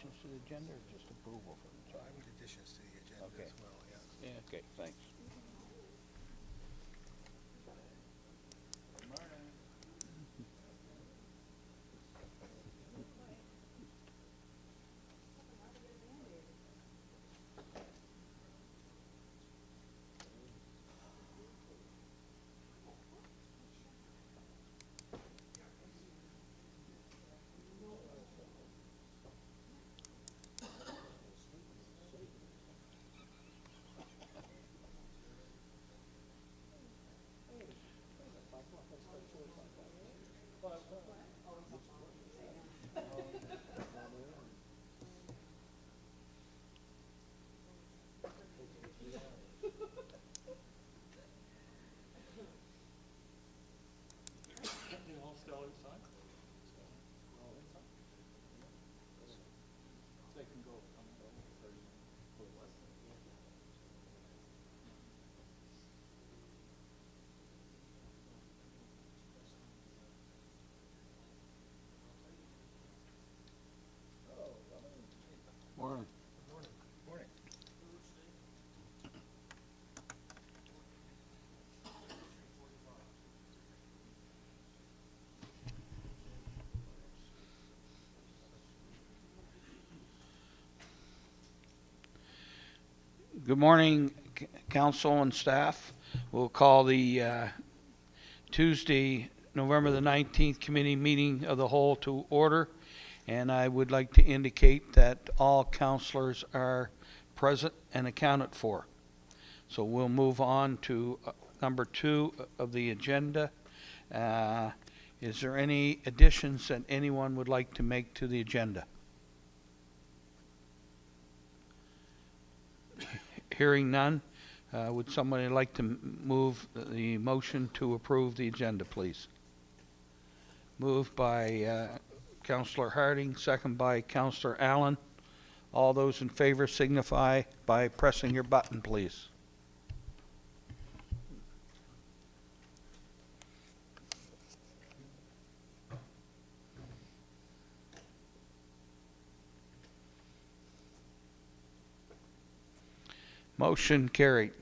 additions to the agenda or just approval for the I would additions to the agenda Okay. as well, yeah. Yeah, okay, thanks. You all still inside? We're all inside? They can go, come and go. Morning. Morning. Morning. Good morning, council and staff. We'll call the Tuesday, November the 19th committee meeting of the whole to order. And I would like to indicate that all councilors are present and accounted for. So we'll move on to number 2 of the agenda. Is there any additions that anyone would like to make to the agenda? Hearing none, would somebody like to move the motion to approve the agenda, please? Moved by Councillor Harding, second by Councillor Allen. All those in favor signify by pressing your button, please. Motion carried.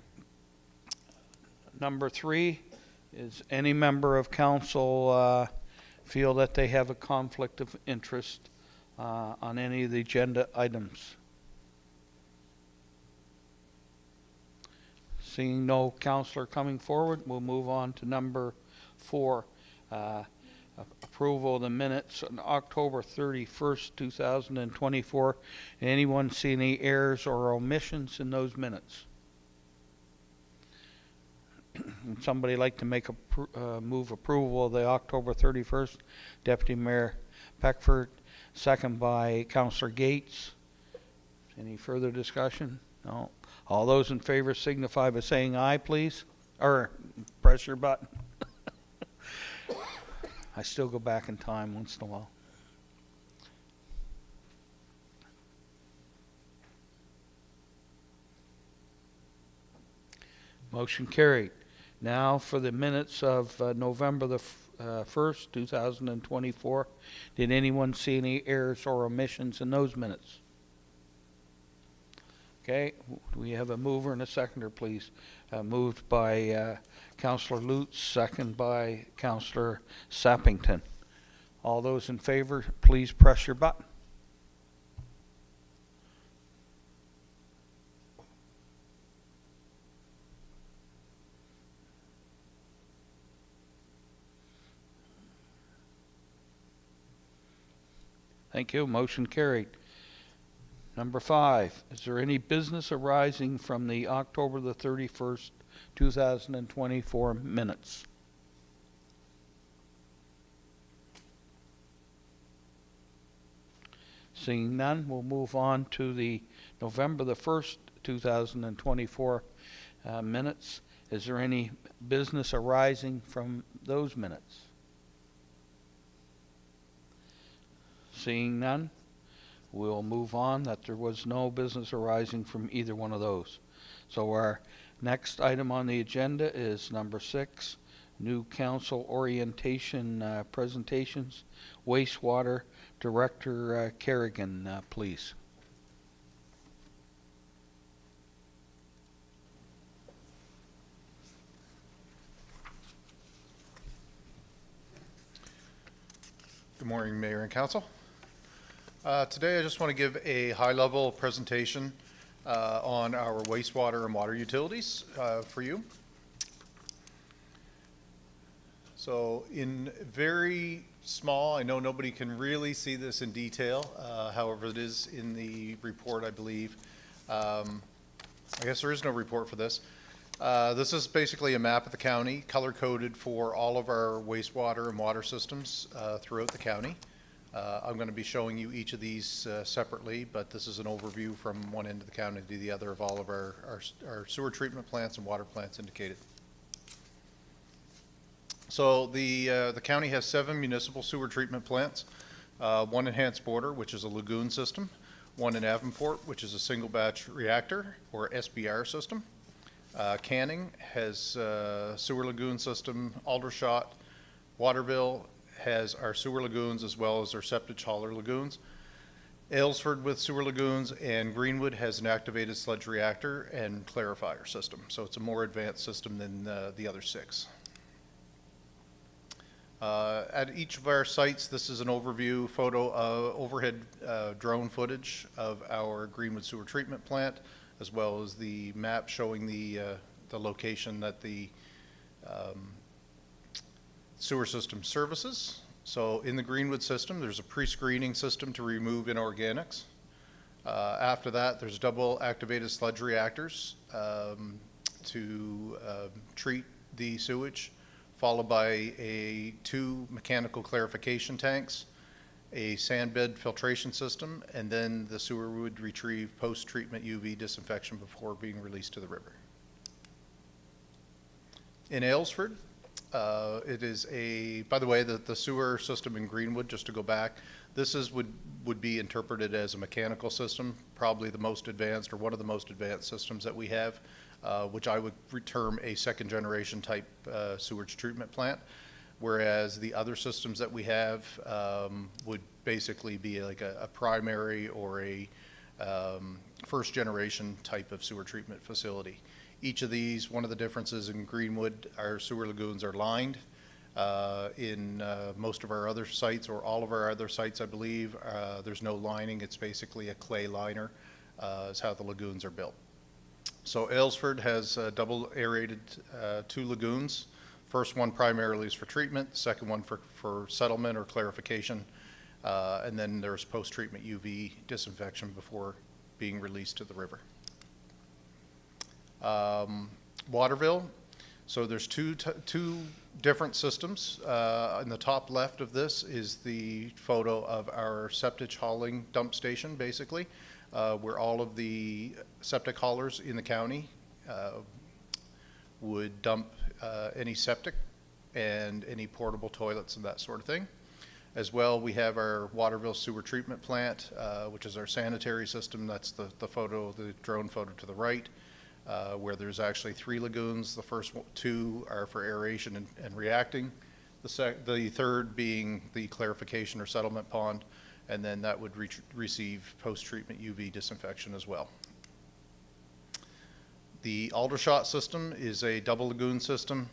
Number 3 is any member of council feel that they have a conflict of interest on any of the agenda items. Seeing no councillor coming forward, we'll move on to number 4. Approval of the minutes on October 31st, 2024. Anyone see any errors or omissions in those minutes? Would somebody like to make a move approval of the October 31st? Deputy Mayor Peckford, second by Councillor Gates. Any further discussion? No. All those in favor signify by saying aye, please. Or press your button. I still go back in time once in a while. Motion carried. Now for the minutes of November the 1st, 2024. Did anyone see any errors or omissions in those minutes? Okay, we have a mover and a seconder, please. Moved by Councillor Lutz, second by Councillor Sappington. All those in favor, please press your button. Thank you. Motion carried. Number 5, is there any business arising from the October the 31st, 2024 minutes? Seeing none, we'll move on to the November the 1st, 2024 minutes. Is there any business arising from those minutes? Seeing none, we'll move on that there was no business arising from either one of those. So our next item on the agenda is number 6, new council orientation presentations. Wastewater Director Kerrigan, please. Good morning, Mayor and Council. Today I just want to give a high-level presentation on our wastewater and water utilities for you. So in very small, I know nobody can really see this in detail, however it is in the report, I believe. I guess there is no report for this. This is basically a map of the county, color-coded for all of our wastewater and water systems throughout the county. I'm going to be showing you each of these separately, but this is an overview from one end of the county to the other of all of our sewer treatment plants and water plants indicated. So the county has 7 municipal sewer treatment plants, 1 in Border, which is a lagoon system, 1 in Avonport, which is a single batch reactor or SBR system. Canning has a sewer lagoon system. Aldershot, Waterville has our sewer lagoons as well as our septic hauler lagoons. Aylesford with sewer lagoons, and Greenwood has an activated sludge reactor and clarifier system. So it's a more advanced system than the other 6. At each of our sites, this is an overview photo of overhead drone footage of our Greenwood sewer treatment plant, as well as the map showing the location that the sewer system services. So in the Greenwood system, there's a pre-screening system to remove inorganics. After that, there's double activated sludge reactors to treat the sewage, followed by 2 mechanical clarification tanks, a sand bed filtration system, and then the sewer would retrieve post-treatment UV disinfection before being released to the river. In Aylesford, it is by the way, the sewer system in Greenwood, just to go back, this would be interpreted as a mechanical system, probably the most advanced or one of the most advanced systems that we have, which I would term a second generation type sewage treatment plant. Whereas the other systems that we have would basically be like a primary or a first generation type of sewer treatment facility. Each of these, one of the differences in Greenwood, our sewer lagoons are lined. In most of our other sites, or all of our other sites, I believe, there's no lining. It's basically a clay liner is how the lagoons are built. So Aylesford has double aerated 2 lagoons. First one primarily is for treatment, second one for settlement or clarification, and then there's post-treatment UV disinfection before being released to the river. Waterville, so there's two different systems. In the top left of this is the photo of our septic hauling dump station, basically, where all of the septic haulers in the county would dump any septic and any portable toilets and that sort of thing. As well, we have our Waterville sewer treatment plant, which is our sanitary system. That's the photo, the drone photo to the right, where there's actually 3 lagoons. The first 2 are for aeration and reacting. The third being the clarification or settlement pond, and then that would receive post-treatment UV disinfection as well. The Aldershot system is a double lagoon system,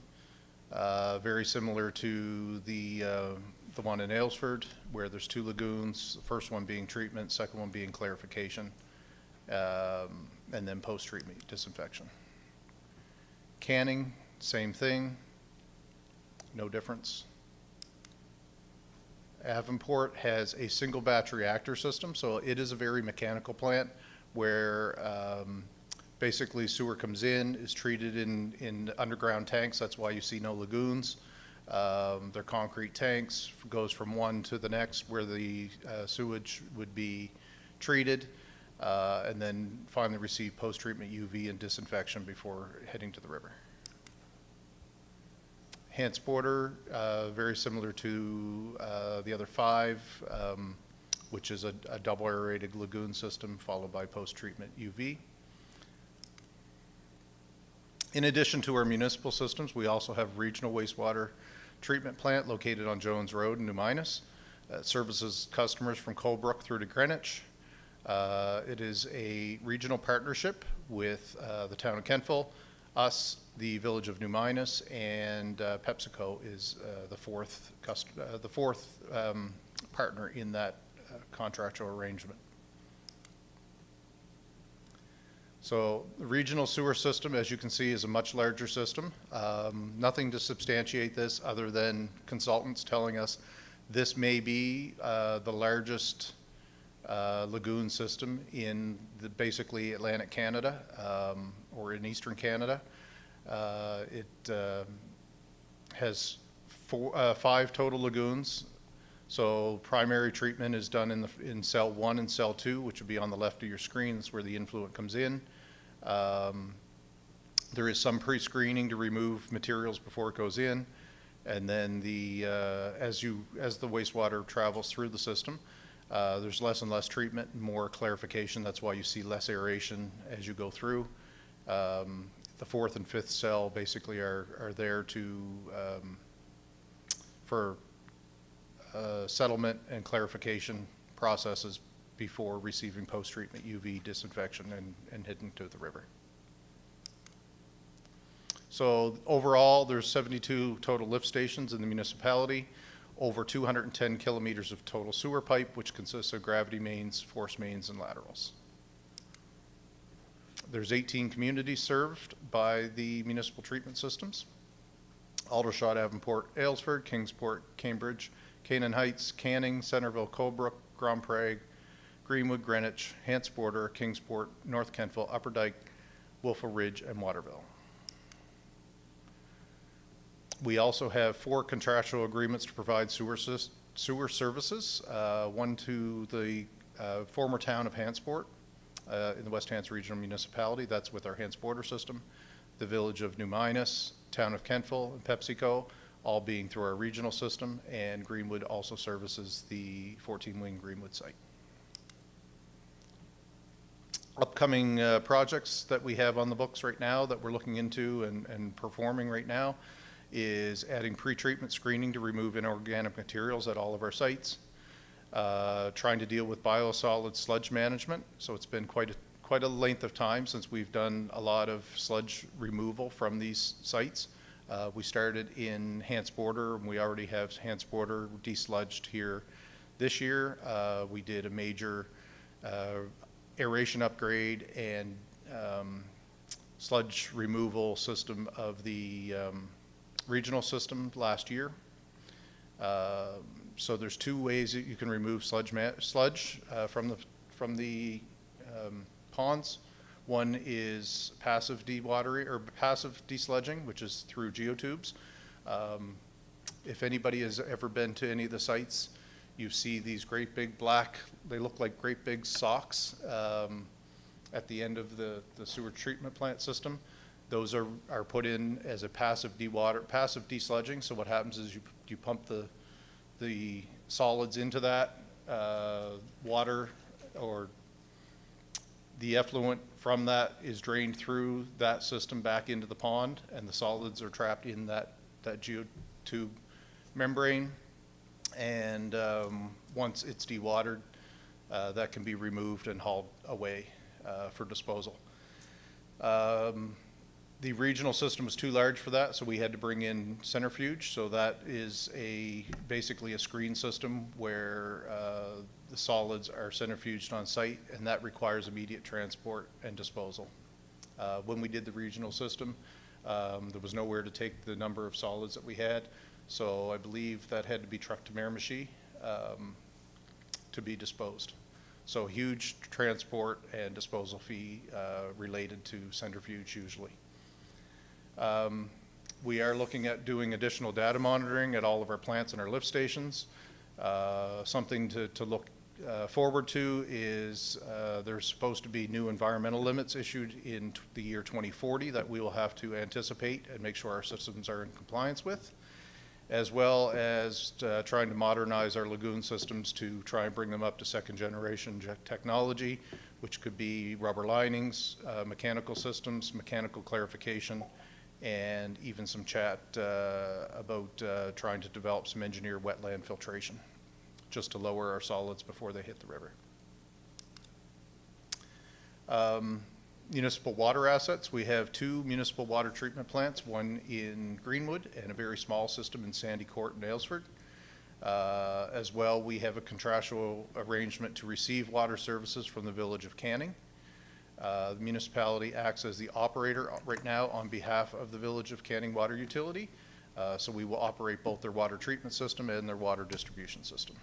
very similar to the one in Aylesford, where there's 2 lagoons, the first one being treatment, second one being clarification, and then post-treatment disinfection. Canning, same thing, no difference. Avonport has a single batch reactor system, so it is a very mechanical plant where basically sewer comes in, is treated in underground tanks. That's why you see no lagoons. They're concrete tanks, goes from one to the next where the sewage would be treated, and then finally receive post-treatment UV and disinfection before heading to the river. Border, very similar to the other 5, which is a double aerated lagoon system followed by post-treatment UV. In addition to our municipal systems, we also have regional wastewater treatment plant located on Jones Road in New Minas. It services customers from Colebrook through to Greenwich. It is a regional partnership with the town of Kentville, us, the village of New Minas, and PepsiCo is the fourth partner in that contractual arrangement. So the regional sewer system, as you can see, is a much larger system. Nothing to substantiate this other than consultants telling us this may be the largest lagoon system in basically Atlantic Canada or in Eastern Canada. It has 5 total lagoons. So primary treatment is done in cell 1 and cell 2, which would be on the left of your screen. That's where the influent comes in. There is some pre-screening to remove materials before it goes in, and then as the wastewater travels through the system, there's less and less treatment, and more clarification. That's why you see less aeration as you go through. The 4th and 5th cell basically are there for settlement and clarification processes before receiving post-treatment UV disinfection and heading to the river. So overall, there's 72 total lift stations in the municipality, over 210 kilometers of total sewer pipe, which consists of gravity mains, force mains, and laterals. There's 18 communities served by the municipal treatment systems: Aldershot, Avonport, Aylesford, Kingsport, Cambridge, Canaan Heights, Canning, Centerville, Colebrook, Grand Prairie, Greenwood, Greenwich, Hants Border, Kingsport, North Kentville, Upper Dyke, Wolfville Ridge, and Waterville. We also have 4 contractual agreements to provide sewer services, one to the former town of Hantsport in the West Hants Regional Municipality. That's with our Hants Border system. The village of New Minas, town of Kentville, and PepsiCo, all being through our regional system, and Greenwood also services the 14-wing Greenwood site. Upcoming projects that we have on the books right now that we're looking into and performing right now is adding pre-treatment screening to remove inorganic materials at all of our sites, trying to deal with biosolid sludge management. So it's been quite a length of time since we've done a lot of sludge removal from these sites. We started in Hants Border, and we already have Hants Border desludged here this year. We did a major aeration upgrade and sludge removal system of the regional system last year. So there's 2 ways that you can remove sludge from the ponds. One is passive dewatering or passive desludging, which is through geotubes. If anybody has ever been to any of the sites, you see these great big black, they look like great big socks at the end of the sewer treatment plant system. Those are put in as a passive desludging. So what happens is you pump the solids into that water, or the effluent from that is drained through that system back into the pond, and the solids are trapped in that geotube membrane. And once it's dewatered, that can be removed and hauled away for disposal. The regional system was too large for that, so we had to bring in centrifuge. So that is basically a screen system where the solids are centrifuged on site, and that requires immediate transport and disposal. When we did the regional system, there was nowhere to take the number of solids that we had, so I believe that had to be trucked to Miramichi to be disposed. So huge transport and disposal fee related to centrifuge usually. We are looking at doing additional data monitoring at all of our plants and our lift stations. Something to look forward to is there's supposed to be new environmental limits issued in the year 2040 that we will have to anticipate and make sure our systems are in compliance with, as well as trying to modernize our lagoon systems to try and bring them up to 2nd generation technology, which could be rubber linings, mechanical systems, mechanical clarification, and even some chat about trying to develop some engineered wetland filtration, just to lower our solids before they hit the river. Municipal water assets. We have 2 municipal water treatment plants, one in Greenwood and a very small system in Sandy Court and Aylesford. As well, we have a contractual arrangement to receive water services from the Village of Canning. The municipality acts as the operator right now on behalf of the Village of Canning Water Utility. So we will operate both their water treatment system and their water distribution system.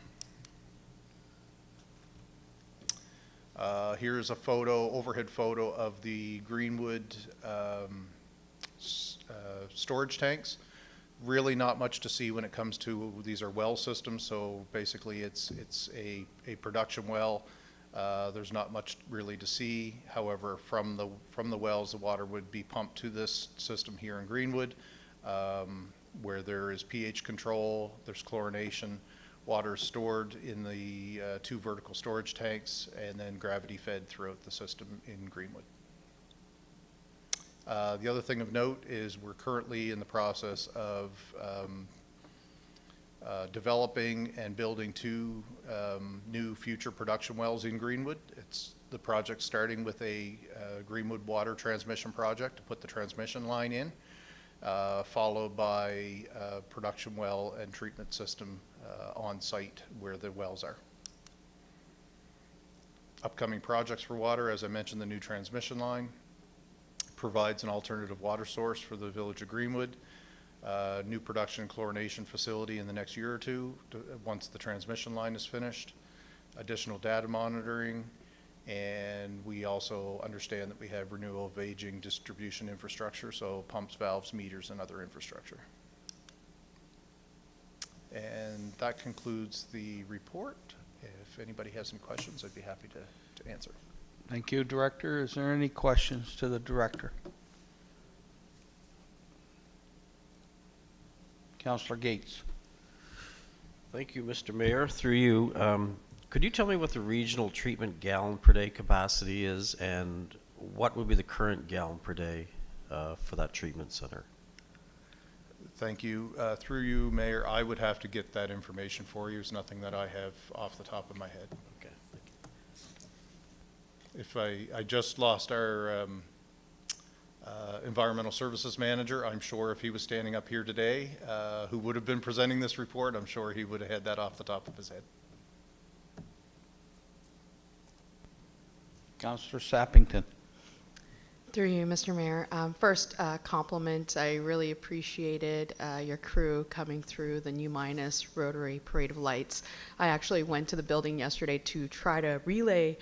Here's a photo, overhead photo of the Greenwood storage tanks. Really not much to see when it comes to, these are well systems, so basically it's a production well. There's not much really to see. However, from the wells, the water would be pumped to this system here in Greenwood, where there is pH control, there's chlorination. Water is stored in the 2 vertical storage tanks and then gravity fed throughout the system in Greenwood. The other thing of note is we're currently in the process of developing and building 2 new future production wells in Greenwood. It's the project starting with a Greenwood water transmission project to put the transmission line in, followed by a production well and treatment system on site where the wells are. Upcoming projects for water, as I mentioned, the new transmission line provides an alternative water source for the Village of Greenwood. New production chlorination facility in the next year or 2 once the transmission line is finished. Additional data monitoring, and we also understand that we have renewal of aging distribution infrastructure, so pumps, valves, meters, and other infrastructure. And that concludes the report. If anybody has any questions, I'd be happy to answer. Thank you, Director. Is there any questions to the Director? Councillor Gates. Thank you, Mr. Mayor. Through you, could you tell me what the regional treatment gallon per day capacity is, and what would be the current gallon per day for that treatment center? Thank you. Through you, Mayor, I would have to get that information for you. It's nothing that I have off the top of my head. Okay, thank you. If I just lost our environmental services manager. I'm sure if he was standing up here today, who would have been presenting this report, I'm sure he would have had that off the top of his head. Councillor Sappington. Through you, Mr. Mayor. First, compliment. I really appreciated your crew coming through the New Minus Rotary Parade of Lights. I actually went to the building yesterday to try to relay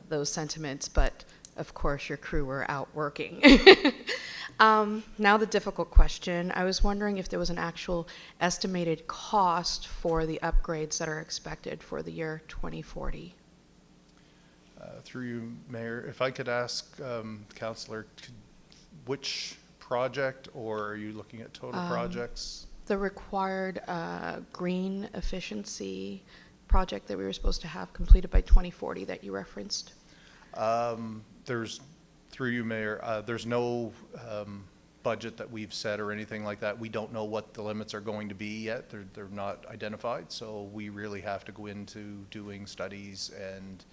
those sentiments, but of course your crew were out working. Now the difficult question. I was wondering if there was an actual estimated cost for the upgrades that are expected for the year 2040. Through you, Mayor, if I could ask Councillor, which project, or are you looking at total projects? The required green efficiency project that we were supposed to have completed by 2040 that you referenced. There's, through you, Mayor, there's no budget that we've set or anything like that. We don't know what the limits are going to be yet. They're not identified, so we really have to go into doing studies and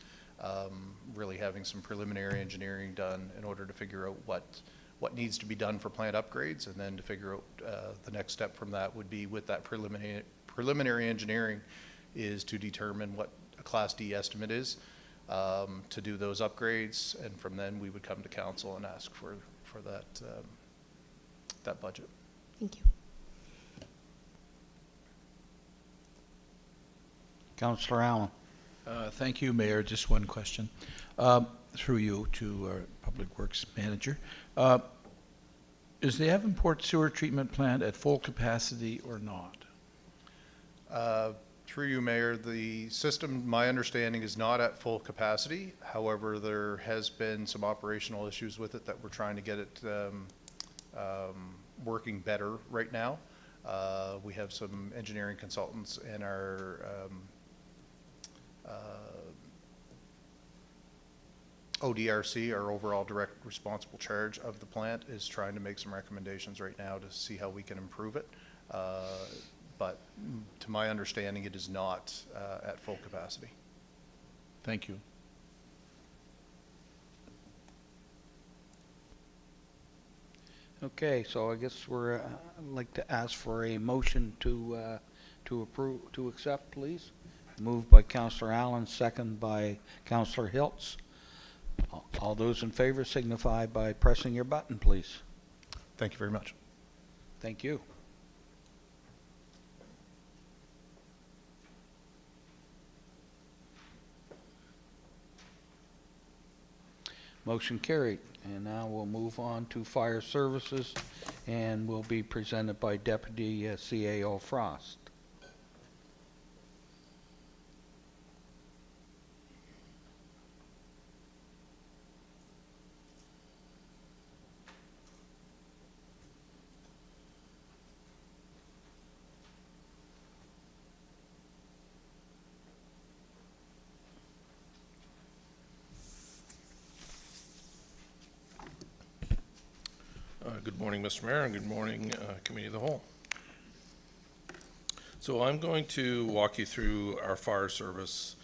really having some preliminary engineering done in order to figure out what needs to be done for plant upgrades, and then to figure out the next step from that would be, with that preliminary engineering, is to determine what a Class D estimate is to do those upgrades, and from then we would come to council and ask for that budget. Thank you. Councillor Allen. Thank you, Mayor. Just one question. Through you to our Public Works Manager. Is the Davenport Sewer Treatment Plant at full capacity or not? Through you, Mayor, the system, my understanding, is not at full capacity. However, there has been some operational issues with it that we're trying to get it working better right now. We have some engineering consultants in our ODRC, our overall direct responsible charge of the plant, is trying to make some recommendations right now to see how we can improve it. But to my understanding, it is not at full capacity. Thank you. Okay, so I guess I'd like to ask for a motion to approve, to accept, please. Moved by Councillor Allen, second by Councillor Hiltz. All those in favor signify by pressing your button, please. Thank you very much. Thank you. Motion carried. And now we'll move on to fire services, and will be presented by Deputy CAO Frost. Good morning, Mr. Mayor, and good morning, Committee of the Whole. So I'm going to walk you through our fire service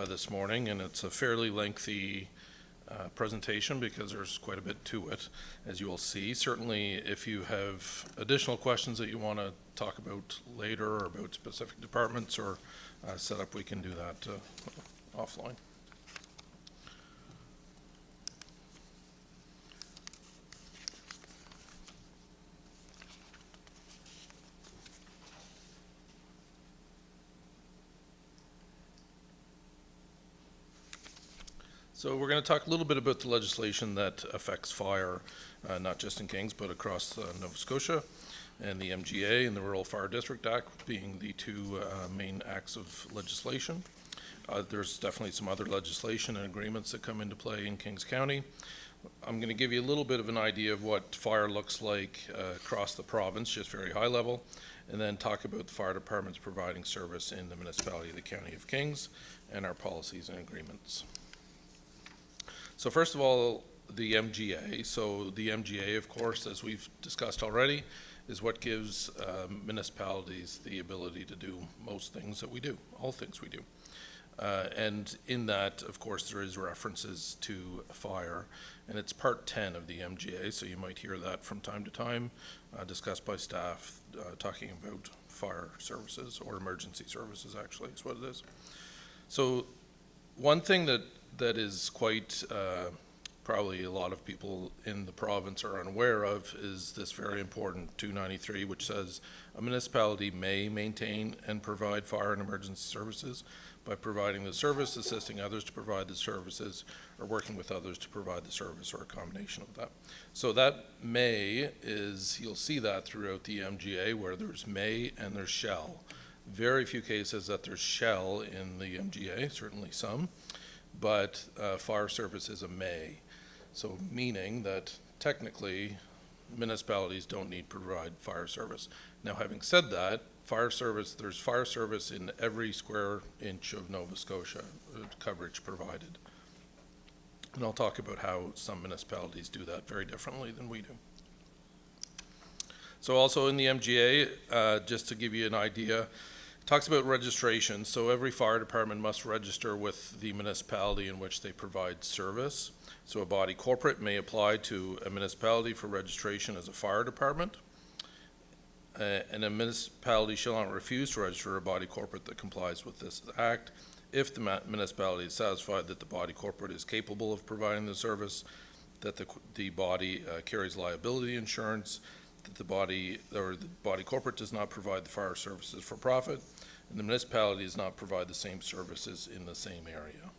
this morning, and it's a fairly lengthy presentation because there's quite a bit to it, as you will see. Certainly, if you have additional questions that you want to talk about later or about specific departments or setup, we can do that offline. So we're going to talk a little bit about the legislation that affects fire, not just in Kings, but across Nova Scotia, and the MGA and the Rural Fire District Act being the two main acts of legislation. There's definitely some other legislation and agreements that come into play in Kings County. I'm going to give you a little bit of an idea of what fire looks like across the province, just very high level, and then talk about the fire departments providing service in the municipality of the County of Kings and our policies and agreements. So first of all, the MGA. So the MGA, of course, as we've discussed already, is what gives municipalities the ability to do most things that we do, all things we do. And in that, of course, there is references to fire, and it's part 10 of the MGA, so you might hear that from time to time, discussed by staff talking about fire services, or emergency services actually is what it is. So one thing that is quite probably a lot of people in the province are unaware of is this very important 293, which says a municipality may maintain and provide fire and emergency services by providing the service, assisting others to provide the services, or working with others to provide the service, or a combination of that. So that may is, you'll see that throughout the MGA, where there's may and there's shall. Very few cases that there's shall in the MGA, certainly some, but fire service is a may. So meaning that technically municipalities don't need to provide fire service. Now, having said that, fire service, there's fire service in every square inch of Nova Scotia, coverage provided. And I'll talk about how some municipalities do that very differently than we do. So also in the MGA, just to give you an idea, talks about registration. So every fire department must register with the municipality in which they provide service. So a body corporate may apply to a municipality for registration as a fire department. And a municipality shall not refuse to register a body corporate that complies with this act if the municipality is satisfied that the body corporate is capable of providing the service, that the body carries liability insurance, that the body corporate does not provide the fire services for profit, and the municipality does not provide the same services in the same area.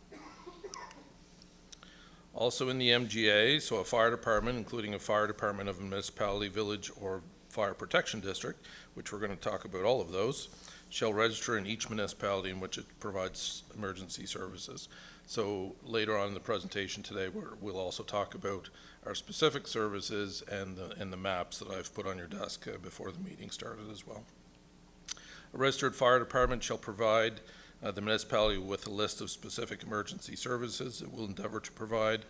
Also in the MGA, so a fire department, including a fire department of a municipality, village, or fire protection district, which we're going to talk about all of those, shall register in each municipality in which it provides emergency services. So later on in the presentation today, we'll also talk about our specific services and the maps that I've put on your desk before the meeting started as well. A registered fire department shall provide the municipality with a list of specific emergency services it will endeavor to provide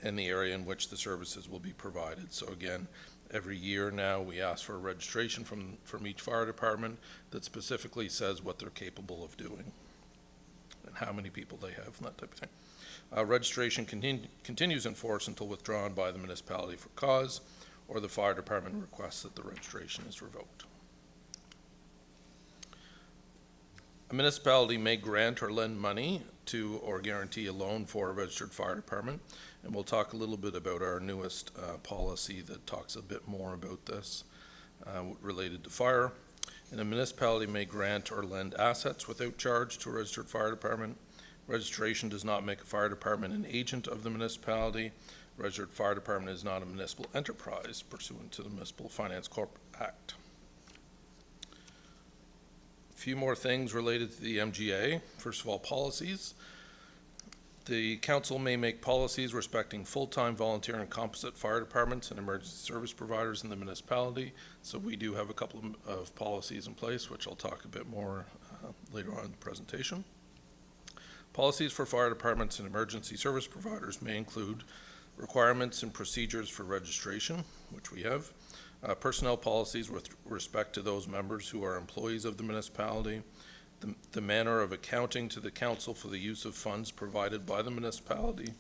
and the area in which the services will be provided. So again, every year now we ask for a registration from each fire department that specifically says what they're capable of doing and how many people they have and that type of thing. Registration continues in force until withdrawn by the municipality for cause or the fire department requests that the registration is revoked. A municipality may grant or lend money to or guarantee a loan for a registered fire department, and we'll talk a little bit about our newest policy that talks a bit more about this related to fire. And a municipality may grant or lend assets without charge to a registered fire department. Registration does not make a fire department an agent of the municipality. Registered fire department is not a municipal enterprise pursuant to the Municipal Finance Corp Act. A few more things related to the MGA. First of all, policies. The council may make policies respecting full-time, volunteer, and composite fire departments and emergency service providers in the municipality. So we do have a couple of policies in place, which I'll talk a bit more later on in the presentation. Policies for fire departments and emergency service providers may include requirements and procedures for registration, which we have, personnel policies with respect to those members who are employees of the municipality, the manner of accounting to the council for the use of funds provided by the municipality,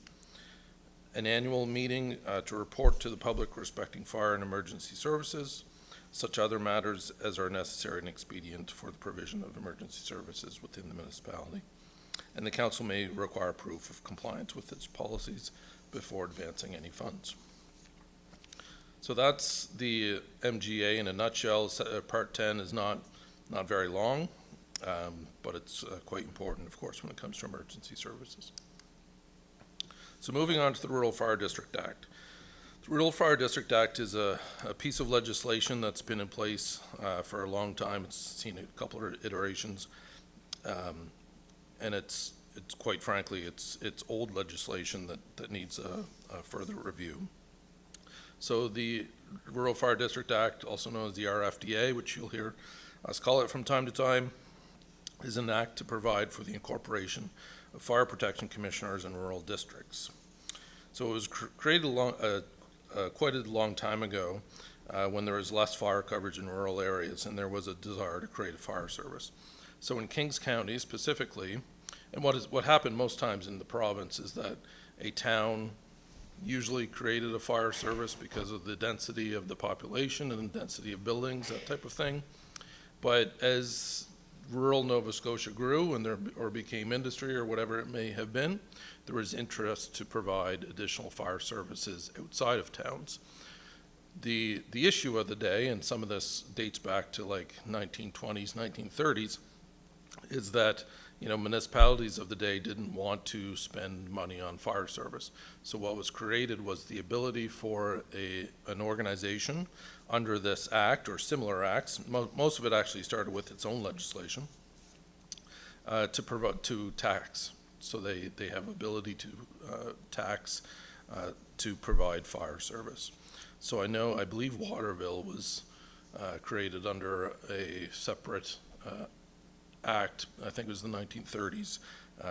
an annual meeting to report to the public respecting fire and emergency services, such other matters as are necessary and expedient for the provision of emergency services within the municipality. And the council may require proof of compliance with its policies before advancing any funds. So that's the MGA in a nutshell. Part 10 is not very long, but it's quite important, of course, when it comes to emergency services. So moving on to the Rural Fire District Act. The Rural Fire District Act is a piece of legislation that's been in place for a long time. It's seen a couple of iterations, and it's quite frankly, it's old legislation that needs a further review. So the Rural Fire District Act, also known as the RFDA, which you'll hear us call it from time to time, is an act to provide for the incorporation of fire protection commissioners in rural districts. So it was created quite a long time ago when there was less fire coverage in rural areas and there was a desire to create a fire service. So in Kings County specifically, and what happened most times in the province is that a town usually created a fire service because of the density of the population and the density of buildings, that type of thing. But as rural Nova Scotia grew and or became industry or whatever it may have been, there was interest to provide additional fire services outside of towns. The issue of the day, and some of this dates back to like 1920s, 1930s, is that municipalities of the day didn't want to spend money on fire service. So what was created was the ability for an organization under this act or similar acts, most of it actually started with its own legislation, to tax. So they have ability to tax to provide fire service. So I believe Waterville was created under a separate act, I think it was the 1930s,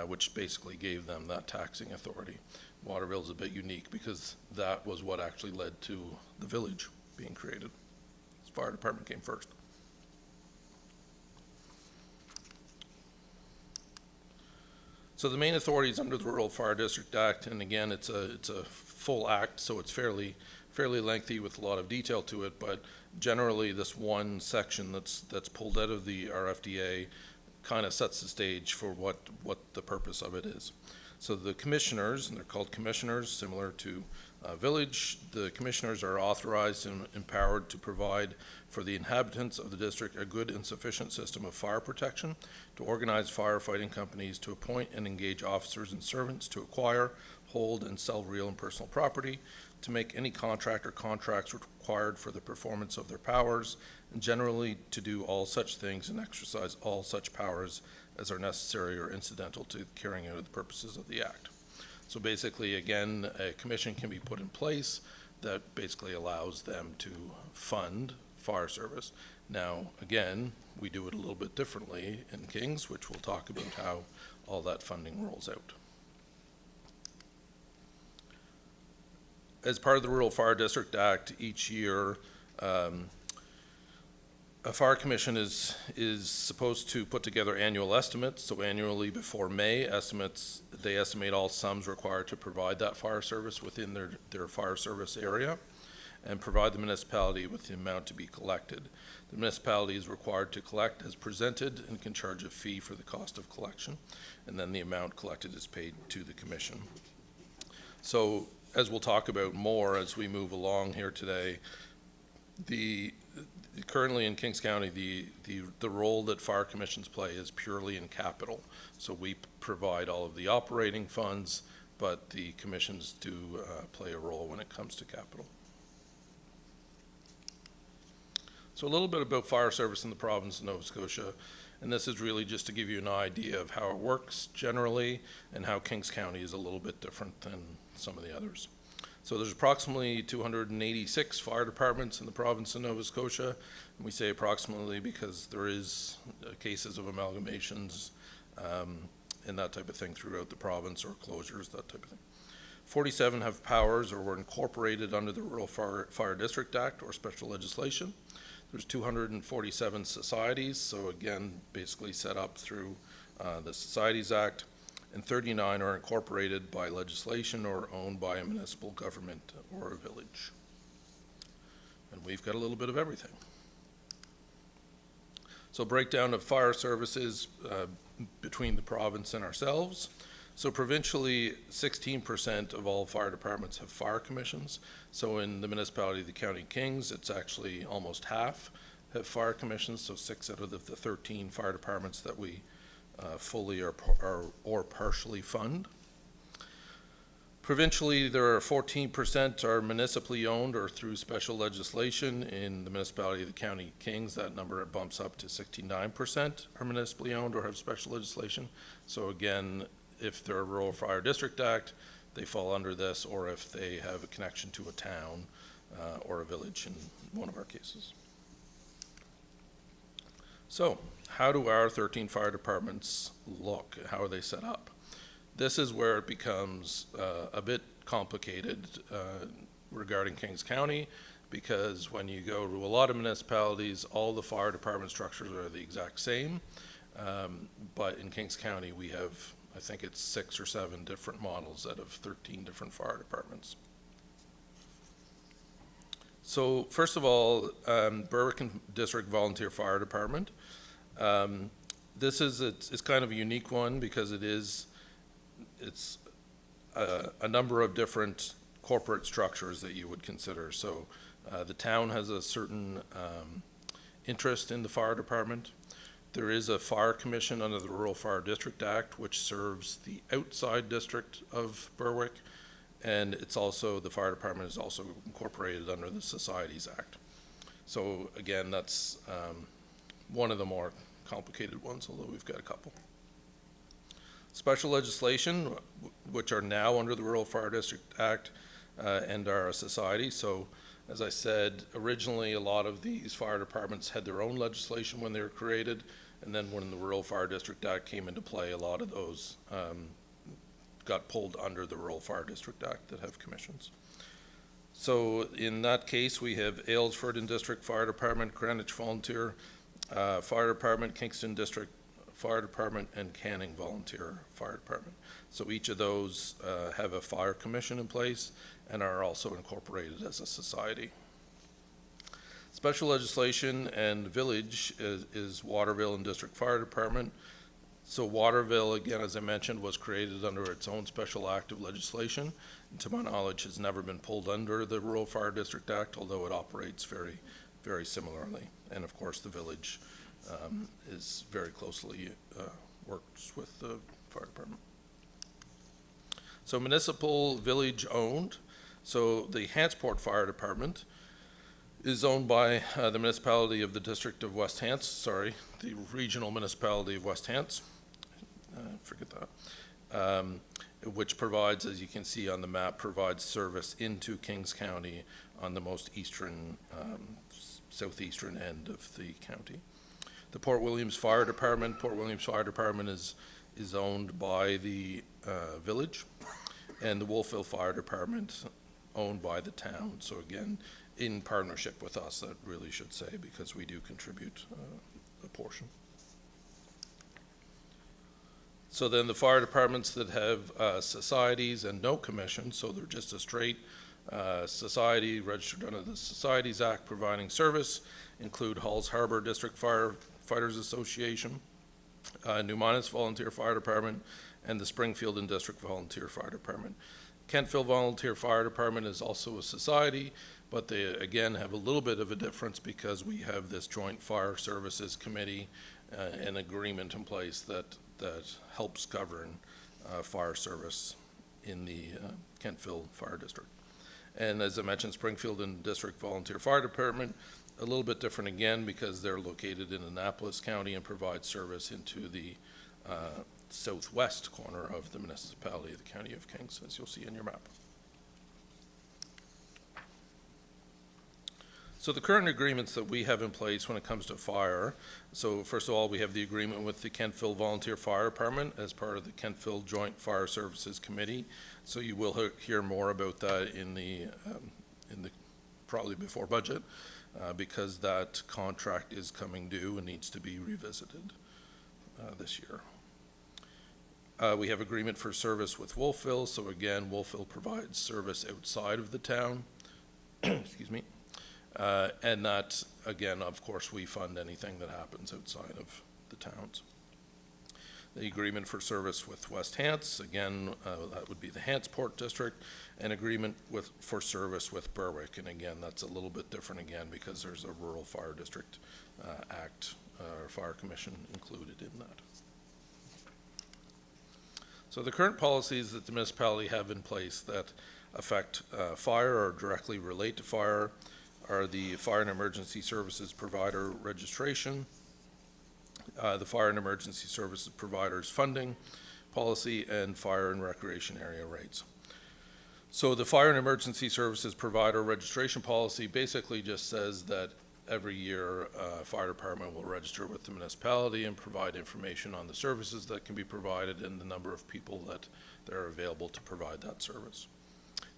which basically gave them that taxing authority. Waterville is a bit unique because that was what actually led to the village being created. The fire department came first. So the main authorities under the Rural Fire District Act, and again, it's a full act, so it's fairly lengthy with a lot of detail to it, but generally this one section that's pulled out of the RFDA kind of sets the stage for what the purpose of it is. So the commissioners, and they're called commissioners, similar to village, the commissioners are authorized and empowered to provide for the inhabitants of the district a good and sufficient system of fire protection, to organize firefighting companies, to appoint and engage officers and servants, to acquire, hold, and sell real and personal property, to make any contract or contracts required for the performance of their powers, and generally to do all such things and exercise all such powers as are necessary or incidental to carrying out the purposes of the Act. So basically, again, a commission can be put in place that basically allows them to fund fire service. Now, again, we do it a little bit differently in Kings, which we'll talk about how all that funding rolls out. As part of the Rural Fire District Act, each year, a fire commission is supposed to put together annual estimates. So annually before May, they estimate all sums required to provide that fire service within their fire service area, and provide the municipality with the amount to be collected. The municipality is required to collect as presented and can charge a fee for the cost of collection, and then the amount collected is paid to the commission. So, as we'll talk about more as we move along here today, currently in Kings County, the role that fire commissions play is purely in capital. So we provide all of the operating funds, but the commissions do play a role when it comes to capital. So a little bit about fire service in the province of Nova Scotia, and this is really just to give you an idea of how it works generally and how Kings County is a little bit different than some of the others. So there's approximately 286 fire departments in the province of Nova Scotia, and we say approximately because there is cases of amalgamations and that type of thing throughout the province, or closures, that type of thing. 47 have powers or were incorporated under the Rural Fire District Act or special legislation. There's 247 societies, so again, basically set up through the Societies Act, and 39 are incorporated by legislation or owned by a municipal government or a village. And we've got a little bit of everything. So breakdown of fire services between the province and ourselves. So provincially, 16% of all fire departments have fire commissions. So in the municipality of the County Kings, it's actually almost half have fire commissions, so 6 out of the 13 fire departments that we fully or partially fund. Provincially, there are 14% are municipally owned or through special legislation. In the municipality of the County Kings, that number bumps up to 69% are municipally owned or have special legislation. So again, if they're a Rural Fire District Act, they fall under this, or if they have a connection to a town or a village in one of our cases. So, how do our 13 fire departments look? How are they set up? This is where it becomes a bit complicated regarding Kings County, because when you go to a lot of municipalities, all the fire department structures are the exact same. But in Kings County, we have, I think it's 6 or 7 different models out of 13 different fire departments. So first of all, Berwick District Volunteer Fire Department. This is it's kind of a unique one because it's a number of different corporate structures that you would consider. So the town has a certain interest in the fire department. There is a fire commission under the Rural Fire District Act, which serves the outside district of Berwick, and it's also, the fire department is also incorporated under the Societies Act. So again, that's one of the more complicated ones, although we've got a couple. Special legislation, which are now under the Rural Fire District Act and are a society. So as I said, originally a lot of these fire departments had their own legislation when they were created, and then when the Rural Fire District Act came into play, a lot of those got pulled under the Rural Fire District Act that have commissions. So in that case, we have Aylesford and District Fire Department, Greenwich Volunteer Fire Department, Kingston District Fire Department, and Canning Volunteer Fire Department. So each of those have a fire commission in place and are also incorporated as a society. Special legislation and village is Waterville and District Fire Department. So Waterville, again, as I mentioned, was created under its own special act of legislation. And to my knowledge, has never been pulled under the Rural Fire District Act, although it operates very, very similarly. And of course, the village is very closely works with the fire department. So municipal, village owned. So the Hantsport Fire Department is owned by the municipality of the District of West Hants, the regional municipality of West Hants. Forget that. Which provides, as you can see on the map, provides service into Kings County on the most eastern, southeastern end of the county. The Port Williams Fire Department. Port Williams Fire Department is owned by the village, and the Wolfville Fire Department owned by the town. So again, in partnership with us, that really should say, because we do contribute a portion. So then the fire departments that have societies and no commission, so they're just a straight society registered under the Societies Act providing service, include Halls Harbor District Firefighters Association, New Minas Volunteer Fire Department, and the Springfield and District Volunteer Fire Department. Kentville Volunteer Fire Department is also a society, but they again have a little bit of a difference because we have this Joint Fire Services Committee, an agreement in place that helps govern fire service in the Kentville Fire District. And as I mentioned, Springfield and District Volunteer Fire Department, a little bit different again because they're located in Annapolis County and provide service into the southwest corner of the municipality of the County of Kings, as you'll see in your map. So the current agreements that we have in place when it comes to fire, so first of all, we have the agreement with the Kentville Volunteer Fire Department as part of the Kentville Joint Fire Services Committee. So you will hear more about that in the probably before budget, because that contract is coming due and needs to be revisited this year. We have agreement for service with Wolfville. So again, Wolfville provides service outside of the town. Excuse me. And that, again, of course, we fund anything that happens outside of the towns. The agreement for service with West Hants, again, that would be the Hantsport District, and agreement for service with Berwick. And again, that's a little bit different again because there's a Rural Fire District Act or Fire Commission included in that. So the current policies that the municipality have in place that affect fire or directly relate to fire are the Fire and Emergency Services Provider Registration, the Fire and Emergency Services Providers Funding Policy, and Fire and Recreation Area Rates. So the Fire and Emergency Services Provider Registration Policy basically just says that every year fire department will register with the municipality and provide information on the services that can be provided and the number of people that are available to provide that service.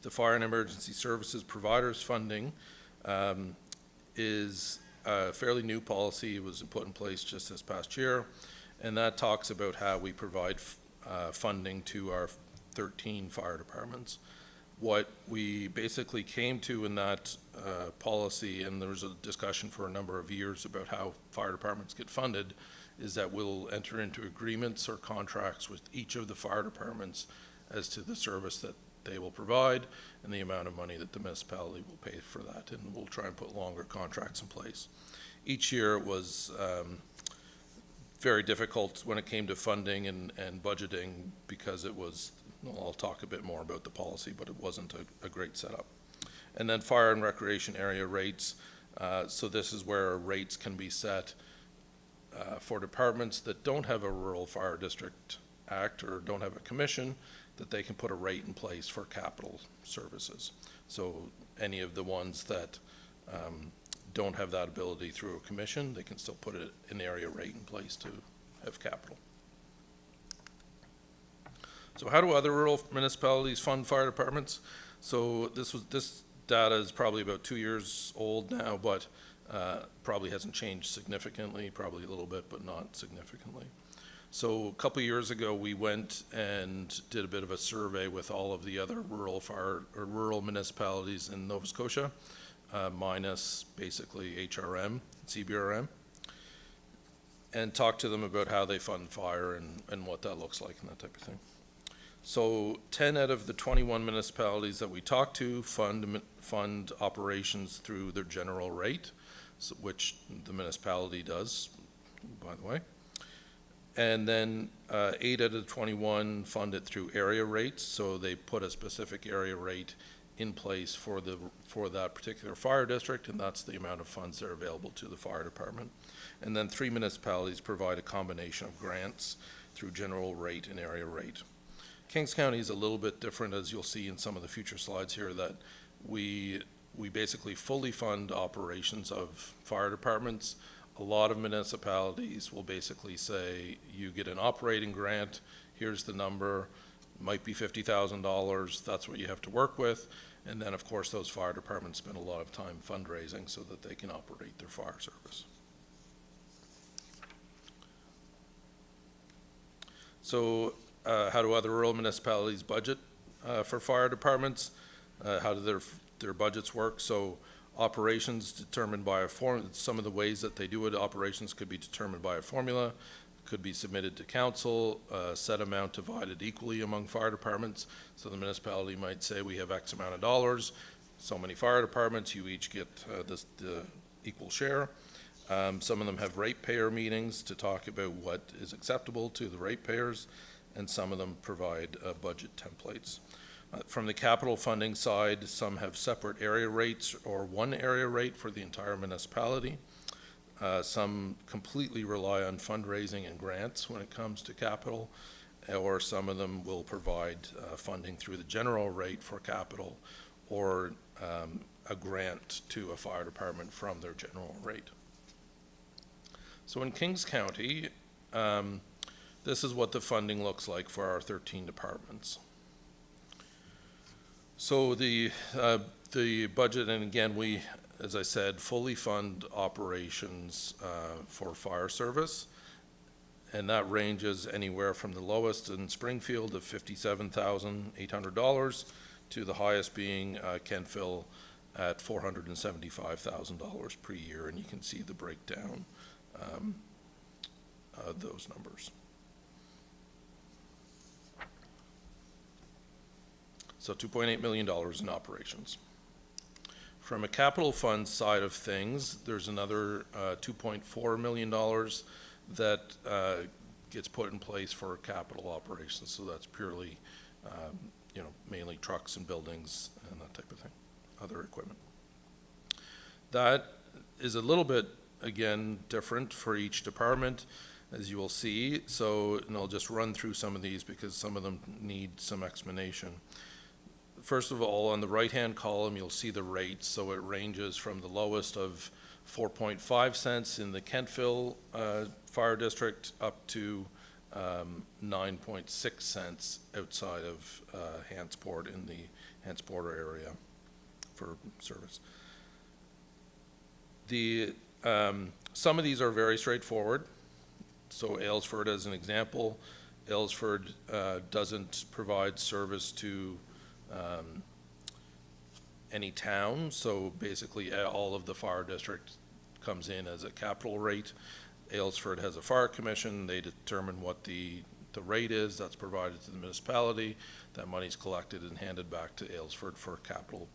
The Fire and Emergency Services Providers Funding is a fairly new policy. It was put in place just this past year, and that talks about how we provide funding to our 13 fire departments. What we basically came to in that policy, and there was a discussion for a number of years about how fire departments get funded, is that we'll enter into agreements or contracts with each of the fire departments as to the service that they will provide and the amount of money that the municipality will pay for that, and we'll try and put longer contracts in place. Each year it was very difficult when it came to funding and budgeting because it was, I'll talk a bit more about the policy, but it wasn't a great setup. And then fire and recreation area rates. So this is where rates can be set for departments that don't have a Rural Fire District Act or don't have a commission, that they can put a rate in place for capital services. So any of the ones that don't have that ability through a commission, they can still put an area rate in place to have capital. So how do other rural municipalities fund fire departments? So this data is probably about 2 years old now, but probably hasn't changed significantly, probably a little bit, but not significantly. So a couple years ago, we went and did a bit of a survey with all of the other rural municipalities in Nova Scotia, minus basically HRM, CBRM, and talked to them about how they fund fire and what that looks like and that type of thing. So 10 out of the 21 municipalities that we talked to fund operations through their general rate, which the municipality does, by the way. And then 8 out of 21 fund it through area rates, so they put a specific area rate in place for that particular fire district, and that's the amount of funds that are available to the fire department. And then 3 municipalities provide a combination of grants through general rate and area rate. Kings County is a little bit different, as you'll see in some of the future slides here, that we basically fully fund operations of fire departments. A lot of municipalities will basically say, you get an operating grant, here's the number, might be $50,000, that's what you have to work with. And then, of course, those fire departments spend a lot of time fundraising so that they can operate their fire service. So how do other rural municipalities budget for fire departments? How do their budgets work? So operations determined by a some of the ways that they do it, operations could be determined by a formula, could be submitted to council, a set amount divided equally among fire departments. So the municipality might say, we have X amount of dollars, so many fire departments, you each get the equal share. Some of them have ratepayer meetings to talk about what is acceptable to the ratepayers, and some of them provide budget templates. From the capital funding side, some have separate area rates or one area rate for the entire municipality. Some completely rely on fundraising and grants when it comes to capital, or some of them will provide funding through the general rate for capital, or a grant to a fire department from their general rate. So in Kings County, this is what the funding looks like for our 13 departments. So the budget, and again, we, as I said, fully fund operations for fire service, and that ranges anywhere from the lowest in Springfield of $57,800 to the highest being Kentville at $475,000 per year, and you can see the breakdown of those numbers. So $2.8 million in operations. From a capital fund side of things, there's another $2.4 million that gets put in place for capital operations. So that's purely, mainly trucks and buildings and that type of thing, other equipment. That is a little bit, again, different for each department, as you will see. So, and I'll just run through some of these because some of them need some explanation. First of all, on the right-hand column, you'll see the rates. So it ranges from the lowest of 4.5 cents in the Kentville Fire District up to 9.6 cents outside of Hantsport in the Hantsporter area for service. Some of these are very straightforward. So Aylesford, as an example, Aylesford doesn't provide service to any town, so basically all of the fire district comes in as a capital rate. Aylesford has a fire commission. They determine what the rate is that's provided to the municipality. That money's collected and handed back to Aylesford for capital.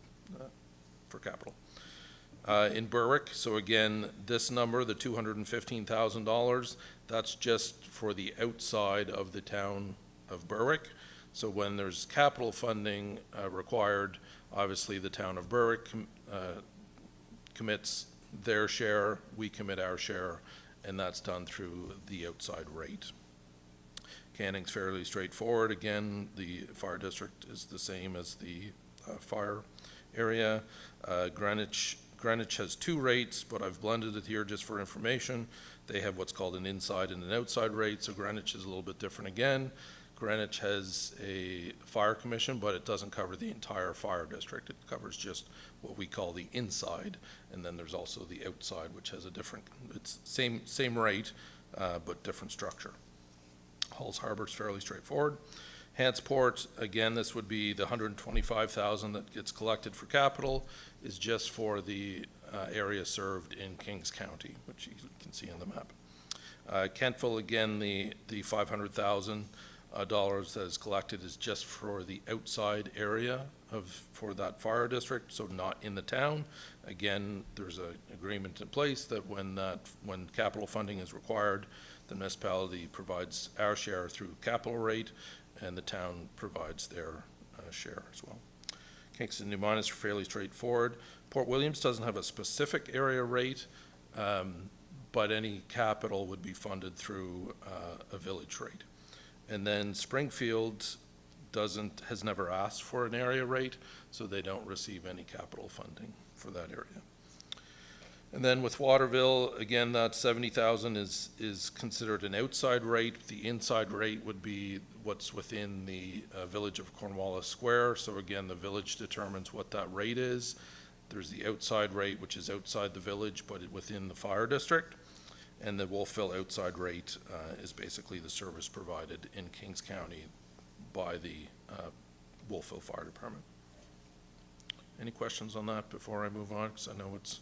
In Berwick, so again, this number, the $215,000, that's just for the outside of the town of Berwick. So when there's capital funding required, obviously the town of Berwick commits their share, we commit our share, and that's done through the outside rate. Canning's fairly straightforward. Again, the fire district is the same as the fire area. Greenwich has two rates, but I've blended it here just for information. They have what's called an inside and an outside rate, so Greenwich is a little bit different again. Greenwich has a fire commission, but it doesn't cover the entire fire district. It covers just what we call the inside, and then there's also the outside, which has a different, it's same rate, but different structure. Halls Harbor is fairly straightforward. Hantsport, again, this would be the $125,000 that gets collected for capital, is just for the area served in Kings County, which you can see on the map. Kentville, again, the $500,000 that is collected is just for the outside area for that fire district, so not in the town. Again, there's an agreement in place that when capital funding is required, the municipality provides our share through capital rate, and the town provides their share as well. Kingston, New Minas are fairly straightforward. Port Williams doesn't have a specific area rate, but any capital would be funded through a village rate. And then Springfield has never asked for an area rate, so they don't receive any capital funding for that area. And then with Waterville, again, that 70,000 is considered an outside rate. The inside rate would be what's within the village of Cornwallis Square. So again, the village determines what that rate is. There's the outside rate, which is outside the village, but within the fire district. And the Wolfville outside rate is basically the service provided in Kings County by the Wolfville Fire Department. Any questions on that before I move on? Because I know it's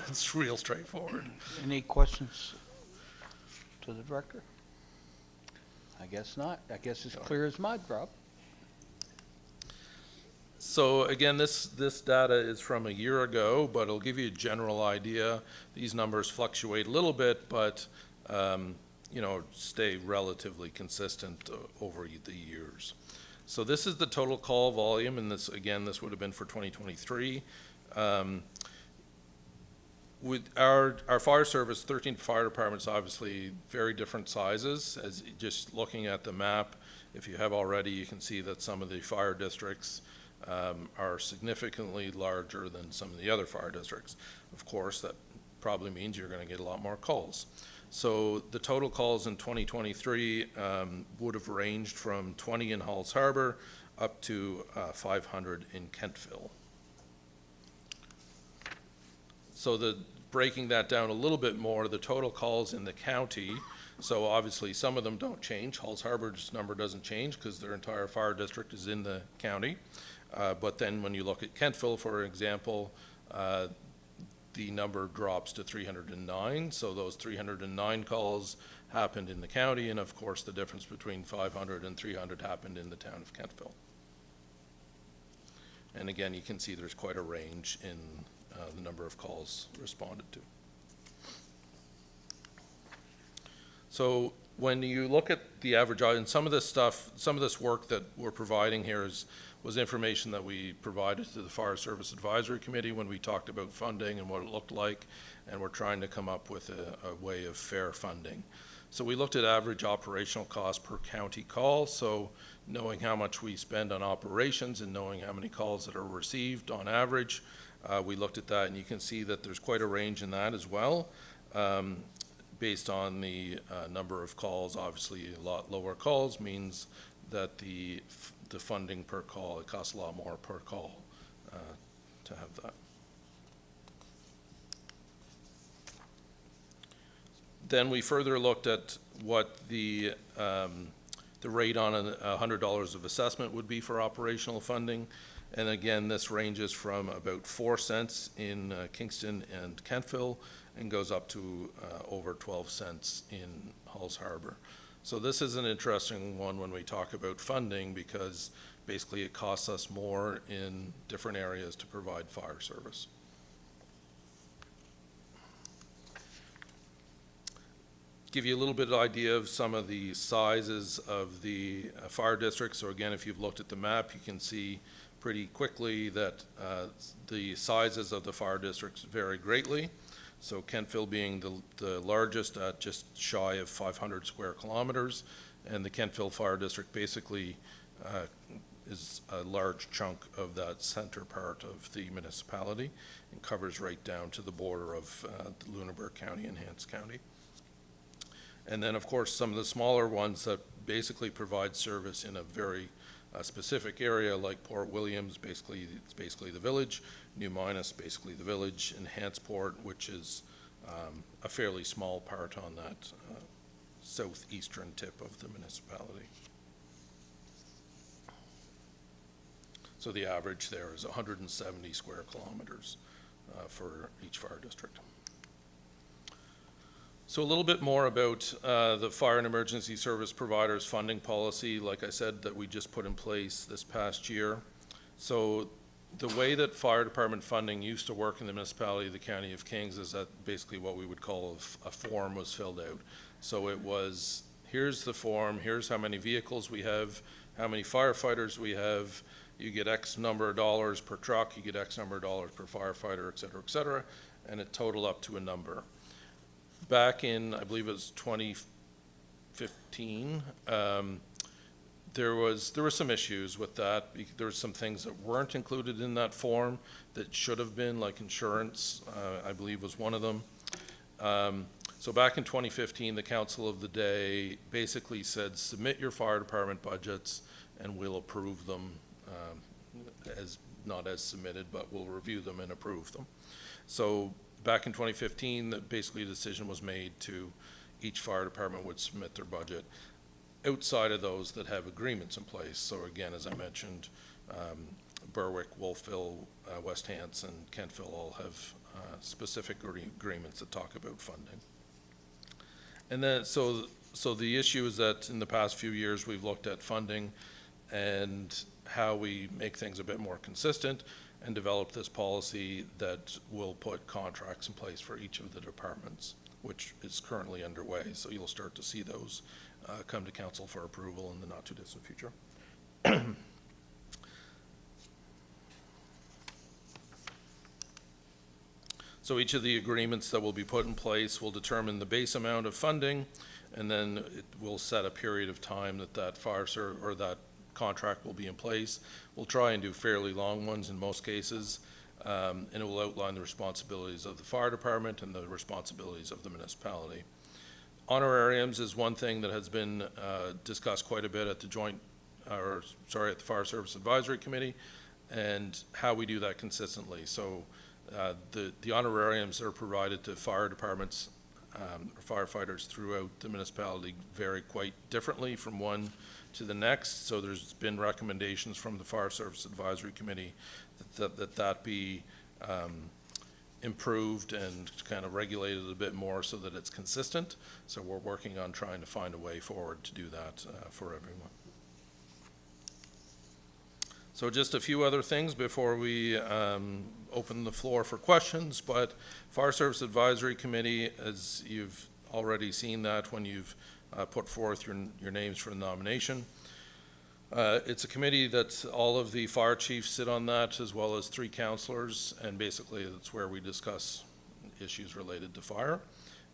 it's real straightforward. Any questions to the director? I guess not. I guess it's clear as mud, Rob. So again, this data is from a year ago, but it'll give you a general idea. These numbers fluctuate a little bit, but you know, stay relatively consistent over the years. So this is the total call volume, and this again, this would have been for 2023. With our fire service, 13 fire departments, obviously very different sizes. As just looking at the map, if you have already, you can see that some of the fire districts are significantly larger than some of the other fire districts. Of course, that probably means you're going to get a lot more calls. So the total calls in 2023 would have ranged from 20 in Halls Harbor up to 500 in Kentville. So breaking that down a little bit more, the total calls in the county, so obviously some of them don't change. Halls Harbor's number doesn't change because their entire fire district is in the county. But then when you look at Kentville, for example, the number drops to 309. So those 309 calls happened in the county, and of course the difference between 500 and 300 happened in the town of Kentville. And again, you can see there's quite a range in the number of calls responded to. So when you look at the average audience, some of this stuff, some of this work that we're providing here was information that we provided to the Fire Service Advisory Committee when we talked about funding and what it looked like, and we're trying to come up with a way of fair funding. So we looked at average operational cost per county call, so knowing how much we spend on operations and knowing how many calls that are received on average, we looked at that, and you can see that there's quite a range in that as well. Based on the number of calls, obviously a lot lower calls means that the funding per call, it costs a lot more per call to have that. Then we further looked at what the rate on $100 of assessment would be for operational funding. And again, this ranges from about 4 cents in Kingston and Kentville and goes up to over 12 cents in Halls Harbor. So this is an interesting one when we talk about funding, because basically it costs us more in different areas to provide fire service. Give you a little bit of idea of some of the sizes of the fire districts. So again, if you've looked at the map, you can see pretty quickly that the sizes of the fire districts vary greatly. So Kentville being the largest at just shy of 500 square kilometers, and the Kentville Fire District basically is a large chunk of that center part of the municipality and covers right down to the border of Lunenburg County and Hants County. And then of course some of the smaller ones that basically provide service in a very specific area, like Port Williams, it's basically the village, New Minas, basically the village, and Hantsport, which is a fairly small part on that southeastern tip of the municipality. So the average there is 170 square kilometers for each fire district. So a little bit more about the Fire and Emergency Service Providers funding policy, like I said, that we just put in place this past year. So the way that fire department funding used to work in the municipality of the County of Kings is that basically what we would call a form was filled out. So it was, here's the form, here's how many vehicles we have, how many firefighters we have, you get X number of dollars per truck, you get X number of dollars per firefighter, et cetera, and it totaled up to a number. Back in, I believe it was 2015, There were some issues with that. There were some things that weren't included in that form that should have been, like insurance, I believe was one of them. So back in 2015, the council of the day basically said, submit your fire department budgets and we'll approve them, not as submitted, but we'll review them and approve them. So back in 2015, basically a decision was made to each fire department would submit their budget outside of those that have agreements in place. So again, as I mentioned, Berwick, Wolfville, West Hanson, Kentville all have specific agreements that talk about funding. And then, so the issue is that in the past few years, we've looked at funding and how we make things a bit more consistent and develop this policy that will put contracts in place for each of the departments, which is currently underway. So you'll start to see those come to council for approval in the not too distant future. So each of the agreements that will be put in place will determine the base amount of funding, and then it will set a period of time that that contract will be in place. We'll try and do fairly long ones in most cases, and it will outline the responsibilities of the fire department and the responsibilities of the municipality. Honorariums is one thing that has been discussed quite a bit at the at the Fire Service Advisory Committee, and how we do that consistently. So the honorariums are provided to fire departments or firefighters throughout the municipality vary quite differently from one to the next. So there's been recommendations from the Fire Service Advisory Committee that be improved and kind of regulated a bit more so that it's consistent. So we're working on trying to find a way forward to do that for everyone. So just a few other things before we open the floor for questions, but Fire Service Advisory Committee, as you've already seen that when you've put forth your names for nomination. It's a committee that all of the fire chiefs sit on that, as well as 3 councillors, and basically that's where we discuss issues related to fire.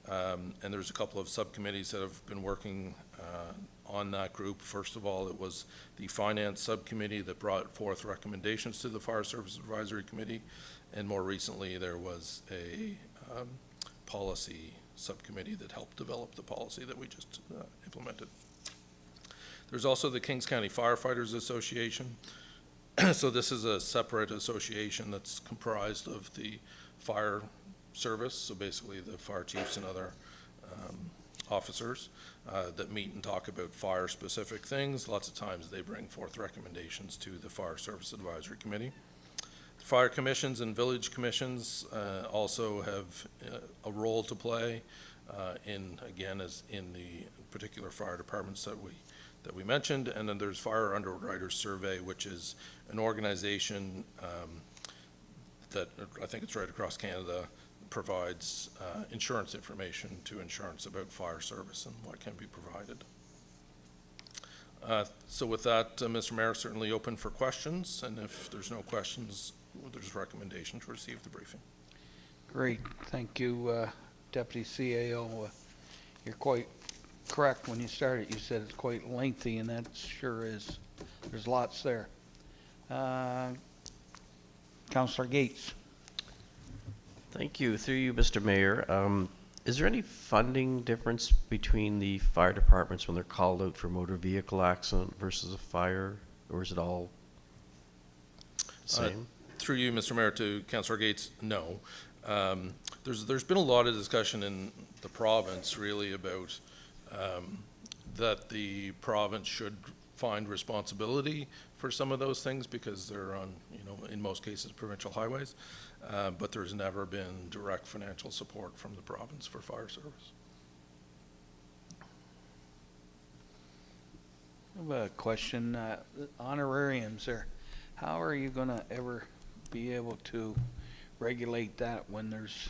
And there's a couple of subcommittees that have been working on that group. First of all, it was the Finance Subcommittee that brought forth recommendations to the Fire Service Advisory Committee, and more recently there was a Policy Subcommittee that helped develop the policy that we just implemented. There's also the Kings County Firefighters Association. So this is a separate association that's comprised of the fire service, so basically the fire chiefs and other officers that meet and talk about fire-specific things. Lots of times they bring forth recommendations to the Fire Service Advisory Committee. Fire commissions and village commissions also have a role to play as in the particular fire departments that we mentioned. And then there's Fire Underwriters Survey, which is an organization that I think it's right across Canada, provides insurance information to insurance about fire service and what can be provided. So with that, Mr. Mayor, certainly open for questions, and if there's no questions, there's a recommendation to receive the briefing. Great, thank you, Deputy CAO. You're quite correct when you started. You said it's quite lengthy, and that sure is. There's lots there. Councillor Gates. Thank you. Through you, Mr. Mayor. Is there any funding difference between the fire departments when they're called out for motor vehicle accident versus a fire, or is it all the same? Through you, Mr. Mayor, to Councillor Gates, no. There's been a lot of discussion in the province really about that the province should find responsibility for some of those things because they're on, in most cases, provincial highways. But there's never been direct financial support from the province for fire service. I have a question. Honorariums there. How are you going to ever be able to regulate that when there's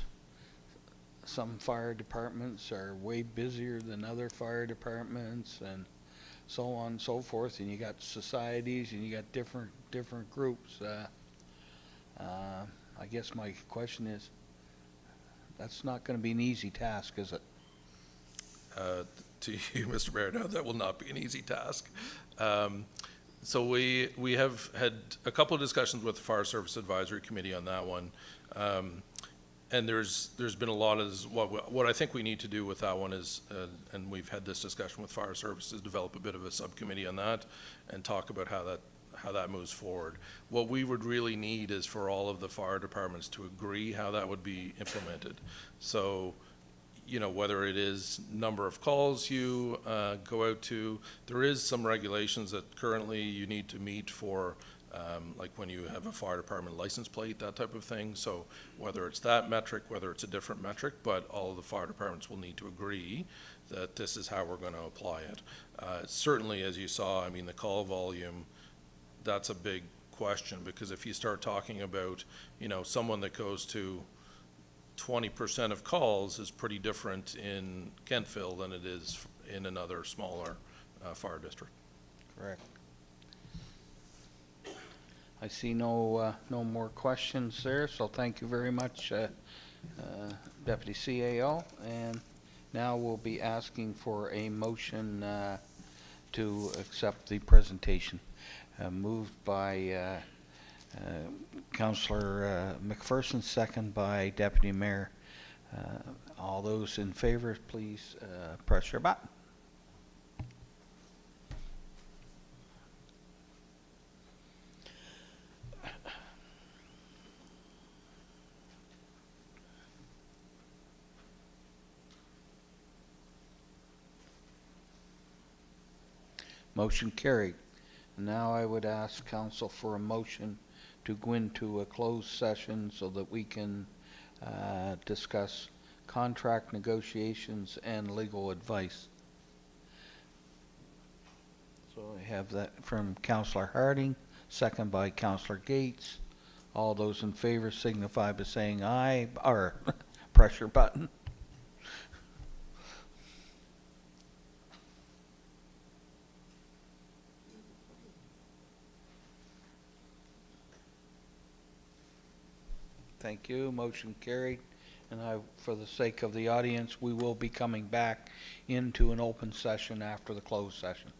some fire departments are way busier than other fire departments and so on and so forth, and you got societies and you got different groups? I guess my question is, that's not going to be an easy task, is it? to you, Mr. Mayor, now that will not be an easy task. So we have had a couple of discussions with the Fire Service Advisory Committee on that one. And there's been a lot of, what I think we need to do with that one is, and we've had this discussion with Fire Services, develop a bit of a subcommittee on that and talk about how that moves forward. What we would really need is for all of the fire departments to agree how that would be implemented. So, you know, whether it is number of calls you go out to, there is some regulations that currently you need to meet for like when you have a fire department license plate, that type of thing. So whether it's that metric, whether it's a different metric, but all of the fire departments will need to agree that this is how we're going to apply it. Certainly, as you saw, I mean, the call volume, that's a big question, because if you start talking about, you know, someone that goes to 20% of calls is pretty different in Kentville than it is in another smaller fire district. Correct. I see no more questions there, so thank you very much, Deputy CAO. And now we'll be asking for a motion to accept the presentation. Moved by Councillor McPherson, second by Deputy Mayor. All those in favor, please press your button. Motion carried. Now I would ask council for a motion to go into a closed session so that we can discuss contract negotiations and legal advice. So I have that from Councillor Harding, second by Councillor Gates. All those in favor signify by saying aye, or press your button. Thank you. Motion carried. And for the sake of the audience, we will be coming back into an open session after the closed session.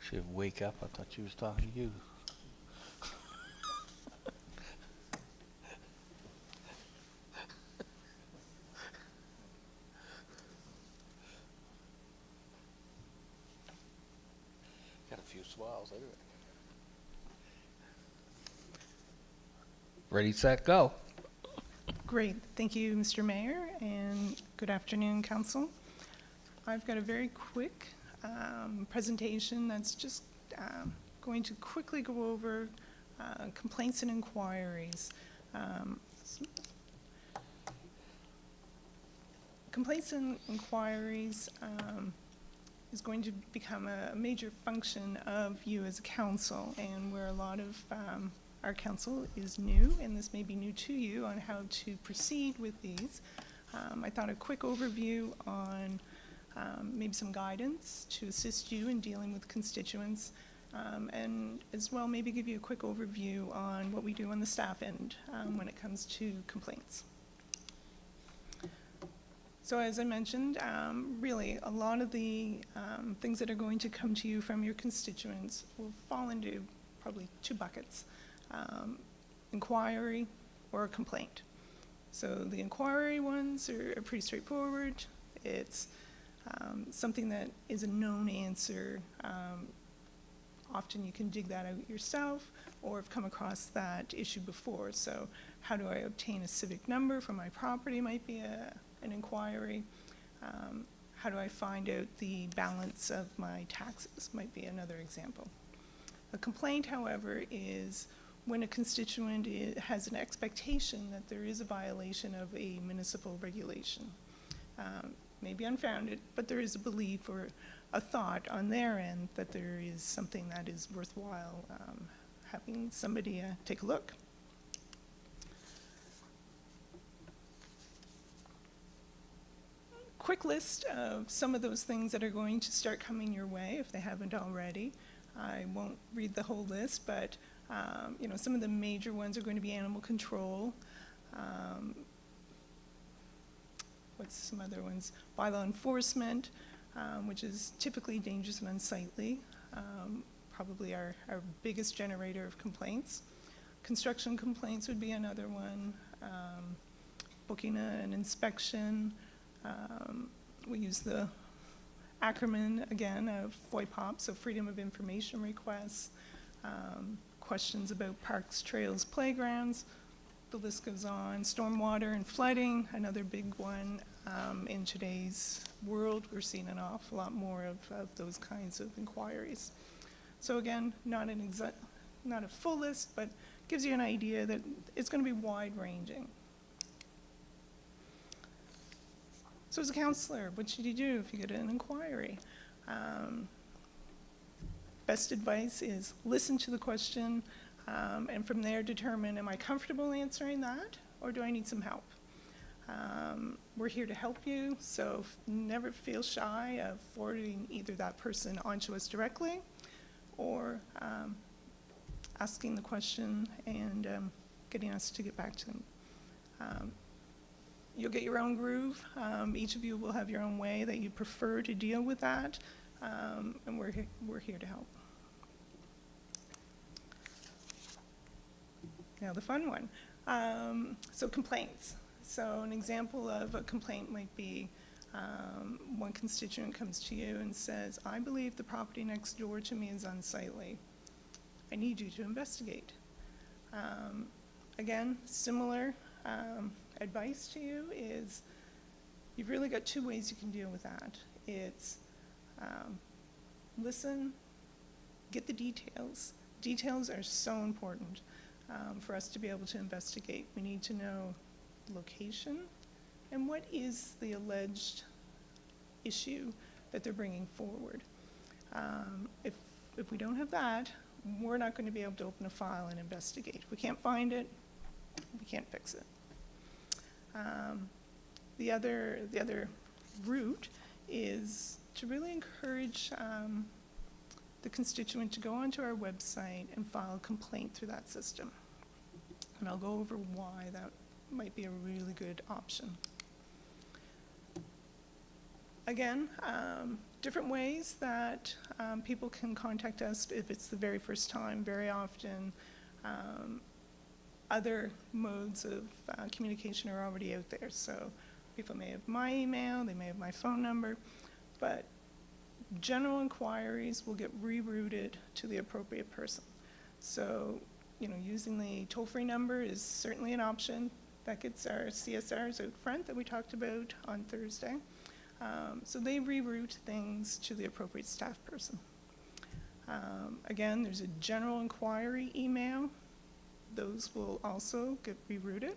Should wake up, I thought she was talking to you. Got a few smiles anyway. Ready, set, go. Great. Thank you, Mr. Mayor, and good afternoon, Council. I've got a very quick presentation that's just going to quickly go over complaints and inquiries. Complaints and inquiries is going to become a major function of you as a council, and where a lot of our council is new, and this may be new to you, on how to proceed with these. I thought a quick overview on maybe some guidance to assist you in dealing with constituents, and as well maybe give you a quick overview on what we do on the staff end when it comes to complaints. So as I mentioned, really a lot of the things that are going to come to you from your constituents will fall into probably two buckets. Inquiry or a complaint. So the inquiry ones are pretty straightforward. It's something that is a known answer. Often you can dig that out yourself or have come across that issue before. So how do I obtain a civic number for my property might be an inquiry. How do I find out the balance of my taxes might be another example. A complaint, however, is when a constituent has an expectation that there is a violation of a municipal regulation. Maybe unfounded, but there is a belief or a thought on their end that there is something that is worthwhile having somebody take a look. Quick list of some of those things that are going to start coming your way if they haven't already. I won't read the whole list, but you know, some of the major ones are going to be animal control. What's some other ones? Bylaw enforcement, which is typically dangerous and unsightly. Probably our biggest generator of complaints. Construction complaints would be another one. Booking an inspection. We use the acronym again of FOIPOP, so Freedom of Information Requests. Questions about parks, trails, playgrounds. The list goes on. Stormwater and flooding, another big one. In today's world, we're seeing an awful lot more of those kinds of inquiries. So again, not a full list, but gives you an idea that it's going to be wide-ranging. So as a counselor, what should you do if you get an inquiry? Best advice is listen to the question, and from there determine, am I comfortable answering that, or do I need some help? We're here to help you, so never feel shy of forwarding either that person onto us directly, or asking the question and getting us to get back to them. You'll get your own groove. Each of you will have your own way that you prefer to deal with that, and we're here to help. Now the fun one. So complaints. So an example of a complaint might be one constituent comes to you and says, I believe the property next door to me is unsightly. I need you to investigate. Again, similar advice to you is you've really got two ways you can deal with that. It's listen, get the details. Details are so important for us to be able to investigate. We need to know location and what is the alleged issue that they're bringing forward. If we don't have that, we're not going to be able to open a file and investigate. If we can't find it, we can't fix it. The other route is to really encourage the constituent to go onto our website and file a complaint through that system. And I'll go over why that might be a really good option. Again, different ways that people can contact us if it's the very first time. Very often, other modes of communication are already out there. So people may have my email, they may have my phone number, but general inquiries will get rerouted to the appropriate person. So, using the toll-free number is certainly an option. That gets our CSRs out front that we talked about on Thursday. So they reroute things to the appropriate staff person. Again, there's a general inquiry email. Those will also get rerouted.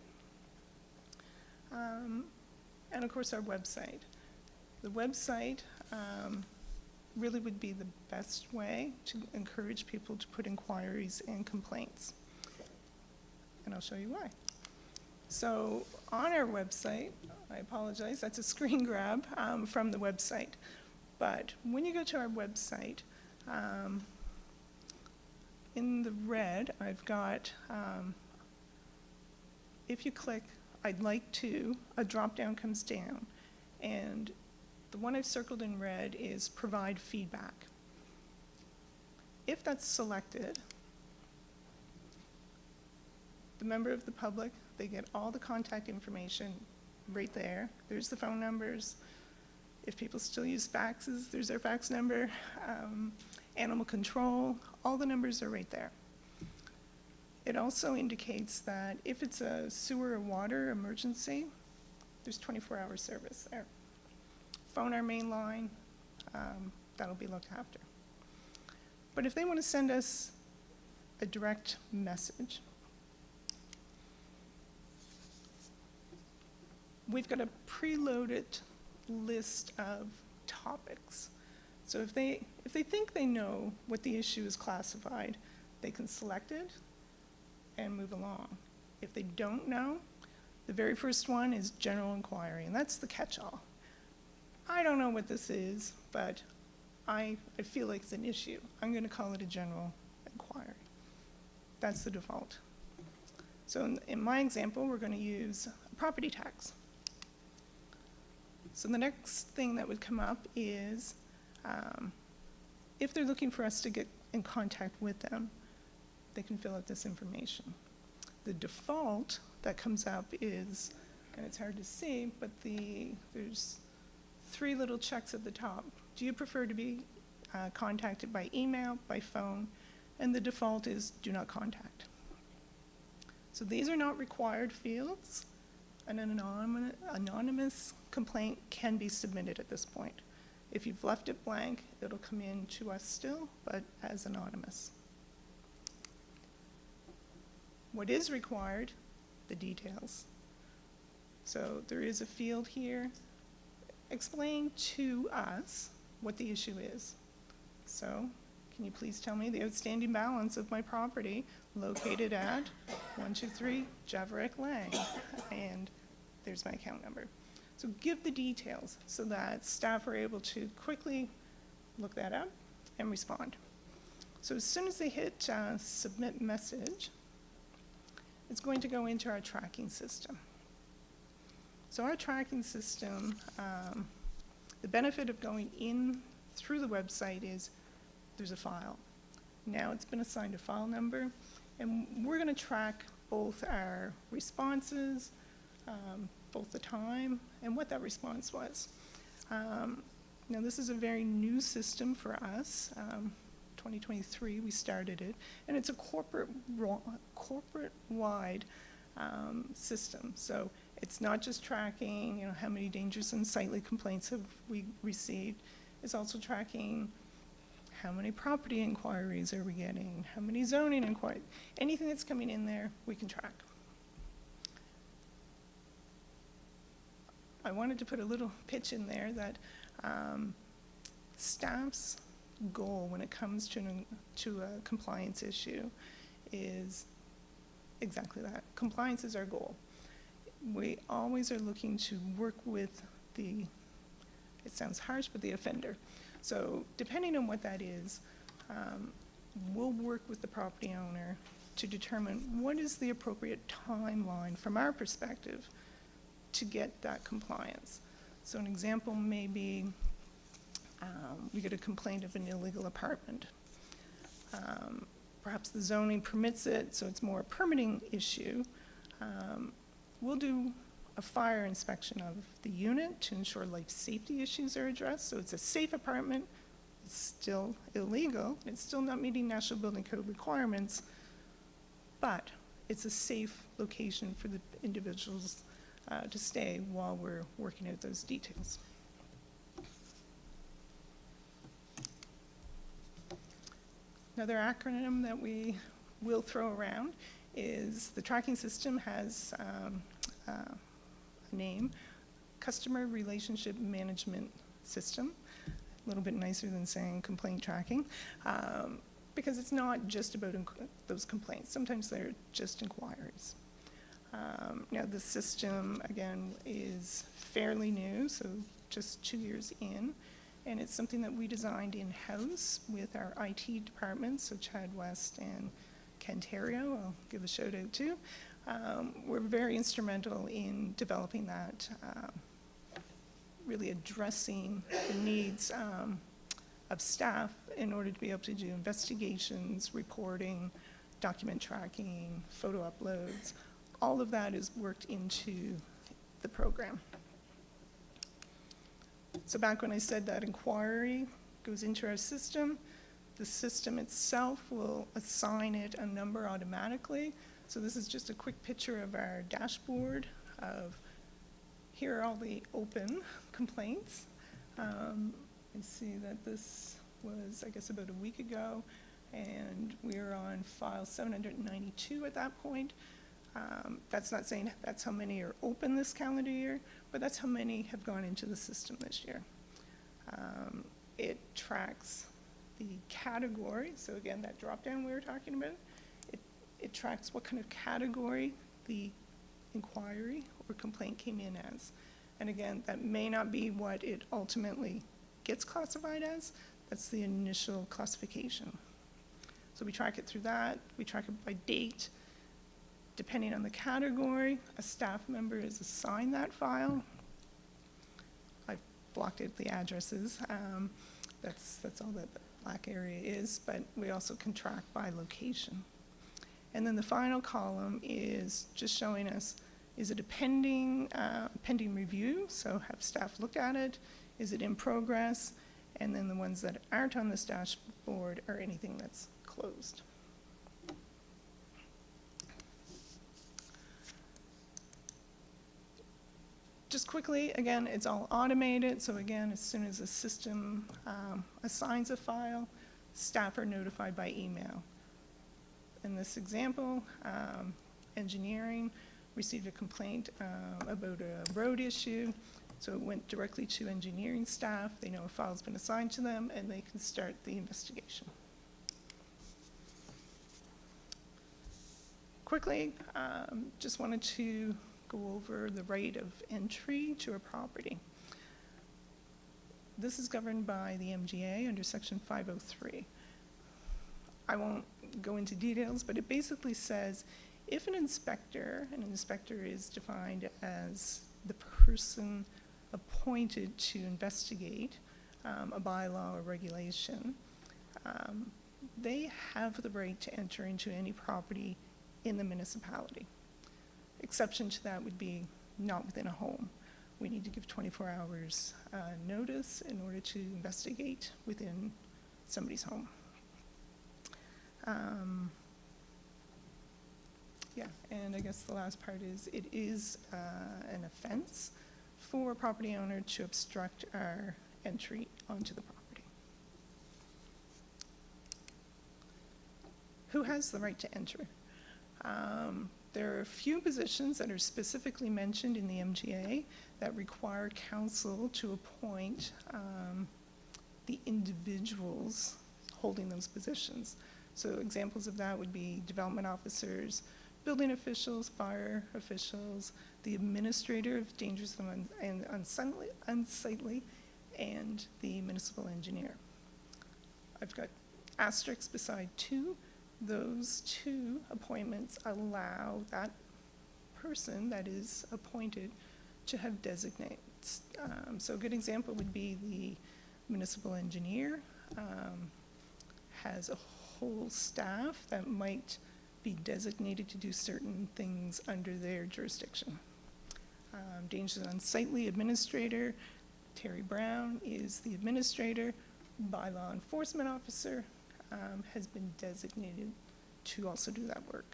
And of course, our website. The website really would be the best way to encourage people to put inquiries and complaints. And I'll show you why. So on our website, I apologize, that's a screen grab from the website. But when you go to our website, in the red, I've got, if you click, I'd like to, a drop-down comes down. And the one I've circled in red is provide feedback. If that's selected, the member of the public, they get all the contact information right there. There's the phone numbers. If people still use faxes, there's their fax number. Animal control, all the numbers are right there. It also indicates that if it's a sewer or water emergency, there's 24-hour service there. Phone our main line, that'll be looked after. But if they want to send us a direct message, we've got a preloaded list of topics. So if they think they know what the issue is classified, they can select it and move along. If they don't know, the very first one is general inquiry, and that's the catch-all. I don't know what this is, but I feel like it's an issue. I'm going to call it a general inquiry. That's the default. So in my example, we're going to use property tax. So the next thing that would come up is if they're looking for us to get in contact with them, they can fill out this information. The default that comes up is, and it's hard to see, but there's 3 little checks at the top. Do you prefer to be contacted by email, by phone? And the default is do not contact. So these are not required fields. An anonymous complaint can be submitted at this point. If you've left it blank, it'll come in to us still, but as anonymous. What is required? The details. So there is a field here. Explain to us what the issue is. So, can you please tell me the outstanding balance of my property located at 123 Javerick Lane? And there's my account number. So give the details so that staff are able to quickly look that up and respond. So as soon as they hit submit message, it's going to go into our tracking system. So our tracking system, the benefit of going in through the website is there's a file. Now it's been assigned a file number, and we're going to track both our responses, both the time and what that response was. Now this is a very new system for us. 2023 we started it, and it's a corporate-wide system. So it's not just tracking, how many dangerous and unsightly complaints have we received. It's also tracking how many property inquiries are we getting, how many zoning inquiries. Anything that's coming in there, we can track. I wanted to put a little pitch in there that staff's goal when it comes to a compliance issue is exactly that. Compliance is our goal. We always are looking to work with it sounds harsh, but the offender. So depending on what that is, we'll work with the property owner to determine what is the appropriate timeline from our perspective to get that compliance. So an example may be We get a complaint of an illegal apartment. Perhaps the zoning permits it, so it's more a permitting issue. We'll do a fire inspection of the unit to ensure life safety issues are addressed. So it's a safe apartment, it's still illegal, it's still not meeting National Building Code requirements, but it's a safe location for the individuals to stay while we're working out those details. Another acronym that we will throw around is the tracking system has a name, Customer Relationship Management System. A little bit nicer than saying complaint tracking, because it's not just about those complaints. Sometimes they're just inquiries. Now the system, again, is fairly new, so just 2 years in, and it's something that we designed in-house with our IT departments, so Chad West and Kenterio, I'll give a shout out to. We're very instrumental in developing that, really addressing the needs of staff in order to be able to do investigations, reporting, document tracking, photo uploads. All of that is worked into the program. So back when I said that inquiry goes into our system, the system itself will assign it a number automatically. So this is just a quick picture of our dashboard of here are all the open complaints. I see that this was, I guess, about a week ago, and we are on file 792 at that point. That's not saying that's how many are open this calendar year, but that's how many have gone into the system this year. It tracks the category, so again, that drop-down we were talking about, it tracks what kind of category the inquiry or complaint came in as. And again, that may not be what it ultimately gets classified as. That's the initial classification. So we track it through that. We track it by date. Depending on the category, a staff member is assigned that file. I've blocked out the addresses. That's all that the black area is, but we also can track by location. And then the final column is just showing us, is it a pending review? So have staff looked at it? Is it in progress? And then the ones that aren't on this dashboard are anything that's closed. Just quickly, again, it's all automated. So again, as soon as the system assigns a file, staff are notified by email. In this example, engineering received a complaint about a road issue. So it went directly to engineering staff. They know a file's been assigned to them, and they can start the investigation. Quickly, just wanted to go over the right of entry to a property. This is governed by the MGA under Section 503. I won't go into details, but it basically says if an inspector, and an inspector is defined as the person appointed to investigate a bylaw or regulation, they have the right to enter into any property in the municipality. Exception to that would be not within a home. We need to give 24 hours notice in order to investigate within somebody's home. Yeah, and I guess the last part is it is an offense for a property owner to obstruct our entry onto the property. Who has the right to enter? There are a few positions that are specifically mentioned in the MGA that require council to appoint the individuals holding those positions. So examples of that would be development officers, building officials, fire officials, the administrator of dangerous and unsightly, and the municipal engineer. I've got asterisks beside two. Those two appointments allow that person that is appointed to have designates. So a good example would be the municipal engineer has a whole staff that might be designated to do certain things under their jurisdiction. Dangers Unsightly Administrator, Terry Brown is the administrator. Bylaw Enforcement Officer has been designated to also do that work.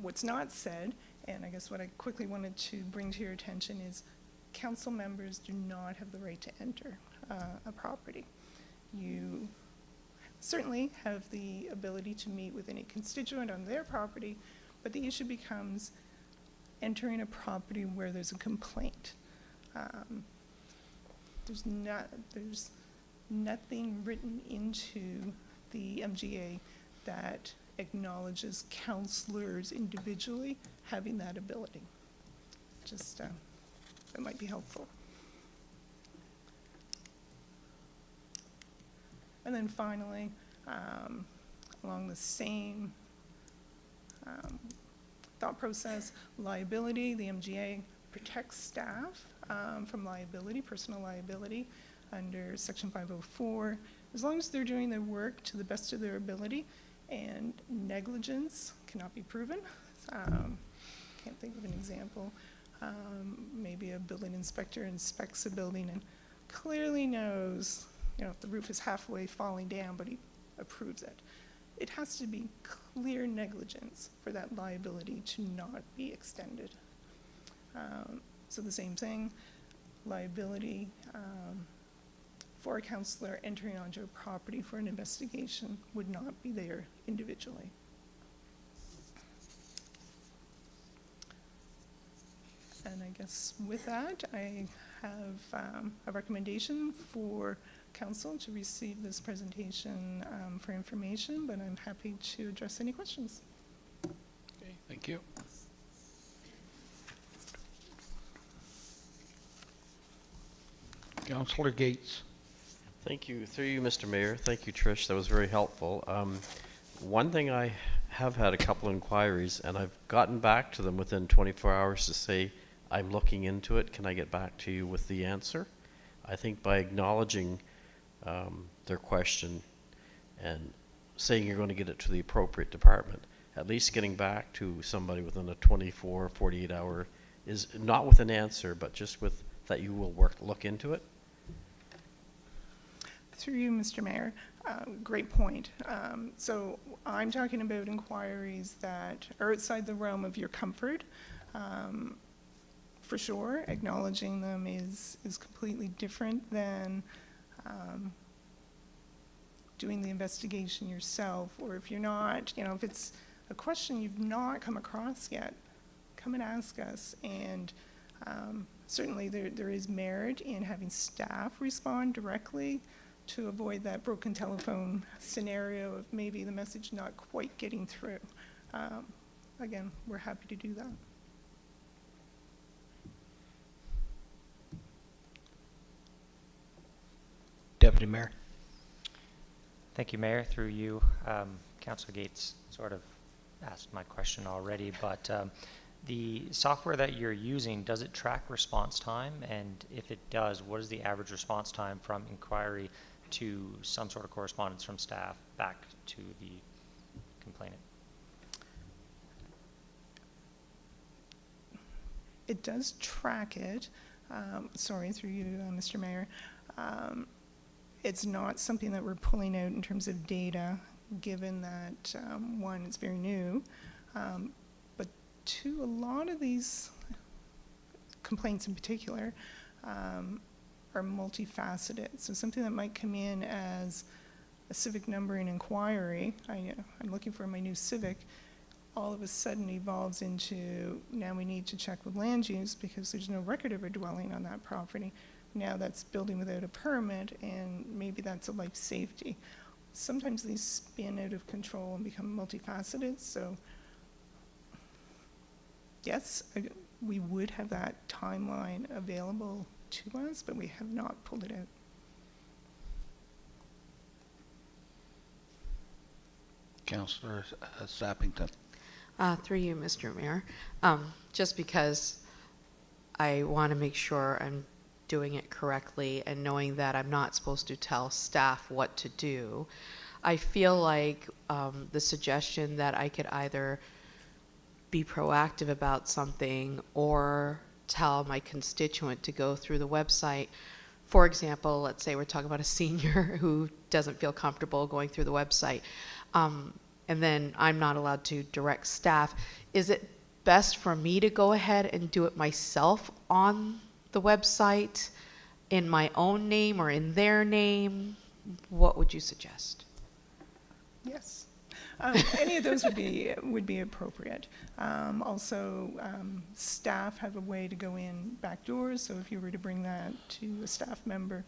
What's not said, and I guess what I quickly wanted to bring to your attention is council members do not have the right to enter a property. You certainly have the ability to meet with any constituent on their property, but the issue becomes entering a property where there's a complaint. There's nothing written into the MGA that acknowledges councillors individually having that ability. Just, it might be helpful. And then finally, along the same thought process, liability, the MGA protects staff from liability, personal liability, under Section 504, as long as they're doing their work to the best of their ability and negligence cannot be proven. Can't think of an example. Maybe a building inspector inspects a building and clearly knows, you know, if the roof is halfway falling down, but he approves it. It has to be clear negligence for that liability to not be extended. So the same thing, liability for a councillor entering onto a property for an investigation would not be there individually. And I guess with that, I have a recommendation for council to receive this presentation for information, but I'm happy to address any questions. Okay, thank you. Councillor Gates. Thank you. Through you, Mr. Mayor. Thank you, Trish. That was very helpful. One thing I have had a couple inquiries, and I've gotten back to them within 24 hours to say, I'm looking into it. Can I get back to you with the answer? I think by acknowledging their question and saying you're going to get it to the appropriate department, at least getting back to somebody within a 24, 48 hour is not with an answer, but just with that you will look into it. Through you, Mr. Mayor, great point. So I'm talking about inquiries that are outside the realm of your comfort. For sure, acknowledging them is completely different than doing the investigation yourself, or if you're not, you know, if it's a question you've not come across yet, come and ask us. And certainly there is merit in having staff respond directly to avoid that broken telephone scenario of maybe the message not quite getting through. Again, we're happy to do that. Deputy Mayor. Thank you, Mayor. Through you, Councilor Gates sort of asked my question already, but the software that you're using, does it track response time? And if it does, what is the average response time from inquiry to some sort of correspondence from staff back to the complainant? It does track it. Sorry, through you, Mr. Mayor. It's not something that we're pulling out in terms of data, given that, one, it's very new, but two, a lot of these complaints in particular are multifaceted. So something that might come in as a civic numbering inquiry, I'm looking for my new Civic, all of a sudden evolves into, now we need to check with land use because there's no record of a dwelling on that property. Now that's building without a permit, and maybe that's a life safety. Sometimes these spin out of control and become multifaceted, so yes, we would have that timeline available to us, but we have not pulled it out. Councillor Sappington. Through you, Mr. Mayor. Just because I want to make sure I'm doing it correctly and knowing that I'm not supposed to tell staff what to do, I feel like the suggestion that I could either be proactive about something or tell my constituent to go through the website. For example, let's say we're talking about a senior who doesn't feel comfortable going through the website, and then I'm not allowed to direct staff. Is it best for me to go ahead and do it myself on the website in my own name or in their name? What would you suggest? Yes. Any of those would be appropriate. Also, staff have a way to go in back doors, so if you were to bring that to a staff member,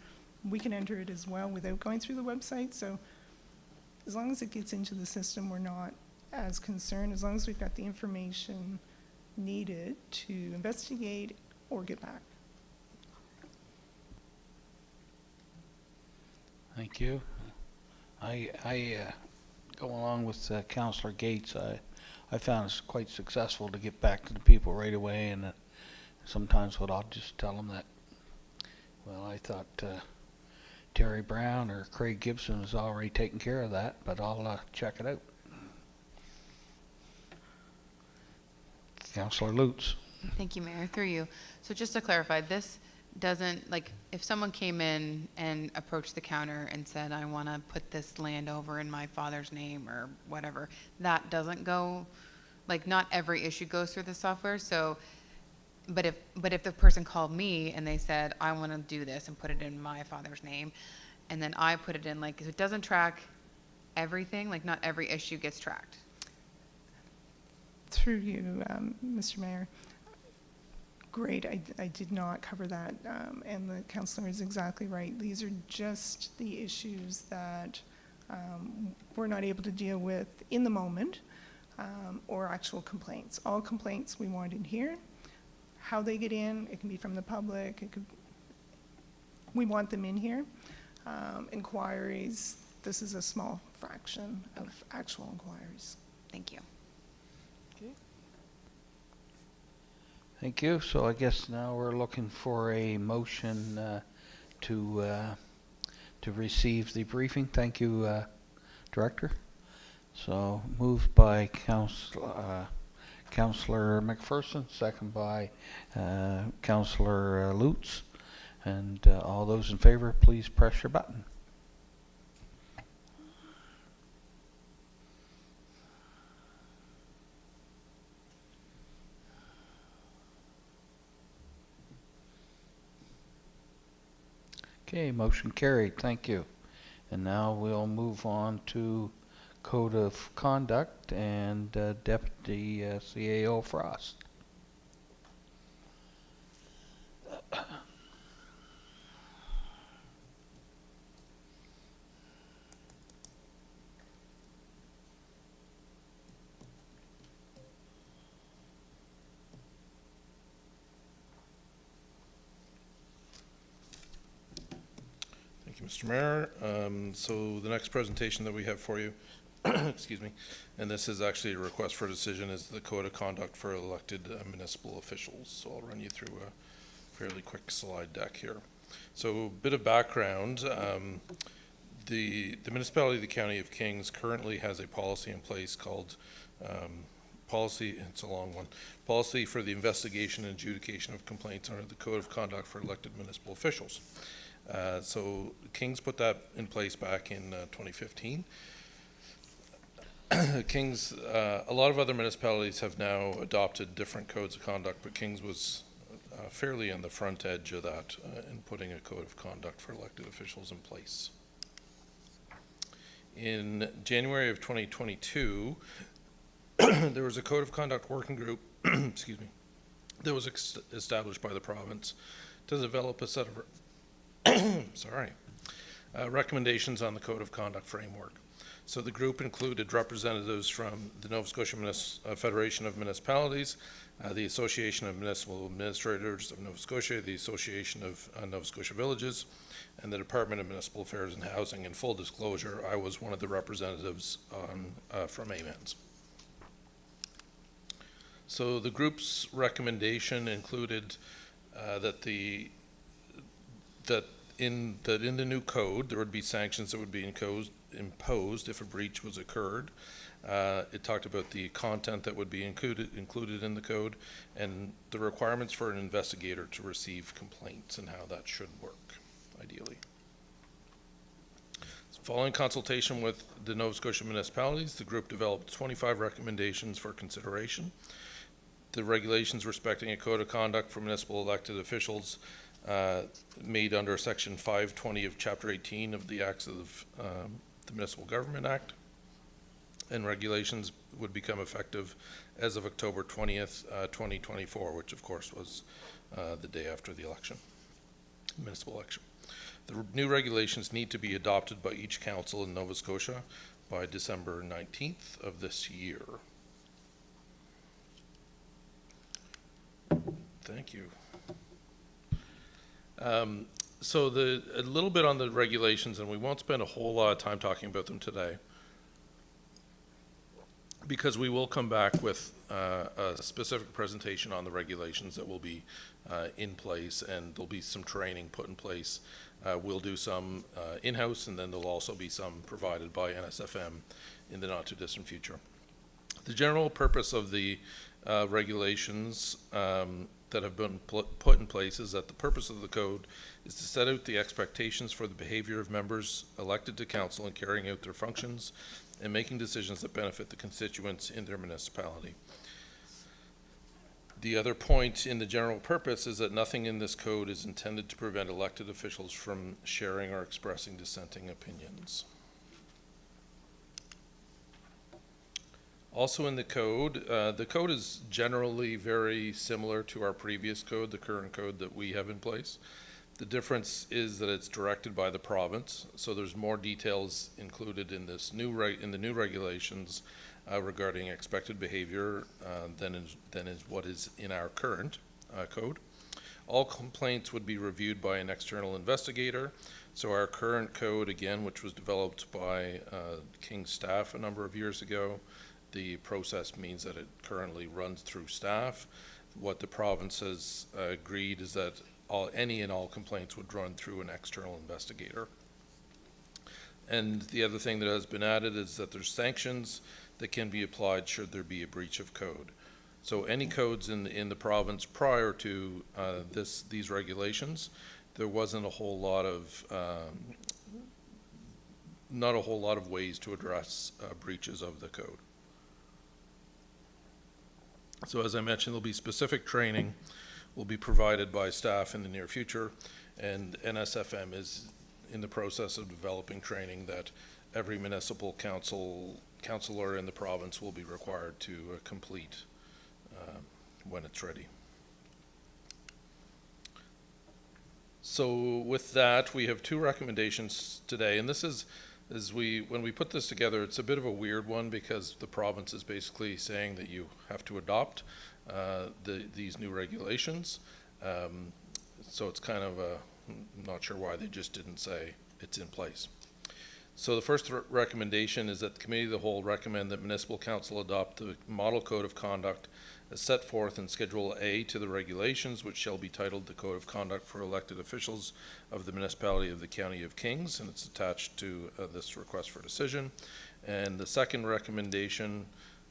we can enter it as well without going through the website. So as long as it gets into the system, we're not as concerned, as long as we've got the information needed to investigate or get back. Thank you. I go along with Councillor Gates. I found it's quite successful to get back to the people right away, and sometimes what I'll just tell them that, well, I thought Terry Brown or Craig Gibson was already taking care of that, but I'll check it out. Councillor Lutz. Thank you, Mayor. Through you. So just to clarify, this doesn't, like, if someone came in and approached the counter and said, I want to put this land over in my father's name or whatever, that doesn't go, like, not every issue goes through the software. So, but if the person called me and they said, I want to do this and put it in my father's name, and then I put it in, like, it doesn't track everything, like, not every issue gets tracked. Through you, Mr. Mayor. Great, I did not cover that, and the councillor is exactly right. These are just the issues that we're not able to deal with in the moment, or actual complaints. All complaints we want in here. How they get in, it can be from the public, we want them in here. Inquiries, this is a small fraction of actual inquiries. Thank you. Thank you. So I guess now we're looking for a motion to receive the briefing. Thank you, Director. So moved by Councillor McPherson, second by Councillor Lutz. And all those in favor, please press your button. Okay, motion carried. Thank you. And now we'll move on to Code of Conduct and Deputy CAO Frost. Thank you, Mr. Mayor. So the next presentation that we have for you, excuse me, and this is actually a request for a decision, is the Code of Conduct for elected municipal officials. So I'll run you through a fairly quick slide deck here. So a bit of background. The municipality of the County of Kings currently has a policy in place called it's a long one, Policy for the Investigation and Adjudication of Complaints under the Code of Conduct for Elected Municipal Officials. So Kings put that in place back in 2015. Kings, a lot of other municipalities have now adopted different codes of conduct, but Kings was fairly on the front edge of that in putting a code of conduct for elected officials in place. In January of 2022, there was a code of conduct working group, excuse me, that was established by the province to develop a set of recommendations on the code of conduct framework. So the group included representatives from the Nova Scotia Federation of Municipalities, the Association of Municipal Administrators of Nova Scotia, the Association of Nova Scotia Villages, and the Department of Municipal Affairs and Housing. In full disclosure, I was one of the representatives from AMANS. So the group's recommendation included that in the new code there would be sanctions that would be imposed if a breach was occurred. It talked about the content that would be included in the code and the requirements for an investigator to receive complaints and how that should work, ideally. So following consultation with the Nova Scotia municipalities, the group developed 25 recommendations for consideration. The regulations respecting a code of conduct for municipal elected officials made under Section 520 of Chapter 18 of the Acts of the Municipal Government Act, and regulations would become effective as of October 20th, 2024, which of course was the day after the election, municipal election. The new regulations need to be adopted by each council in Nova Scotia by December 19th of this year. Thank you. So a little bit on the regulations, and we won't spend a whole lot of time talking about them today, because we will come back with a specific presentation on the regulations that will be in place, and there'll be some training put in place. We'll do some in-house, and then there'll also be some provided by NSFM in the not-too-distant future. The general purpose of the regulations that have been put in place is that the purpose of the code is to set out the expectations for the behavior of members elected to council in carrying out their functions and making decisions that benefit the constituents in their municipality. The other point in the general purpose is that nothing in this code is intended to prevent elected officials from sharing or expressing dissenting opinions. Also in the code is generally very similar to our previous code, the current code that we have in place. The difference is that it's directed by the province, so there's more details included in this the new regulations regarding expected behavior than is what is in our current code. All complaints would be reviewed by an external investigator. So our current code, again, which was developed by King's staff a number of years ago, the process means that it currently runs through staff. What the province has agreed is that any and all complaints would run through an external investigator. And the other thing that has been added is that there's sanctions that can be applied should there be a breach of code. So any codes in the province prior to these regulations, there wasn't a whole lot of not a whole lot of ways to address breaches of the code. So as I mentioned, there'll be specific training will be provided by staff in the near future, and NSFM is in the process of developing training that every municipal councillor in the province will be required to complete when it's ready. So with that, we have two recommendations today, and this is when we put this together, it's a bit of a weird one because the province is basically saying that you have to adopt these new regulations. So it's kind of I'm not sure why they just didn't say it's in place. So the first recommendation is that the Committee of the Whole recommend that Municipal Council adopt the Model Code of Conduct as set forth in Schedule A to the regulations, which shall be titled the Code of Conduct for Elected Officials of the Municipality of the County of Kings, and it's attached to this request for decision. And the second recommendation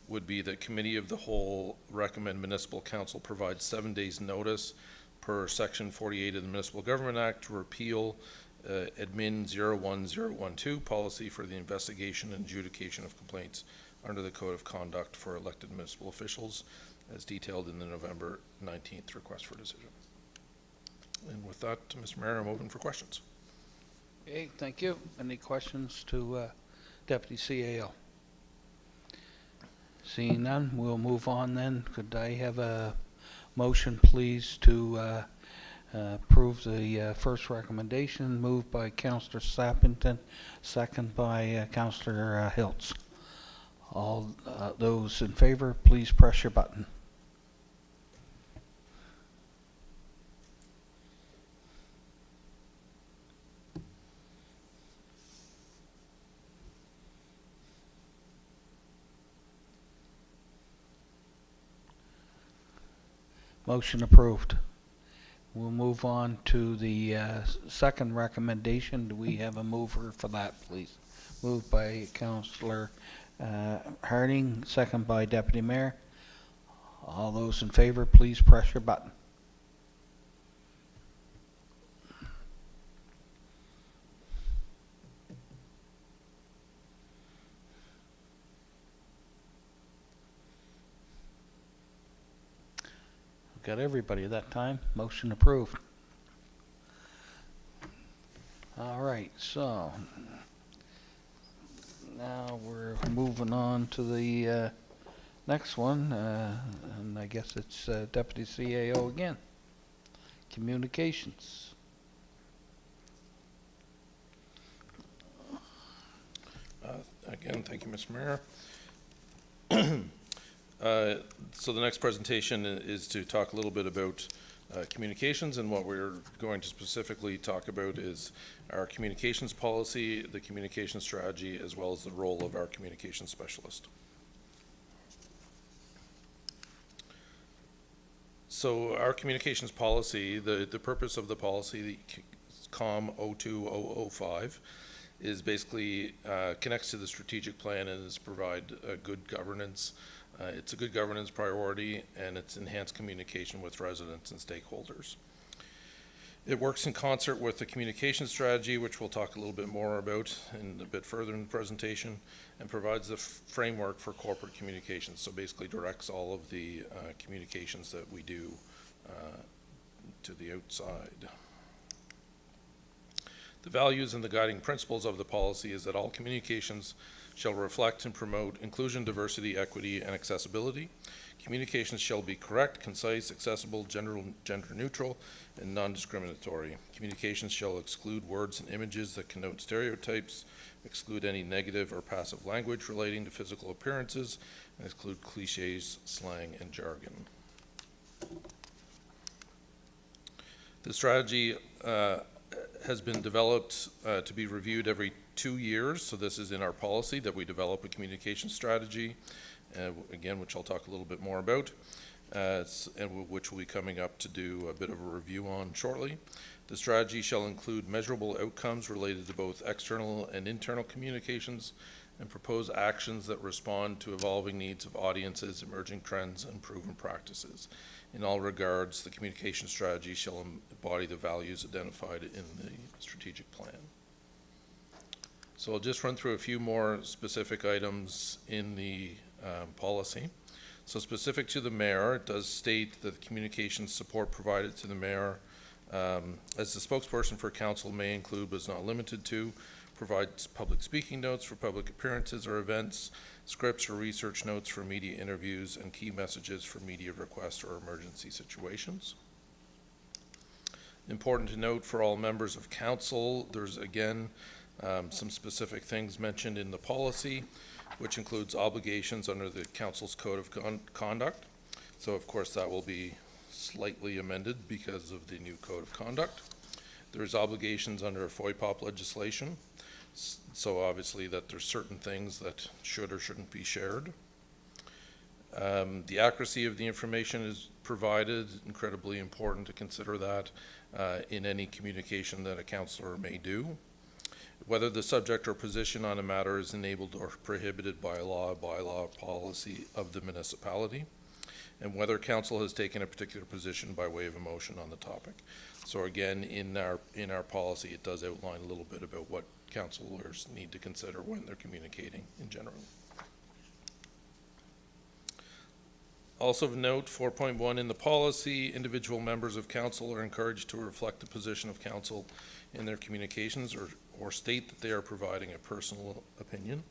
would be that Committee of the Whole recommend Municipal Council provide 7 days notice per Section 48 of the Municipal Government Act to repeal Admin 01012 policy for the investigation and adjudication of complaints under the Code of Conduct for elected municipal officials as detailed in the November 19th request for decision. And with that, Mr. Mayor, I'm open for questions. Okay, thank you. Any questions to Deputy CAO? Seeing none, we'll move on then. Could I have a motion, please, to Approve the first recommendation, moved by Councillor Sappington, second by Councillor Hiltz. All those in favor, please press your button. Motion approved. We'll move on to the second recommendation. Do we have a mover for that, please? Moved by Councillor Harding, second by Deputy Mayor. All those in favor, please press your button. Got everybody that time. Motion approved. All right, so now we're moving on to the next one, and I guess it's Deputy CAO again. Communications. Again, thank you, Mr. Mayor. So the next presentation is to talk a little bit about communications, and what we're going to specifically talk about is our communications policy, the communication strategy, as well as the role of our communications specialist. So our communications policy, the purpose of the policy, the COM 02005, is basically connects to the strategic plan and is provide good governance. It's a good governance priority, and it's enhanced communication with residents and stakeholders. It works in concert with the communication strategy, which we'll talk a little bit more about in a bit further in the presentation, and provides the framework for corporate communications. So basically directs all of the communications that we do to the outside. The values and the guiding principles of the policy is that all communications shall reflect and promote inclusion, diversity, equity, and accessibility. Communications shall be correct, concise, accessible, gender neutral, and non-discriminatory. Communications shall exclude words and images that connote stereotypes, exclude any negative or passive language relating to physical appearances, and exclude cliches, slang, and jargon. The strategy has been developed to be reviewed every 2 years. So this is in our policy that we develop a communication strategy, again, which I'll talk a little bit more about, and which will be coming up to do a bit of a review on shortly. The strategy shall include measurable outcomes related to both external and internal communications, and propose actions that respond to evolving needs of audiences, emerging trends, and proven practices. In all regards, the communication strategy shall embody the values identified in the strategic plan. So I'll just run through a few more specific items in the policy. So specific to the mayor, it does state that the communication support provided to the mayor as the spokesperson for council may include, but is not limited to, provides public speaking notes for public appearances or events, scripts or research notes for media interviews, and key messages for media requests or emergency situations. Important to note for all members of council, there's again some specific things mentioned in the policy, which includes obligations under the council's code of conduct. So of course that will be slightly amended because of the new code of conduct. There's obligations under FOIPOP legislation. So obviously that there's certain things that should or shouldn't be shared. The accuracy of the information is provided, incredibly important to consider that in any communication that a councillor may do. Whether the subject or position on a matter is enabled or prohibited by a law, bylaw, policy of the municipality, and whether council has taken a particular position by way of a motion on the topic. So again, in our policy, it does outline a little bit about what councillors need to consider when they're communicating in general. Also of note, 4.1 in the policy, individual members of council are encouraged to reflect the position of council in their communications or state that they are providing a personal opinion.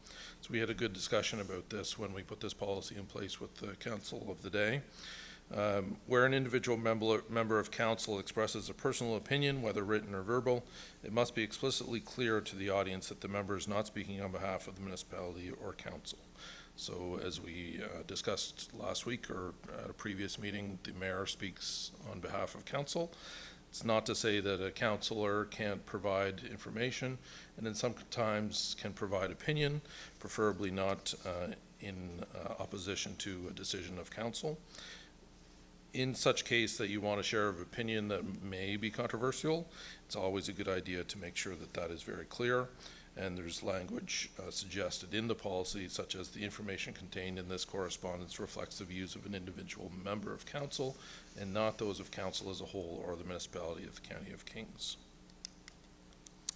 So we had a good discussion about this when we put this policy in place with the council of the day. Where an individual member of council expresses a personal opinion, whether written or verbal, it must be explicitly clear to the audience that the member is not speaking on behalf of the municipality or council. So as we discussed last week or at a previous meeting, the mayor speaks on behalf of council. It's not to say that a councillor can't provide information, and then sometimes can provide opinion, preferably not in opposition to a decision of council. In such case that you want to share an opinion that may be controversial, it's always a good idea to make sure that that is very clear. And there's language suggested in the policy, such as the information contained in this correspondence reflects the views of an individual member of council and not those of council as a whole or the municipality of the County of Kings.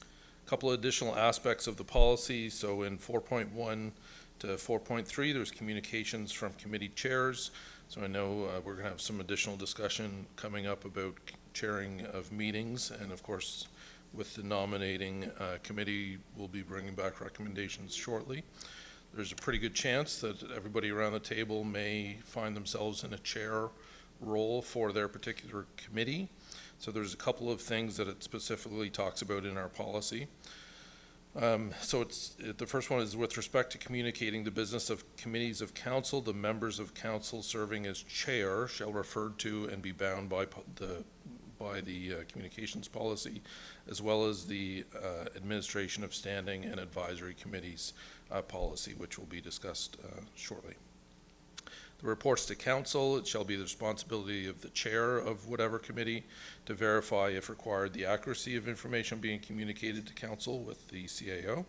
A couple of additional aspects of the policy. So in 4.1 to 4.3, there's communications from committee chairs. So I know we're going to have some additional discussion coming up about chairing of meetings, and of course with the nominating committee, we'll be bringing back recommendations shortly. There's a pretty good chance that everybody around the table may find themselves in a chair role for their particular committee. So there's a couple of things that it specifically talks about in our policy. The first one is with respect to communicating the business of committees of council, the members of council serving as chair shall refer to and be bound by the communications policy, as well as the administration of standing and advisory committees policy, which will be discussed shortly. The reports to council, it shall be the responsibility of the chair of whatever committee to verify, if required, the accuracy of information being communicated to council with the CAO.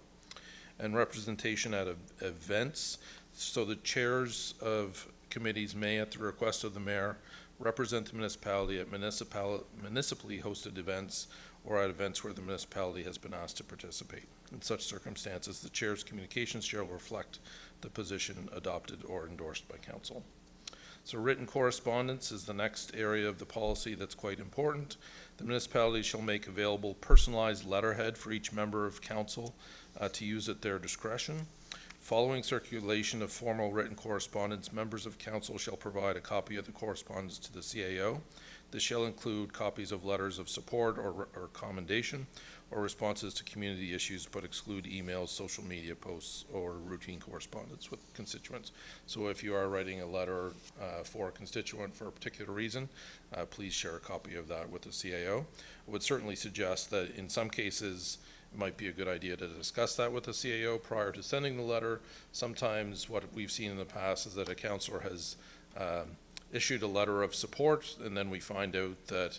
And representation at events, so the chairs of committees may, at the request of the mayor, represent the municipality at municipally hosted events or at events where the municipality has been asked to participate. In such circumstances, the chair's communications shall reflect the position adopted or endorsed by council. So written correspondence is the next area of the policy that's quite important. The municipality shall make available personalized letterhead for each member of council to use at their discretion. Following circulation of formal written correspondence, members of council shall provide a copy of the correspondence to the CAO. This shall include copies of letters of support or commendation or responses to community issues, but exclude emails, social media posts, or routine correspondence with constituents. So if you are writing a letter for a constituent for a particular reason, please share a copy of that with the CAO. I would certainly suggest that in some cases, it might be a good idea to discuss that with the CAO prior to sending the letter. Sometimes what we've seen in the past is that a councillor has issued a letter of support, and then we find out that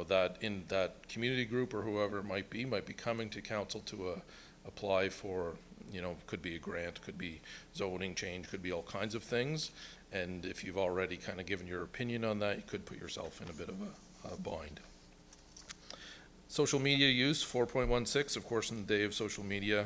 that in that community group or whoever it might be coming to council to apply for, could be a grant, could be zoning change, could be all kinds of things. And if you've already kind of given your opinion on that, you could put yourself in a bit of a bind. Social media use, 4.16, of course, in the day of social media,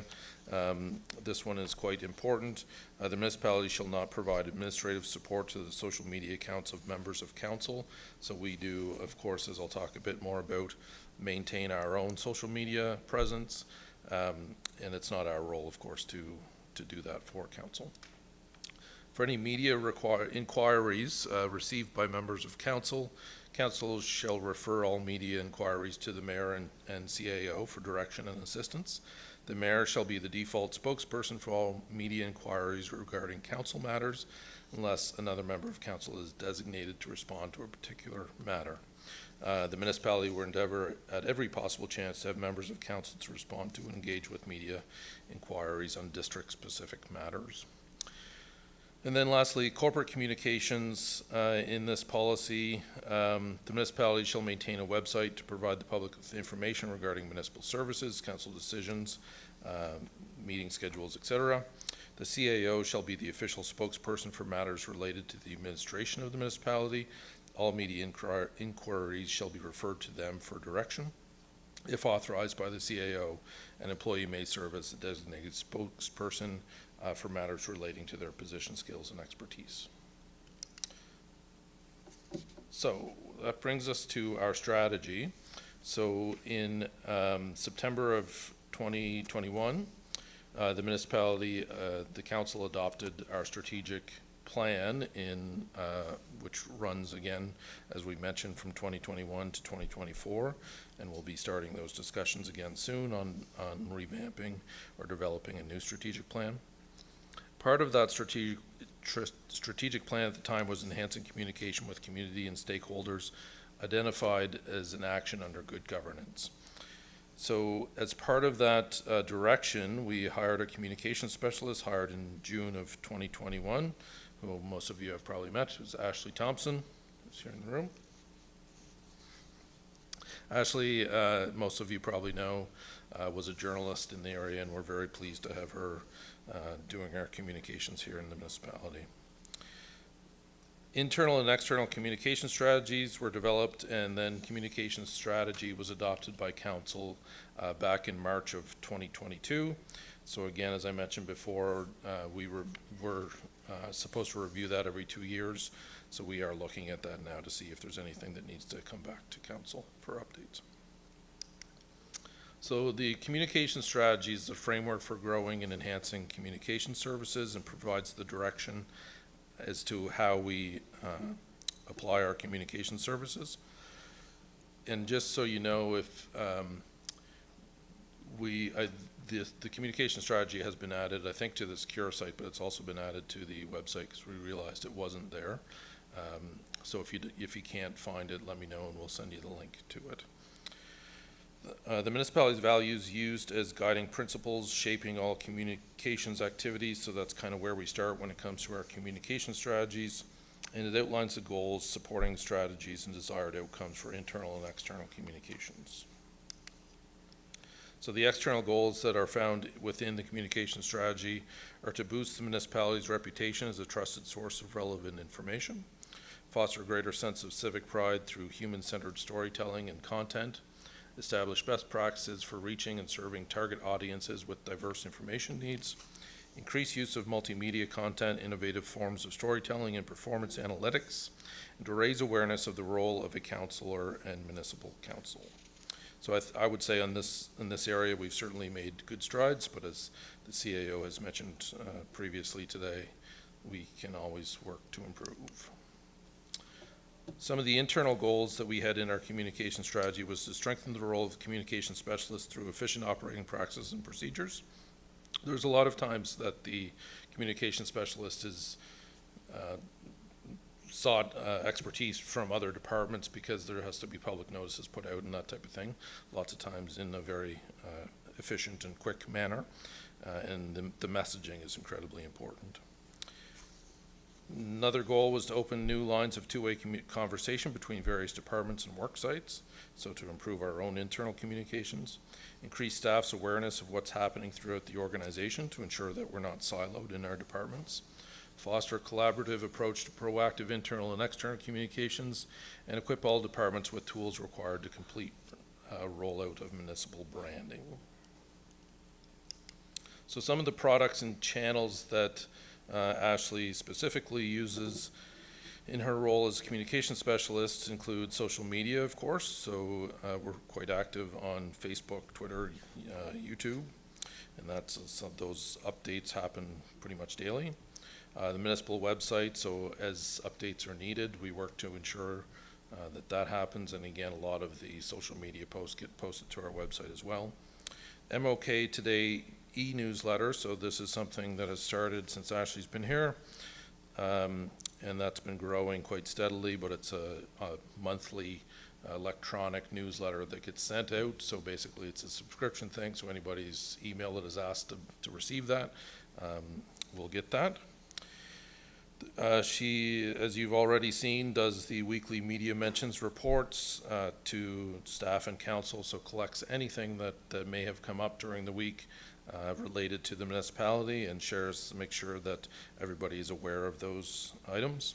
this one is quite important. The municipality shall not provide administrative support to the social media accounts of members of council. So we do, of course, as I'll talk a bit more about, maintain our own social media presence, and it's not our role, of course, to do that for council. For any media inquiries received by members of council, council shall refer all media inquiries to the mayor and CAO for direction and assistance. The mayor shall be the default spokesperson for all media inquiries regarding council matters, unless another member of council is designated to respond to a particular matter. The municipality will endeavor at every possible chance to have members of council to respond to and engage with media inquiries on district-specific matters. And then lastly, corporate communications in this policy. The municipality shall maintain a website to provide the public with information regarding municipal services, council decisions, meeting schedules, etc. The CAO shall be the official spokesperson for matters related to the administration of the municipality. All media inquiries shall be referred to them for direction. If authorized by the CAO, an employee may serve as the designated spokesperson for matters relating to their position, skills, and expertise. So that brings us to our strategy. So in September of 2021, the municipality, the council adopted our strategic plan in, which runs again, as we mentioned, from 2021 to 2024, and we'll be starting those discussions again soon on revamping or developing a new strategic plan. Part of that strategic plan at the time was enhancing communication with community and stakeholders identified as an action under good governance. So as part of that direction, we hired a communication specialist, hired in June of 2021, who most of you have probably met, who's Ashley Thompson, who's here in the room. Ashley, most of you probably know, was a journalist in the area, and we're very pleased to have her doing our communications here in the municipality. Internal and external communication strategies were developed, and then communication strategy was adopted by council back in March of 2022. So again, as I mentioned before, we were supposed to review that every 2 years. So we are looking at that now to see if there's anything that needs to come back to council for updates. So the communication strategy is the framework for growing and enhancing communication services and provides the direction as to how we apply our communication services. And just so you know, if the communication strategy has been added, I think, to the secure site, but it's also been added to the website because we realized it wasn't there. So if you can't find it, let me know and we'll send you the link to it. The municipality's values used as guiding principles shaping all communications activities, so that's kind of where we start when it comes to our communication strategies, and it outlines the goals, supporting strategies, and desired outcomes for internal and external communications. So the external goals that are found within the communication strategy are to boost the municipality's reputation as a trusted source of relevant information, foster a greater sense of civic pride through human-centered storytelling and content, establish best practices for reaching and serving target audiences with diverse information needs, increase use of multimedia content, innovative forms of storytelling and performance analytics, and to raise awareness of the role of a councillor and municipal council. So I would say in this area we've certainly made good strides, but as the CAO has mentioned previously today, we can always work to improve. Some of the internal goals that we had in our communication strategy was to strengthen the role of communication specialists through efficient operating practices and procedures. There's a lot of times that the communication specialist is sought expertise from other departments because there has to be public notices put out and that type of thing, lots of times in a very efficient and quick manner, and the messaging is incredibly important. Another goal was to open new lines of two-way conversation between various departments and work sites, so to improve our own internal communications, increase staff's awareness of what's happening throughout the organization to ensure that we're not siloed in our departments, foster a collaborative approach to proactive internal and external communications, and equip all departments with tools required to complete rollout of municipal branding. So some of the products and channels that Ashley specifically uses in her role as communication specialist include social media, of course. So we're quite active on Facebook, Twitter, YouTube, and those updates happen pretty much daily. The municipal website, so as updates are needed, we work to ensure that happens, and again, a lot of the social media posts get posted to our website as well. MOK Today e-newsletter, so this is something that has started since Ashley's been here, and that's been growing quite steadily, but it's a monthly electronic newsletter that gets sent out, so basically it's a subscription thing, so anybody's email that is asked to receive that will get that. She, as you've already seen, does the weekly media mentions reports to staff and council, so collects anything that may have come up during the week related to the municipality and makes sure that everybody is aware of those items.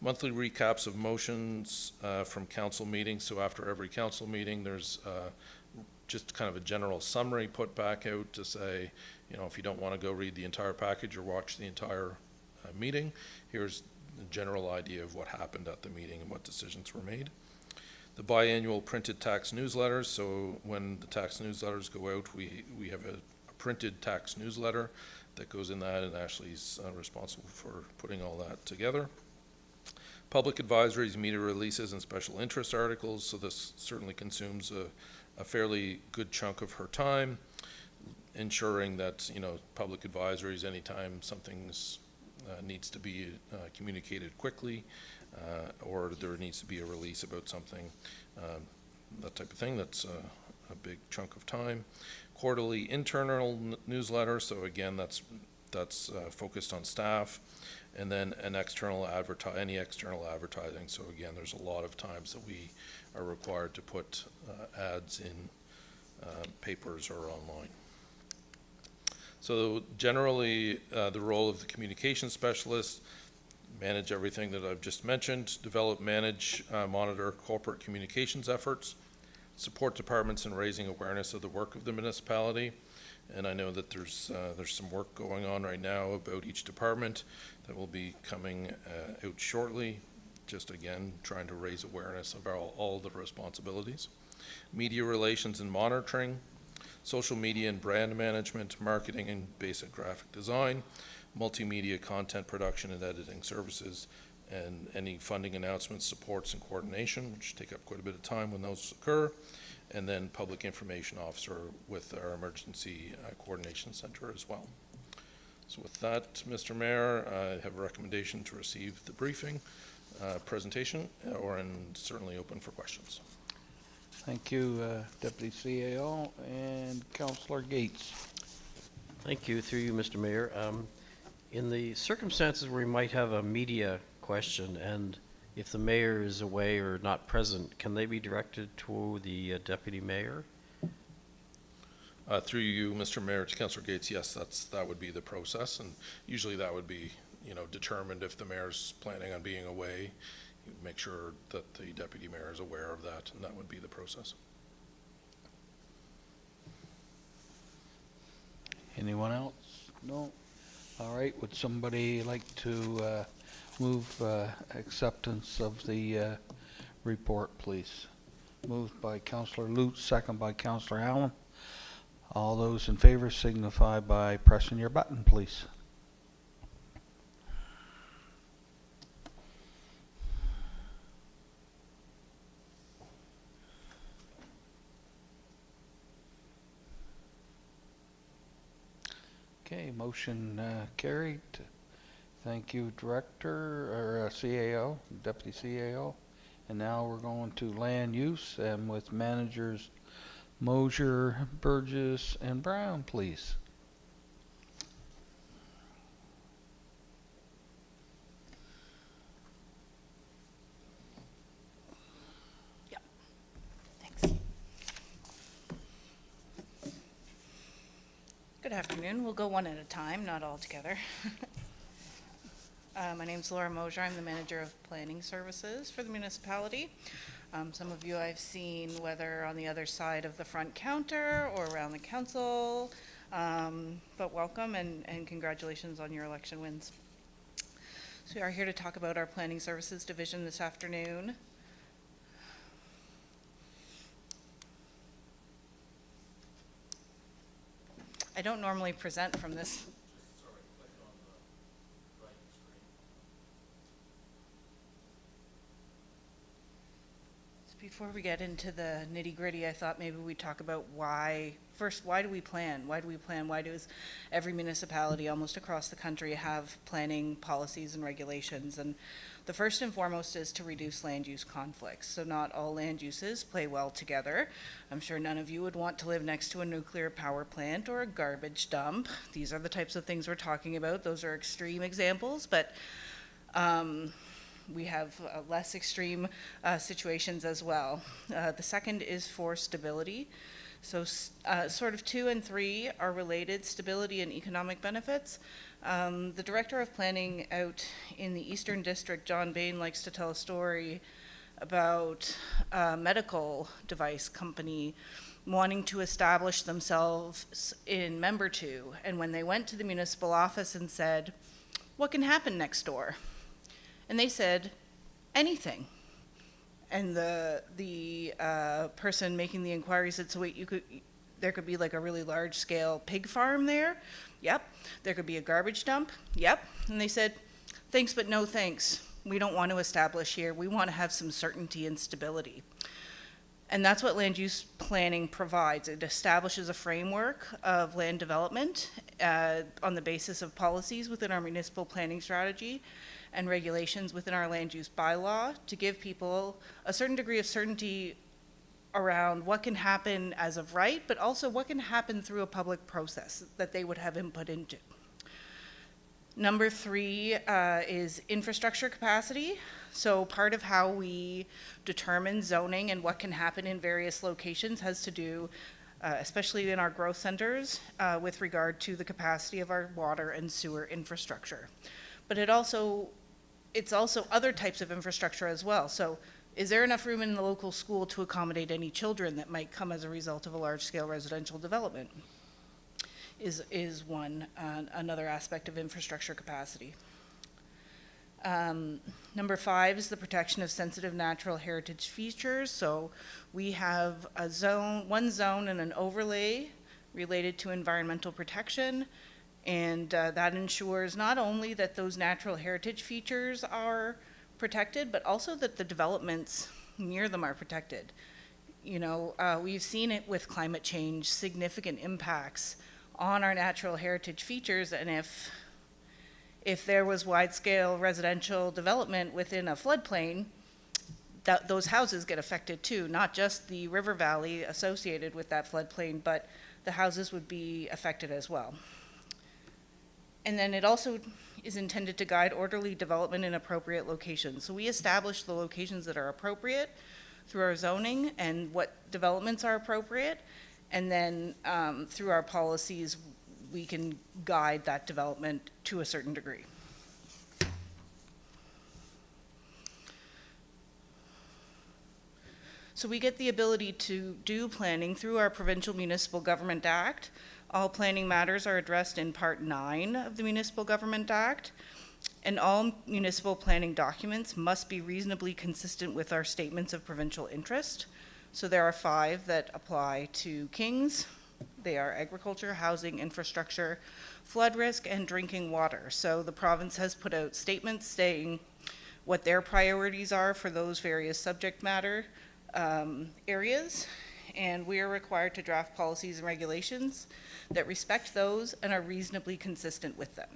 Monthly recaps of motions from council meetings, so after every council meeting there's just kind of a general summary put back out to say, you know, if you don't want to go read the entire package or watch the entire meeting, here's a general idea of what happened at the meeting and what decisions were made. The biannual printed tax newsletters, so when the tax newsletters go out, we have a printed tax newsletter that goes in that, and Ashley's responsible for putting all that together. Public advisories, media releases, and special interest articles, so this certainly consumes a fairly good chunk of her time, ensuring that, public advisories, anytime something's needs to be communicated quickly, or there needs to be a release about something, that type of thing. That's a big chunk of time. Quarterly internal newsletter, so again, that's focused on staff, and then any external advertising. So again, there's a lot of times that we are required to put ads in papers or online. So generally, the role of the communication specialist: manage everything that I've just mentioned, develop, manage, monitor corporate communications efforts, support departments in raising awareness of the work of the municipality. And I know that there's some work going on right now about each department that will be coming out shortly. Just again, trying to raise awareness of all the responsibilities. Media relations and monitoring, social media and brand management, marketing and basic graphic design, multimedia content production and editing services, and any funding announcements, supports, and coordination, which take up quite a bit of time when those occur, and then public information officer with our emergency coordination center as well. So with that, Mr. Mayor, I have a recommendation to receive the briefing presentation, and certainly open for questions. Thank you, Deputy CAO, and Councillor Gates. Thank you, through you, Mr. Mayor. In the circumstances where we might have a media question, and if the mayor is away or not present, can they be directed to the deputy mayor? Through you, Mr. Mayor, to Councillor Gates, yes, that would be the process, and usually that would be, determined if the mayor's planning on being away. You make sure that the deputy mayor is aware of that, and that would be the process. Anyone else? No? All right, would somebody like to move acceptance of the report, please? Moved by Councillor Lutz, second by Councillor Allen. All those in favor signify by pressing your button, please. Okay, motion carried. Thank you, Director, or CAO, Deputy CAO. And now we're going to land use, and with managers Mosier, Burgess, and Brown, please. Thanks. Good afternoon. We'll go one at a time, not all together. My name's Laura Mosier. I'm the Manager of Planning Services for the municipality. Some of you I've seen, whether on the other side of the front counter or around the council, but welcome and congratulations on your election wins. So we are here to talk about our Planning Services Division this afternoon. I don't normally present from this. Before we get into the nitty-gritty, I thought maybe we'd talk about why do we plan? Why do we plan? Why does every municipality almost across the country have planning policies and regulations? And the first and foremost is to reduce land use conflicts. So not all land uses play well together. I'm sure none of you would want to live next to a nuclear power plant or a garbage dump. These are the types of things we're talking about. Those are extreme examples, but we have less extreme situations as well. The second is for stability. So sort of 2 and 3 are related, stability and economic benefits. The Director of Planning out in the Eastern District, John Bain, likes to tell a story about a medical device company wanting to establish themselves in Member 2. And when they went to the municipal office and said, "What can happen next door?" And they said, "Anything." And the person making the inquiry said, "So wait, there could be like a really large scale pig farm there. Yep. There could be a garbage dump. Yep. And they said, thanks, but no thanks. We don't want to establish here. We want to have some certainty and stability. And that's what land use planning provides. It establishes a framework of land development on the basis of policies within our municipal planning strategy and regulations within our land use bylaw to give people a certain degree of certainty around what can happen as of right, but also what can happen through a public process that they would have input into. Number 3 is infrastructure capacity. So part of how we determine zoning and what can happen in various locations has to do, especially in our growth centers, with regard to the capacity of our water and sewer infrastructure. But it's also other types of infrastructure as well. So is there enough room in the local school to accommodate any children that might come as a result of a large-scale residential development? Is one another aspect of infrastructure capacity. Number 5 is the protection of sensitive natural heritage features. So we have one zone and an overlay related to environmental protection, and that ensures not only that those natural heritage features are protected, but also that the developments near them are protected. You know, we've seen it with climate change, significant impacts on our natural heritage features, and if there was wide-scale residential development within a floodplain, those houses get affected too, not just the river valley associated with that floodplain, but the houses would be affected as well. And then it also is intended to guide orderly development in appropriate locations. So we establish the locations that are appropriate through our zoning and what developments are appropriate, and then through our policies, we can guide that development to a certain degree. So we get the ability to do planning through our Provincial Municipal Government Act. All planning matters are addressed in Part 9 of the Municipal Government Act, and all municipal planning documents must be reasonably consistent with our statements of provincial interest. So there are 5 that apply to Kings. They are agriculture, housing, infrastructure, flood risk, and drinking water. So the province has put out statements saying what their priorities are for those various subject matter areas, and we are required to draft policies and regulations that respect those and are reasonably consistent with them.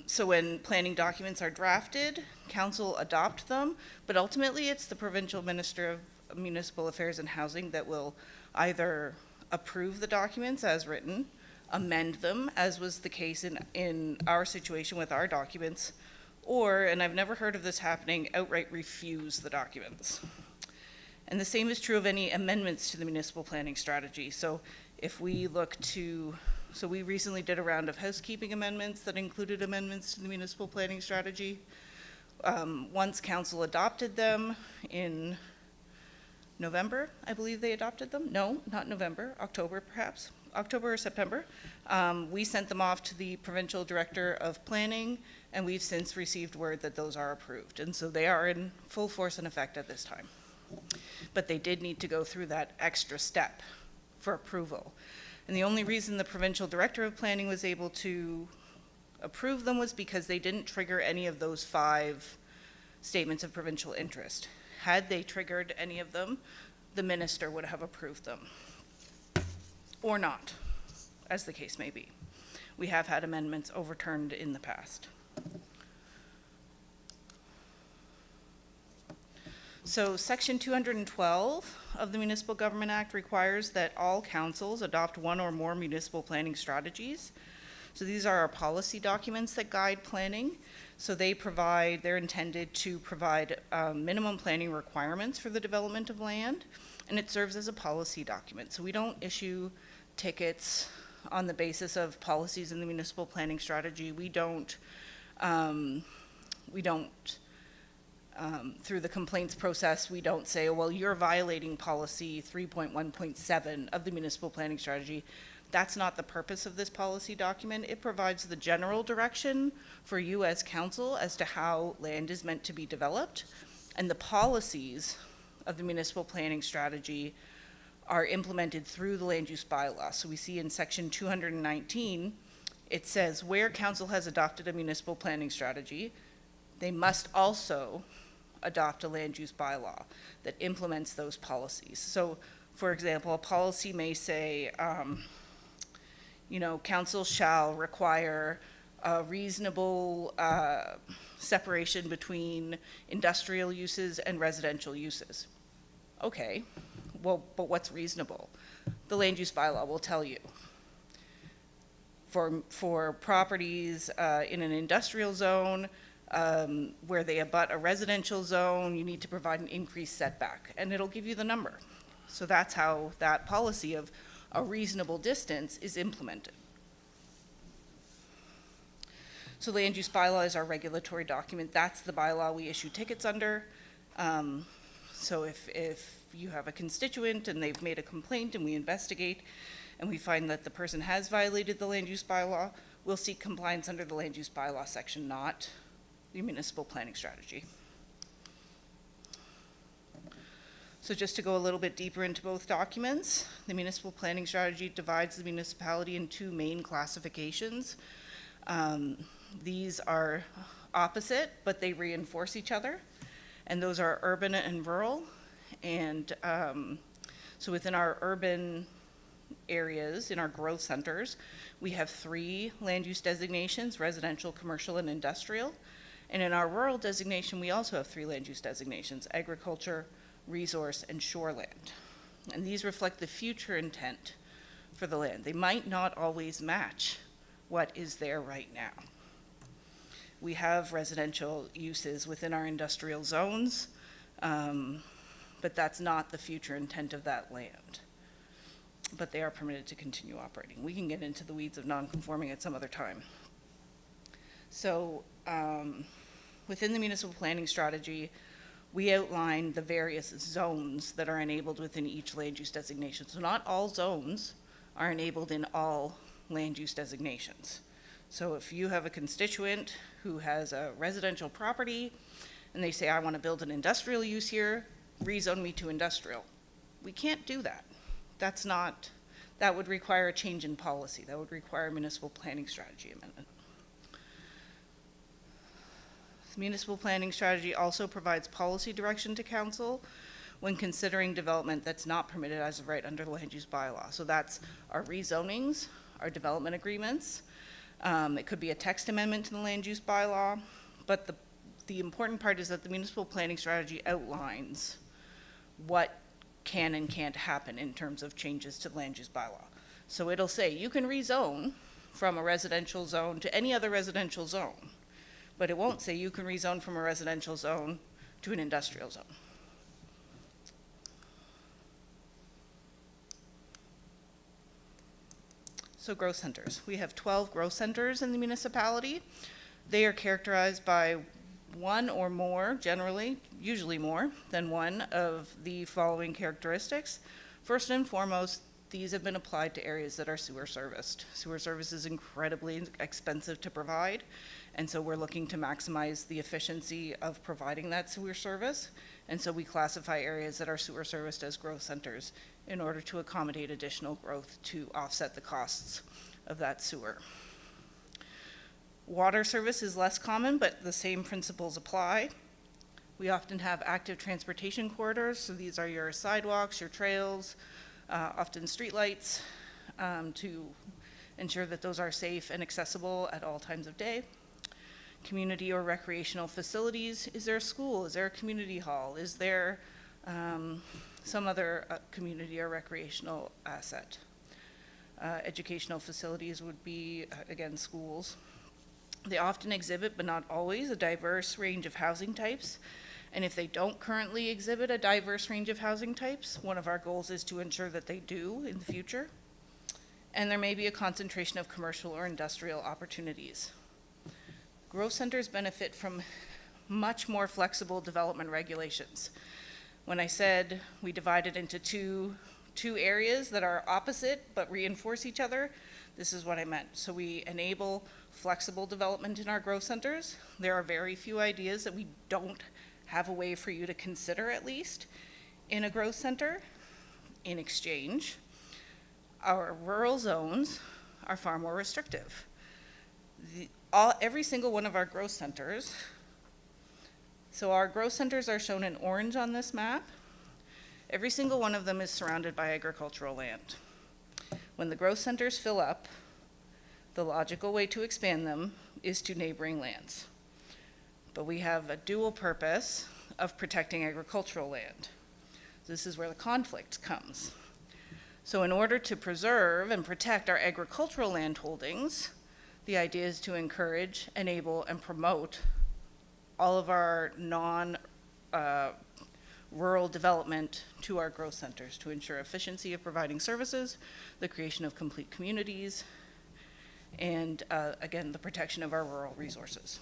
So when planning documents are drafted, council adopt them, but ultimately it's the Provincial Minister of Municipal Affairs and Housing that will either approve the documents as written, amend them, as was the case in our situation with our documents, or, and I've never heard of this happening, outright refuse the documents. And the same is true of any amendments to the municipal planning strategy. So if we look to, so we recently did a round of housekeeping amendments that included amendments to the municipal planning strategy. Once council adopted them in November, I believe they adopted them. No, not November, October perhaps, October or September. We sent them off to the Provincial Director of Planning, and we've since received word that those are approved. And so they are in full force and effect at this time. But they did need to go through that extra step for approval. And the only reason the Provincial Director of Planning was able to approve them was because they didn't trigger any of those 5 statements of provincial interest. Had they triggered any of them, the minister would have approved them. Or not, as the case may be. We have had amendments overturned in the past. So Section 212 of the Municipal Government Act requires that all councils adopt one or more municipal planning strategies. So these are our policy documents that guide planning. So they're intended to provide minimum planning requirements for the development of land, and it serves as a policy document. So we don't issue tickets on the basis of policies in the municipal planning strategy. We don't through the complaints process, we don't say, well, you're violating policy 3.1.7 of the municipal planning strategy. That's not the purpose of this policy document. It provides the general direction for you as council as to how land is meant to be developed. And the policies of the municipal planning strategy are implemented through the land use bylaw. So we see in section 219, it says where council has adopted a municipal planning strategy, they must also adopt a land use bylaw that implements those policies. So, for example, a policy may say, council shall require a reasonable separation between industrial uses and residential uses. Okay, well, but what's reasonable? The land use bylaw will tell you. For properties in an industrial zone, where they abut a residential zone, you need to provide an increased setback, and it'll give you the number. So that's how that policy of a reasonable distance is implemented. So land use bylaw is our regulatory document. That's the bylaw we issue tickets under. So if you have a constituent and they've made a complaint and we investigate and we find that the person has violated the land use bylaw, we'll seek compliance under the land use bylaw section, not the municipal planning strategy. So just to go a little bit deeper into both documents, the municipal planning strategy divides the municipality in two main classifications. These are opposite, but they reinforce each other, and those are urban and rural. And so within our urban areas, in our growth centers, we have 3 land use designations: residential, commercial, and industrial. And in our rural designation, we also have 3 land use designations: agriculture, resource, and shoreland. And these reflect the future intent for the land. They might not always match what is there right now. We have residential uses within our industrial zones, but that's not the future intent of that land. But they are permitted to continue operating. We can get into the weeds of non-conforming at some other time. So within the municipal planning strategy, we outline the various zones that are enabled within each land use designation. So not all zones are enabled in all land use designations. So if you have a constituent who has a residential property and they say, I want to build an industrial use here, rezone me to industrial. We can't do that. That would require a change in policy. That would require a municipal planning strategy amendment. The municipal planning strategy also provides policy direction to council when considering development that's not permitted as of right under the land use bylaw. So that's our rezonings, our development agreements. It could be a text amendment to the land use bylaw, but the important part is that the municipal planning strategy outlines what can and can't happen in terms of changes to the land use bylaw. So it'll say you can rezone from a residential zone to any other residential zone, but it won't say you can rezone from a residential zone to an industrial zone. So growth centers. We have 12 growth centers in the municipality. They are characterized by one or more, generally, usually more than one of the following characteristics. First and foremost, these have been applied to areas that are sewer serviced. Sewer service is incredibly expensive to provide, and so we're looking to maximize the efficiency of providing that sewer service. And so we classify areas that are sewer serviced as growth centers in order to accommodate additional growth to offset the costs of that sewer. Water service is less common, but the same principles apply. We often have active transportation corridors, so these are your sidewalks, your trails, often streetlights, to ensure that those are safe and accessible at all times of day. Community or recreational facilities. Is there a school? Is there a community hall? Is there some other community or recreational asset? Educational facilities would be, again, schools. They often exhibit, but not always, a diverse range of housing types. And if they don't currently exhibit a diverse range of housing types, one of our goals is to ensure that they do in the future. And there may be a concentration of commercial or industrial opportunities. Growth centers benefit from much more flexible development regulations. When I said we divide it into two areas that are opposite but reinforce each other, this is what I meant. So we enable flexible development in our growth centers. There are very few ideas that we don't have a way for you to consider, at least, in a growth center. In exchange, our rural zones are far more restrictive. Every single one of our growth centers, so our growth centers are shown in orange on this map. Every single one of them is surrounded by agricultural land. When the growth centers fill up, the logical way to expand them is to neighboring lands. But we have a dual purpose of protecting agricultural land. This is where the conflict comes. So in order to preserve and protect our agricultural land holdings, the idea is to encourage, enable, and promote all of our non-rural development to our growth centers to ensure efficiency of providing services, the creation of complete communities, and again, the protection of our rural resources.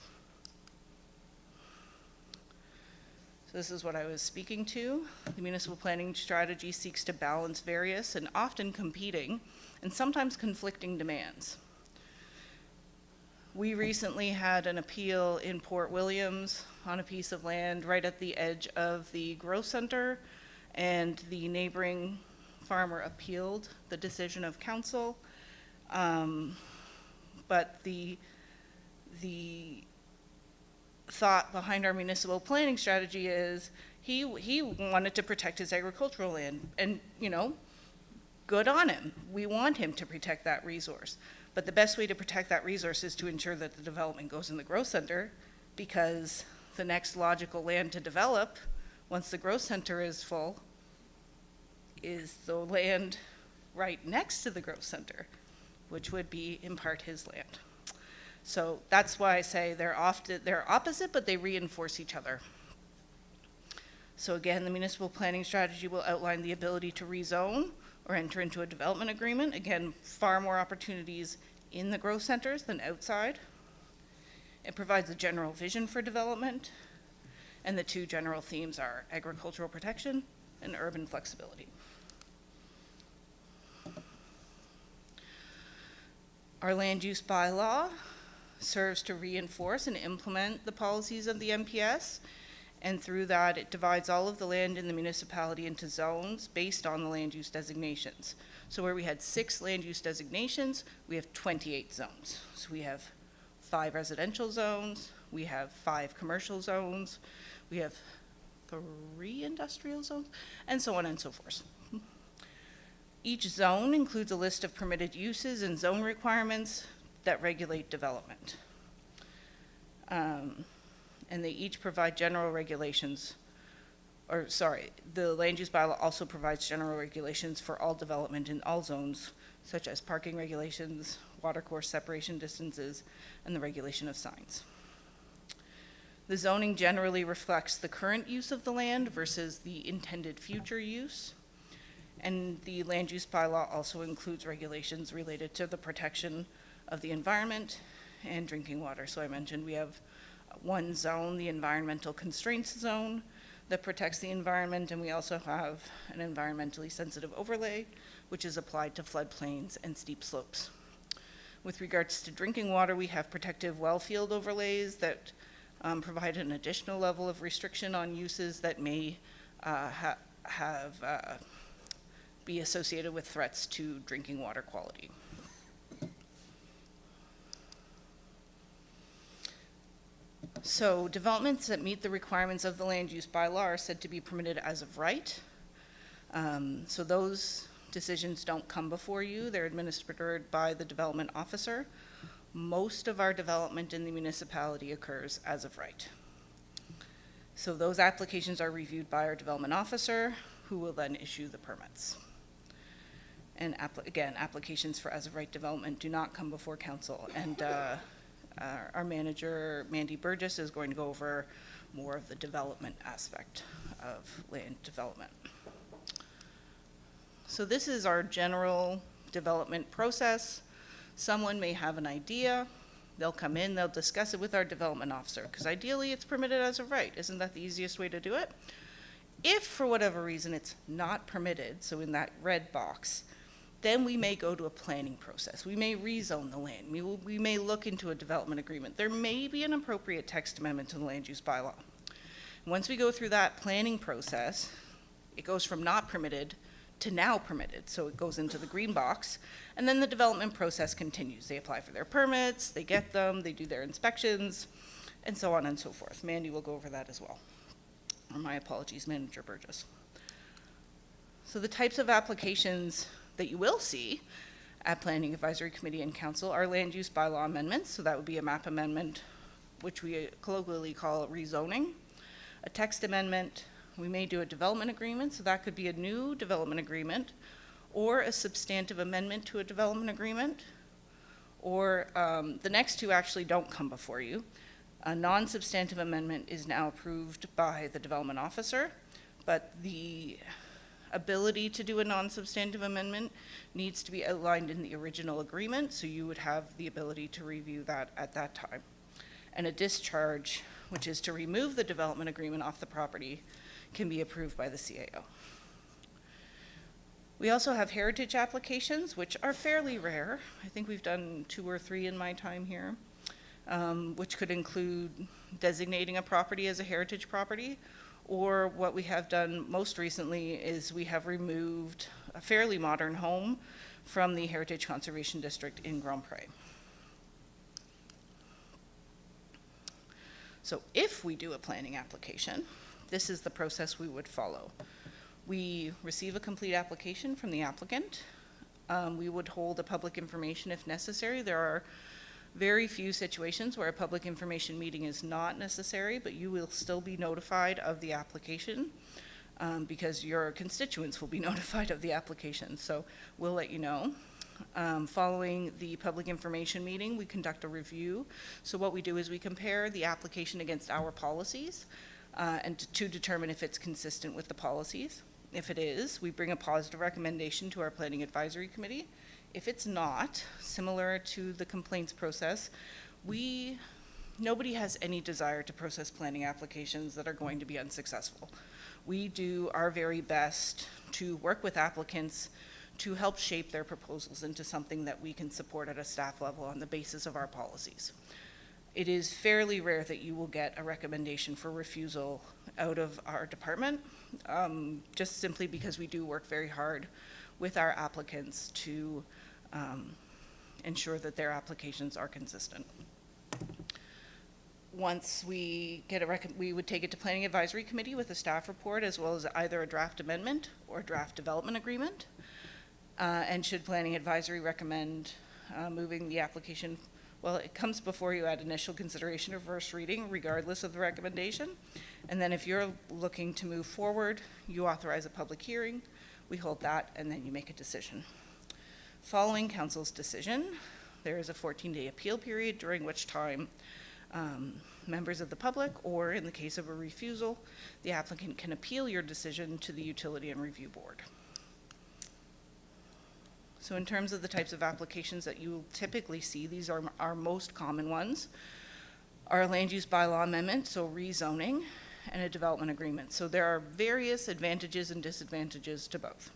So this is what I was speaking to. The municipal planning strategy seeks to balance various and often competing and sometimes conflicting demands. We recently had an appeal in Port Williams on a piece of land right at the edge of the growth center, and the neighboring farmer appealed the decision of council. But the thought behind our municipal planning strategy is he wanted to protect his agricultural land, and good on him. We want him to protect that resource. But the best way to protect that resource is to ensure that the development goes in the growth center, because the next logical land to develop, once the growth center is full, is the land right next to the growth center, which would be in part his land. So that's why I say they're opposite, but they reinforce each other. So again, the municipal planning strategy will outline the ability to rezone or enter into a development agreement. Again, far more opportunities in the growth centers than outside. It provides a general vision for development, and the two general themes are agricultural protection and urban flexibility. Our land use bylaw serves to reinforce and implement the policies of the MPS, and through that it divides all of the land in the municipality into zones based on the land use designations. So where we had 6 land use designations, we have 28 zones. So we have 5 residential zones, we have 5 commercial zones, we have 3 industrial zones, and so on and so forth. Each zone includes a list of permitted uses and zone requirements that regulate development. And they each provide general regulations, the land use bylaw also provides general regulations for all development in all zones, such as parking regulations, water course separation distances, and the regulation of signs. The zoning generally reflects the current use of the land versus the intended future use. And the land use bylaw also includes regulations related to the protection of the environment and drinking water. So I mentioned we have one zone, the environmental constraints zone, that protects the environment, and we also have an environmentally sensitive overlay, which is applied to floodplains and steep slopes. With regards to drinking water, we have protective well field overlays that provide an additional level of restriction on uses that may be associated with threats to drinking water quality. So developments that meet the requirements of the land use bylaw are said to be permitted as of right. So those decisions don't come before you. They're administered by the development officer. Most of our development in the municipality occurs as of right. So those applications are reviewed by our development officer, who will then issue the permits. And again, applications for as of right development do not come before council. And our manager, Mandy Burgess, is going to go over more of the development aspect of land development. So this is our general development process. Someone may have an idea. They'll come in, they'll discuss it with our development officer, because ideally it's permitted as of right. Isn't that the easiest way to do it? If for whatever reason it's not permitted, so in that red box, then we may go to a planning process. We may rezone the land. We may look into a development agreement. There may be an appropriate text amendment to the land use bylaw. Once we go through that planning process, it goes from not permitted to now permitted. So it goes into the green box, and then the development process continues. They apply for their permits, they get them, they do their inspections, and so on and so forth. Mandy will go over that as well. Or my apologies, Manager Burgess. So the types of applications that you will see at Planning Advisory Committee and Council are land use bylaw amendments. So that would be a map amendment, which we colloquially call rezoning. A text amendment, we may do a development agreement, so that could be a new development agreement, or a substantive amendment to a development agreement, or the next two actually don't come before you. A non-substantive amendment is now approved by the development officer, but the ability to do a non-substantive amendment needs to be outlined in the original agreement, so you would have the ability to review that at that time. And a discharge, which is to remove the development agreement off the property, can be approved by the CAO. We also have heritage applications, which are fairly rare. I think we've done 2 or 3 in my time here, which could include designating a property as a heritage property, or what we have done most recently is we have removed a fairly modern home from the Heritage Conservation District in Grand Pré. So if we do a planning application, this is the process we would follow. We receive a complete application from the applicant. We would hold a public information if necessary. There are very few situations where a public information meeting is not necessary, but you will still be notified of the application because your constituents will be notified of the application. So we'll let you know. Following the public information meeting, we conduct a review. So what we do is we compare the application against our policies and to determine if it's consistent with the policies. If it is, we bring a positive recommendation to our Planning Advisory Committee. If it's not, similar to the complaints process, nobody has any desire to process planning applications that are going to be unsuccessful. We do our very best to work with applicants to help shape their proposals into something that we can support at a staff level on the basis of our policies. It is fairly rare that you will get a recommendation for refusal out of our department, just simply because we do work very hard with our applicants to ensure that their applications are consistent. Once we get we would take it to Planning Advisory Committee with a staff report, as well as either a draft amendment or a draft development agreement. And should Planning Advisory recommend moving the application, well, it comes before you at initial consideration or first reading, regardless of the recommendation. And then if you're looking to move forward, you authorize a public hearing, we hold that, and then you make a decision. Following council's decision, there is a 14-day appeal period, during which time members of the public, or in the case of a refusal, the applicant can appeal your decision to the Utility and Review Board. So in terms of the types of applications that you typically see, these are our most common ones, are a land use bylaw amendment, so rezoning, and a development agreement. So there are various advantages and disadvantages to both.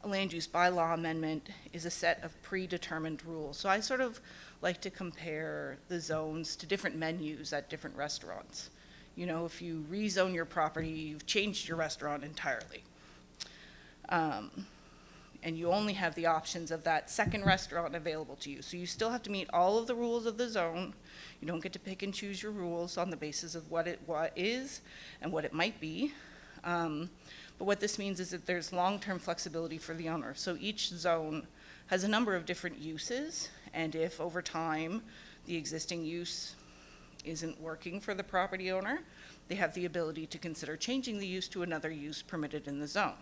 A land use bylaw amendment is a set of predetermined rules. So I sort of like to compare the zones to different menus at different restaurants. You know, if you rezone your property, you've changed your restaurant entirely. And you only have the options of that second restaurant available to you. So you still have to meet all of the rules of the zone. You don't get to pick and choose your rules on the basis of what is and what it might be. But what this means is that there's long-term flexibility for the owner. So each zone has a number of different uses, and if over time the existing use isn't working for the property owner, they have the ability to consider changing the use to another use permitted in the zone.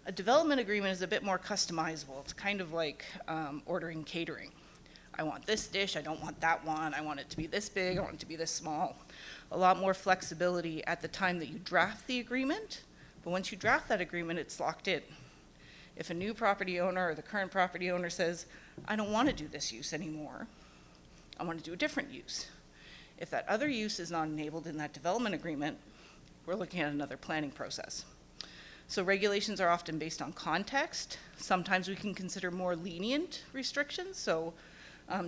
A development agreement is a bit more customizable. It's kind of like ordering catering. I want this dish, I don't want that one, I want it to be this big, I want it to be this small. A lot more flexibility at the time that you draft the agreement, but once you draft that agreement, it's locked in. If a new property owner or the current property owner says, I don't want to do this use anymore, I want to do a different use. If that other use is not enabled in that development agreement, we're looking at another planning process. So regulations are often based on context. Sometimes we can consider more lenient restrictions. So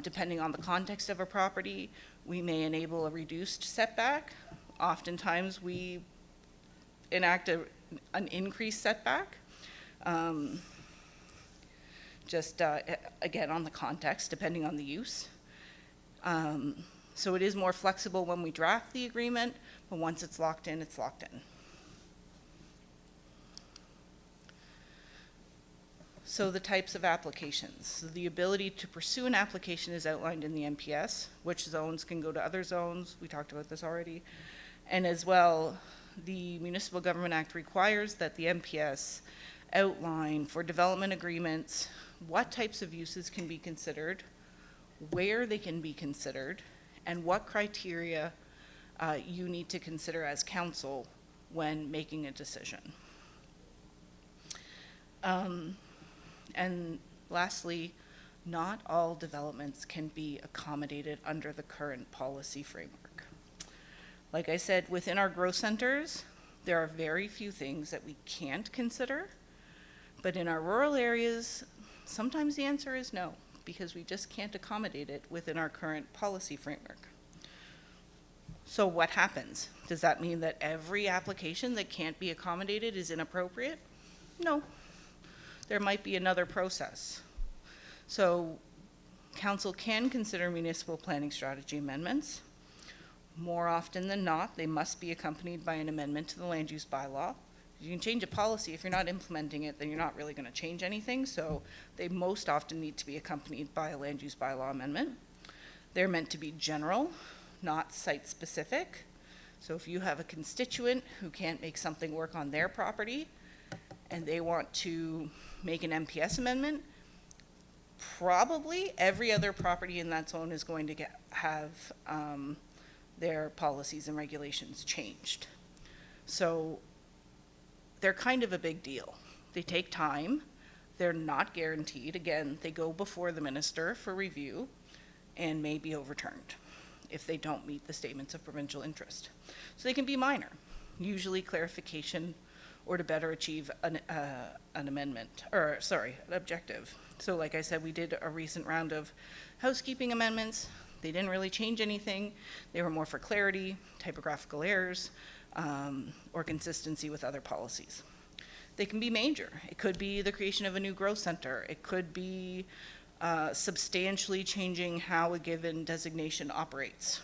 depending on the context of a property, we may enable a reduced setback. Oftentimes we enact an increased setback. Just again, on the context, depending on the use. So it is more flexible when we draft the agreement, but once it's locked in, it's locked in. So the types of applications. So the ability to pursue an application is outlined in the MPS, which zones can go to other zones. We talked about this already. And as well, the Municipal Government Act requires that the MPS outline for development agreements what types of uses can be considered, where they can be considered, and what criteria you need to consider as council when making a decision. And lastly, not all developments can be accommodated under the current policy framework. Like I said, within our growth centers, there are very few things that we can't consider, but in our rural areas, sometimes the answer is no, because we just can't accommodate it within our current policy framework. So what happens? Does that mean that every application that can't be accommodated is inappropriate? No. There might be another process. So council can consider municipal planning strategy amendments. More often than not, they must be accompanied by an amendment to the land use bylaw. You can change a policy. If you're not implementing it, then you're not really going to change anything. So they most often need to be accompanied by a land use bylaw amendment. They're meant to be general, not site specific. So if you have a constituent who can't make something work on their property and they want to make an MPS amendment, probably every other property in that zone is going to have their policies and regulations changed. So they're kind of a big deal. They take time. They're not guaranteed. Again, they go before the minister for review and may be overturned if they don't meet the statements of provincial interest. So they can be minor, usually clarification or to better achieve an amendment, or sorry, an objective. So like I said, we did a recent round of housekeeping amendments. They didn't really change anything. They were more for clarity, typographical errors, or consistency with other policies. They can be major. It could be the creation of a new growth center. It could be substantially changing how a given designation operates.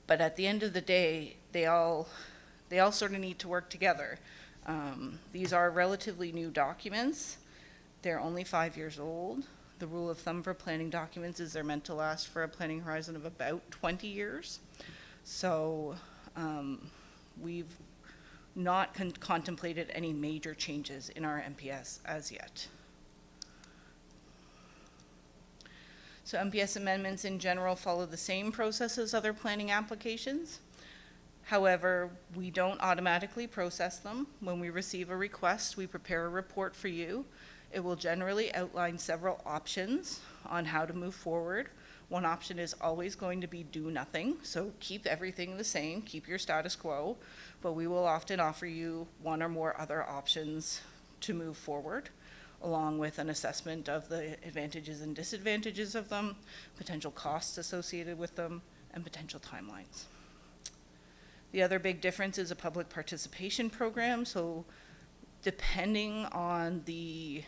But at the end of the day, they all sort of need to work together. These are relatively new documents. They're only 5 years old. The rule of thumb for planning documents is they're meant to last for a planning horizon of about 20 years. So we've not contemplated any major changes in our MPS as yet. So MPS amendments in general follow the same process as other planning applications. However, we don't automatically process them. When we receive a request, we prepare a report for you. It will generally outline several options on how to move forward. One option is always going to be do nothing, so keep everything the same, keep your status quo, but we will often offer you one or more other options to move forward, along with an assessment of the advantages and disadvantages of them, potential costs associated with them, and potential timelines. The other big difference is a public participation program. So depending on the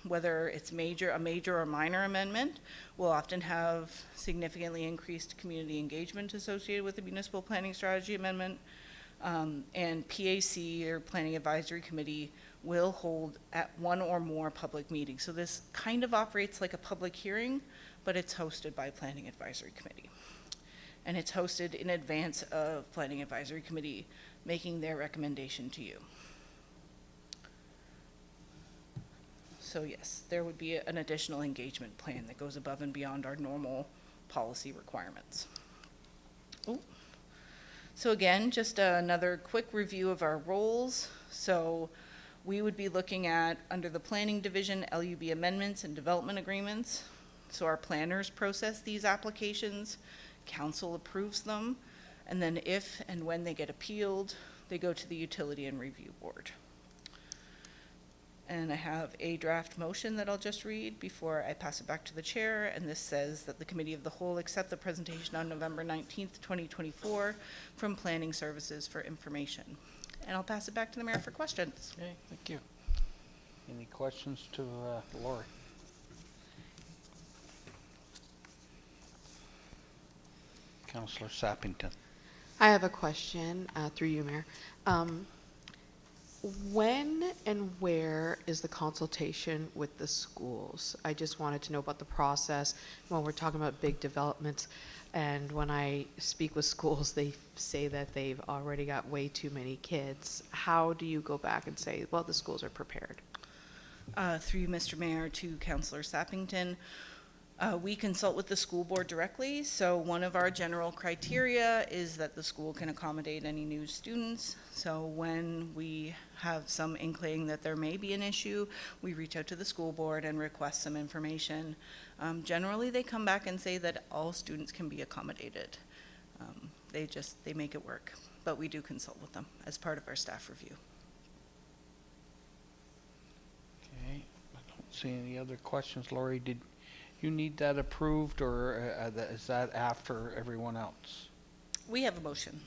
whether it's a major or minor amendment, we'll often have significantly increased community engagement associated with the municipal planning strategy amendment. And PAC, or Planning Advisory Committee, will hold at one or more public meetings. So this kind of operates like a public hearing, but it's hosted by Planning Advisory Committee. And it's hosted in advance of Planning Advisory Committee making their recommendation to you. So yes, there would be an additional engagement plan that goes above and beyond our normal policy requirements. Ooh. So again, just another quick review of our roles. So we would be looking at, under the Planning Division, LUB amendments and development agreements. So our planners process these applications, council approves them, and then if and when they get appealed, they go to the Utility and Review Board. And I have a draft motion that I'll just read before I pass it back to the chair. And this says that the Committee of the Whole accept the presentation on November 19th, 2024 from Planning Services for information. And I'll pass it back to the mayor for questions. Okay, thank you. Any questions to Lori? Councillor Sappington. I have a question through you, Mayor. When and where is the consultation with the schools? I just wanted to know about the process when we're talking about big developments. And when I speak with schools, they say that they've already got way too many kids. How do you go back and say, well, the schools are prepared? Through you, Mr. Mayor, to Councillor Sappington. We consult with the school board directly, so one of our general criteria is that the school can accommodate any new students. So when we have some inkling that there may be an issue, we reach out to the school board and request some information. Generally, they come back and say that all students can be accommodated. They make it work, but we do consult with them as part of our staff review. Okay, I don't see any other questions. Lori, did you need that approved, or is that after everyone else? We have a motion.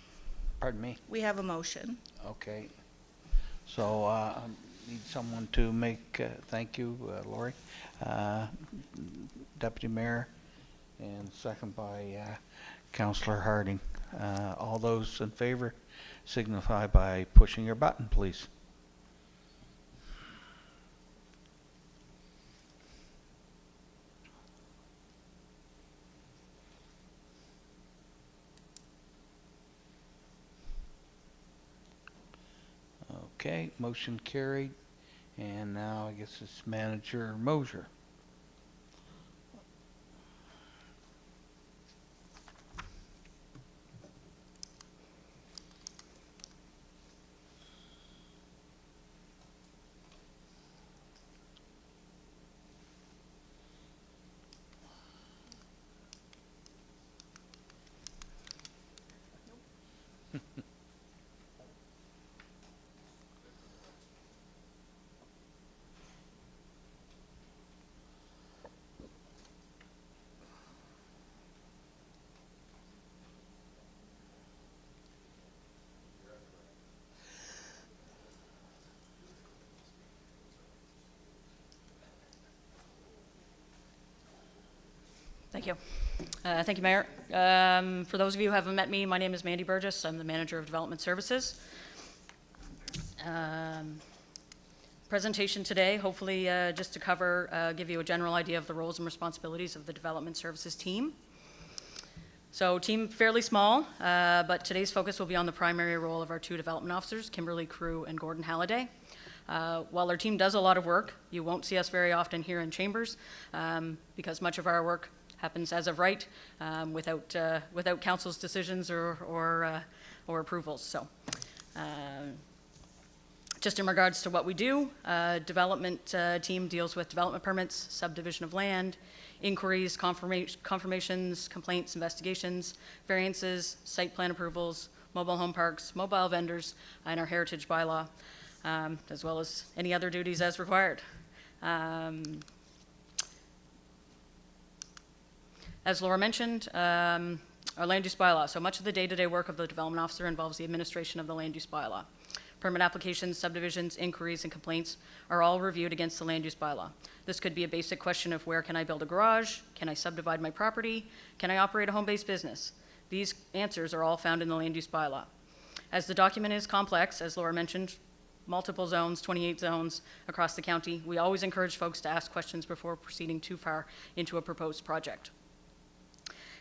Pardon me? We have a motion. Okay. So I need someone to make, thank you, Lori, Deputy Mayor, and second by Councillor Harding. All those in favor signify by pushing your button, please. Okay, motion carried. And now I guess it's Manager Mosier. Thank you. Thank you, Mayor. For those of you who haven't met me, my name is Mandy Burgess. I'm the Manager of Development Services. Presentation today, hopefully just to cover, give you a general idea of the roles and responsibilities of the Development Services team. So team fairly small, but today's focus will be on the primary role of our two development officers, Kimberly Crew and Gordon Halliday. While our team does a lot of work, you won't see us very often here in chambers because much of our work happens as of right without council's decisions or approvals. So just in regards to what we do, development team deals with development permits, subdivision of land, inquiries, confirmations, complaints, investigations, variances, site plan approvals, mobile home parks, mobile vendors, and our heritage bylaw, as well as any other duties as required. As Laura mentioned, our land use bylaw. So much of the day-to-day work of the development officer involves the administration of the land use bylaw. Permit applications, subdivisions, inquiries, and complaints are all reviewed against the land use bylaw. This could be a basic question of where can I build a garage? Can I subdivide my property? Can I operate a home-based business? These answers are all found in the land use bylaw. As the document is complex, as Laura mentioned, multiple zones, 28 zones across the county, we always encourage folks to ask questions before proceeding too far into a proposed project.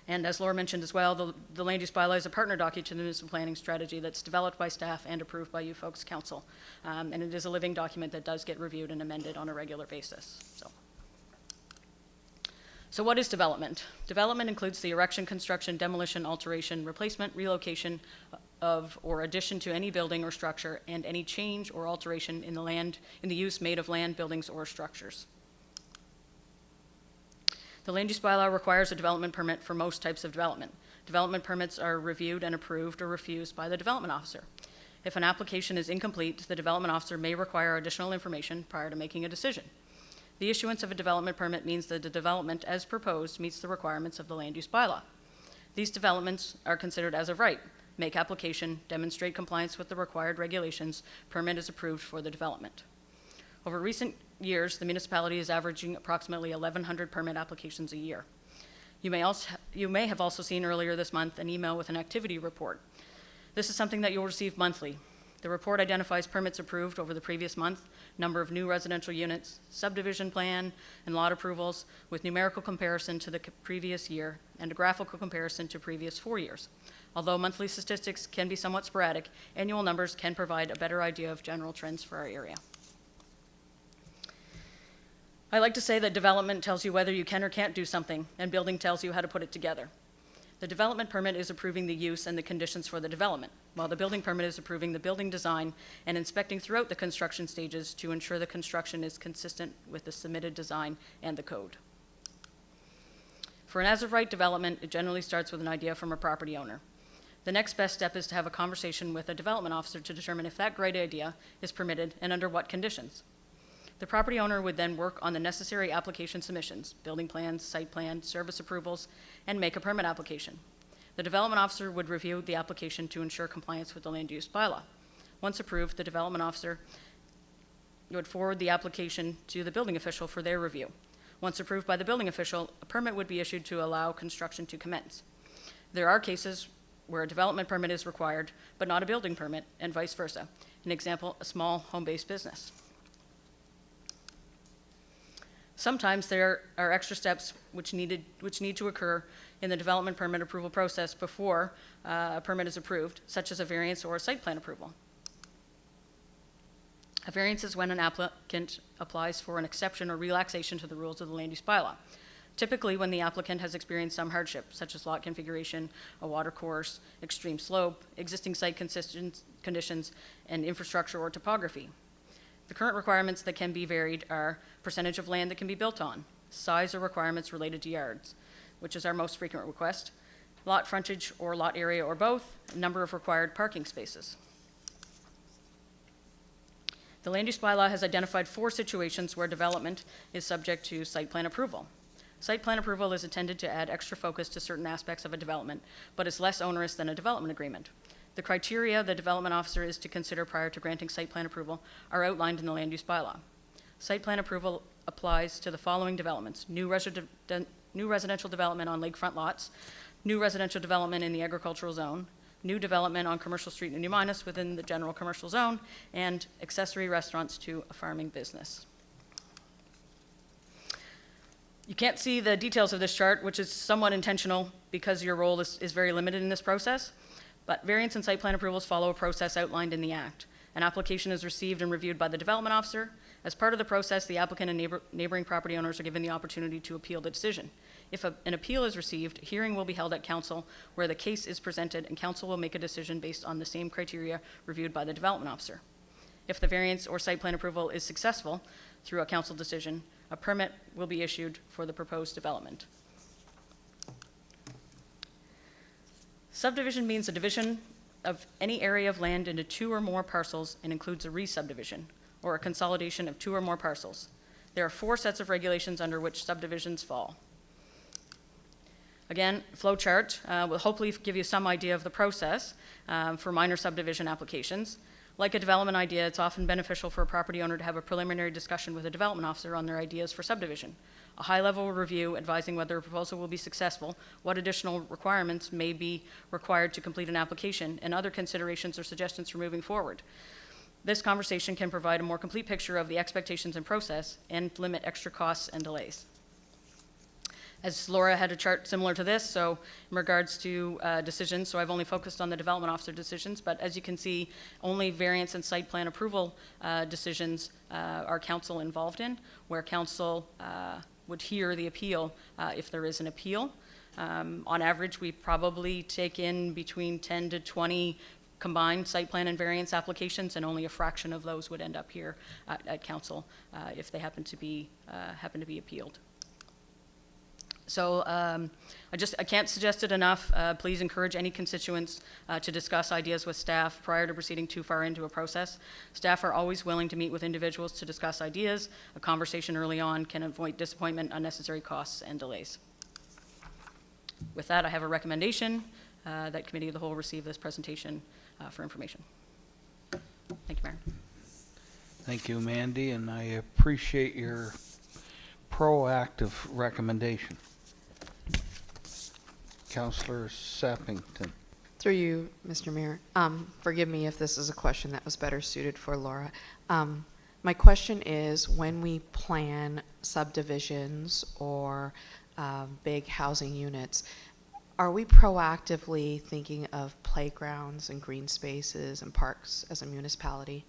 And as Laura mentioned as well, the land use bylaw is a partner document to the municipal planning strategy that's developed by staff and approved by you folks, council. And it is a living document that does get reviewed and amended on a regular basis. So what is development? Development includes the erection, construction, demolition, alteration, replacement, relocation of or addition to any building or structure, and any change or alteration in the use made of land, buildings, or structures. The land use bylaw requires a development permit for most types of development. Development permits are reviewed and approved or refused by the development officer. If an application is incomplete, the development officer may require additional information prior to making a decision. The issuance of a development permit means that the development as proposed meets the requirements of the land use bylaw. These developments are considered as of right. Make application, demonstrate compliance with the required regulations, permit is approved for the development. Over recent years, the municipality is averaging approximately 1,100 permit applications a year. You may have also seen earlier this month an email with an activity report. This is something that you'll receive monthly. The report identifies permits approved over the previous month, number of new residential units, subdivision plan, and lot approvals, with numerical comparison to the previous year and a graphical comparison to previous 4 years. Although monthly statistics can be somewhat sporadic, annual numbers can provide a better idea of general trends for our area. I like to say that development tells you whether you can or can't do something, and building tells you how to put it together. The development permit is approving the use and the conditions for the development, while the building permit is approving the building design and inspecting throughout the construction stages to ensure the construction is consistent with the submitted design and the code. For an as-of-right development, it generally starts with an idea from a property owner. The next best step is to have a conversation with a development officer to determine if that great idea is permitted and under what conditions. The property owner would then work on the necessary application submissions, building plans, site plan, service approvals, and make a permit application. The development officer would review the application to ensure compliance with the land use bylaw. Once approved, the development officer would forward the application to the building official for their review. Once approved by the building official, a permit would be issued to allow construction to commence. There are cases where a development permit is required, but not a building permit, and vice versa. An example, a small home-based business. Sometimes there are extra steps which need to occur in the development permit approval process before a permit is approved, such as a variance or a site plan approval. A variance is when an applicant applies for an exception or relaxation to the rules of the land use bylaw. Typically when the applicant has experienced some hardship, such as lot configuration, a water course, extreme slope, existing site conditions, and infrastructure or topography. The current requirements that can be varied are percentage of land that can be built on, size or requirements related to yards, which is our most frequent request, lot frontage or lot area or both, number of required parking spaces. The land use bylaw has identified 4 situations where development is subject to site plan approval. Site plan approval is intended to add extra focus to certain aspects of a development, but is less onerous than a development agreement. The criteria the development officer is to consider prior to granting site plan approval are outlined in the land use bylaw. Site plan approval applies to the following developments: new residential development on lakefront lots, new residential development in the agricultural zone, new development on Commercial Street in New Minas within the general commercial zone, and accessory restaurants to a farming business. You can't see the details of this chart, which is somewhat intentional because your role is very limited in this process. But variance and site plan approvals follow a process outlined in the Act. An application is received and reviewed by the development officer. As part of the process, the applicant and neighboring property owners are given the opportunity to appeal the decision. If an appeal is received, a hearing will be held at council where the case is presented, and council will make a decision based on the same criteria reviewed by the development officer. If the variance or site plan approval is successful through a council decision, a permit will be issued for the proposed development. Subdivision means a division of any area of land into 2 or more parcels and includes a re-subdivision, or a consolidation of 2 or more parcels. There are 4 sets of regulations under which subdivisions fall. Again, flow chart will hopefully give you some idea of the process for minor subdivision applications. Like a development idea, it's often beneficial for a property owner to have a preliminary discussion with a development officer on their ideas for subdivision. A high-level review advising whether a proposal will be successful, what additional requirements may be required to complete an application, and other considerations or suggestions for moving forward. This conversation can provide a more complete picture of the expectations and process and limit extra costs and delays. As Laura had a chart similar to this, so in regards to decisions, so I've only focused on the development officer decisions, but as you can see, only variance and site plan approval decisions are council involved in, where council would hear the appeal if there is an appeal. On average, we probably take in between 10 to 20 combined site plan and variance applications, and only a fraction of those would end up here at council if they happen to be appealed. So I can't suggest it enough. Please encourage any constituents to discuss ideas with staff prior to proceeding too far into a process. Staff are always willing to meet with individuals to discuss ideas. A conversation early on can avoid disappointment, unnecessary costs, and delays. With that, I have a recommendation that Committee of the Whole receive this presentation for information. Thank you, Mayor. Thank you, Mandy, and I appreciate your proactive recommendation. Councillor Sappington. Through you, Mr. Mayor. Forgive me if this is a question that was better suited for Laura. My question is, when we plan subdivisions or big housing units, are we proactively thinking of playgrounds and green spaces and parks as a municipality?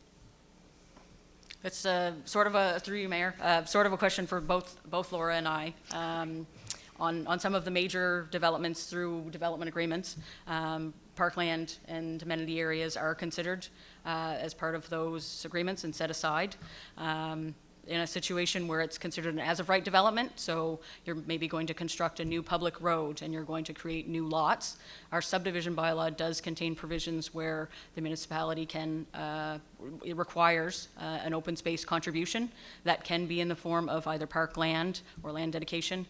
It's sort of a, through you, Mayor, sort of a question for both Laura and I. On some of the major developments through development agreements, parkland and amenity areas are considered as part of those agreements and set aside. In a situation where it's considered an as-of-right development, so you're maybe going to construct a new public road and you're going to create new lots, our subdivision bylaw does contain provisions where the municipality can, it requires an open space contribution that can be in the form of either park land or land dedication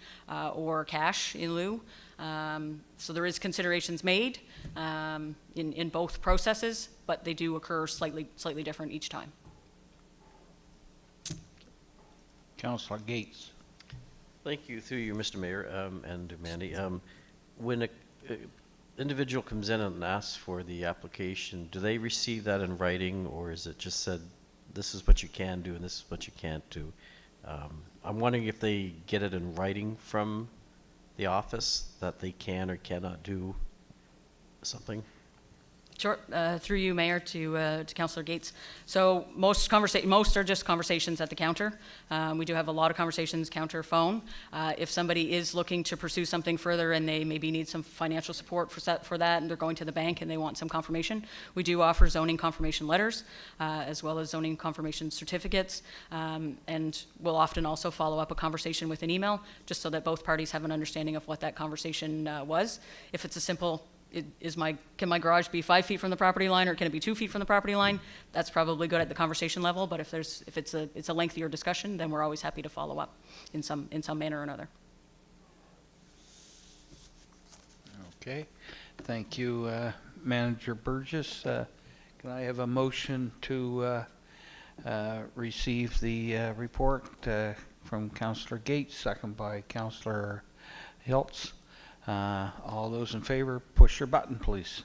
or cash in lieu. So there is considerations made in both processes, but they do occur slightly different each time. Councillor Gates. Thank you, through you, Mr. Mayor, and Mandy. When an individual comes in and asks for the application, do they receive that in writing, or is it just said, this is what you can do and this is what you can't do? I'm wondering if they get it in writing from the office that they can or cannot do something. Sure. Through you, Mayor, to Councillor Gates. So most are just conversations at the counter. We do have a lot of conversations counter phone. If somebody is looking to pursue something further and they maybe need some financial support for that, and they're going to the bank and they want some confirmation, we do offer zoning confirmation letters as well as zoning confirmation certificates, and we'll often also follow up a conversation with an email just so that both parties have an understanding of what that conversation was. If it's a simple can my garage be 5 feet from the property line, or can it be 2 feet from the property line? That's probably good at the conversation level, but if it's a lengthier discussion, then we're always happy to follow up in some manner or another. Okay. Thank you, Manager Burgess. Can I have a motion to receive the report from Councillor Gates, second by Councillor Hiltz? All those in favor, push your button, please.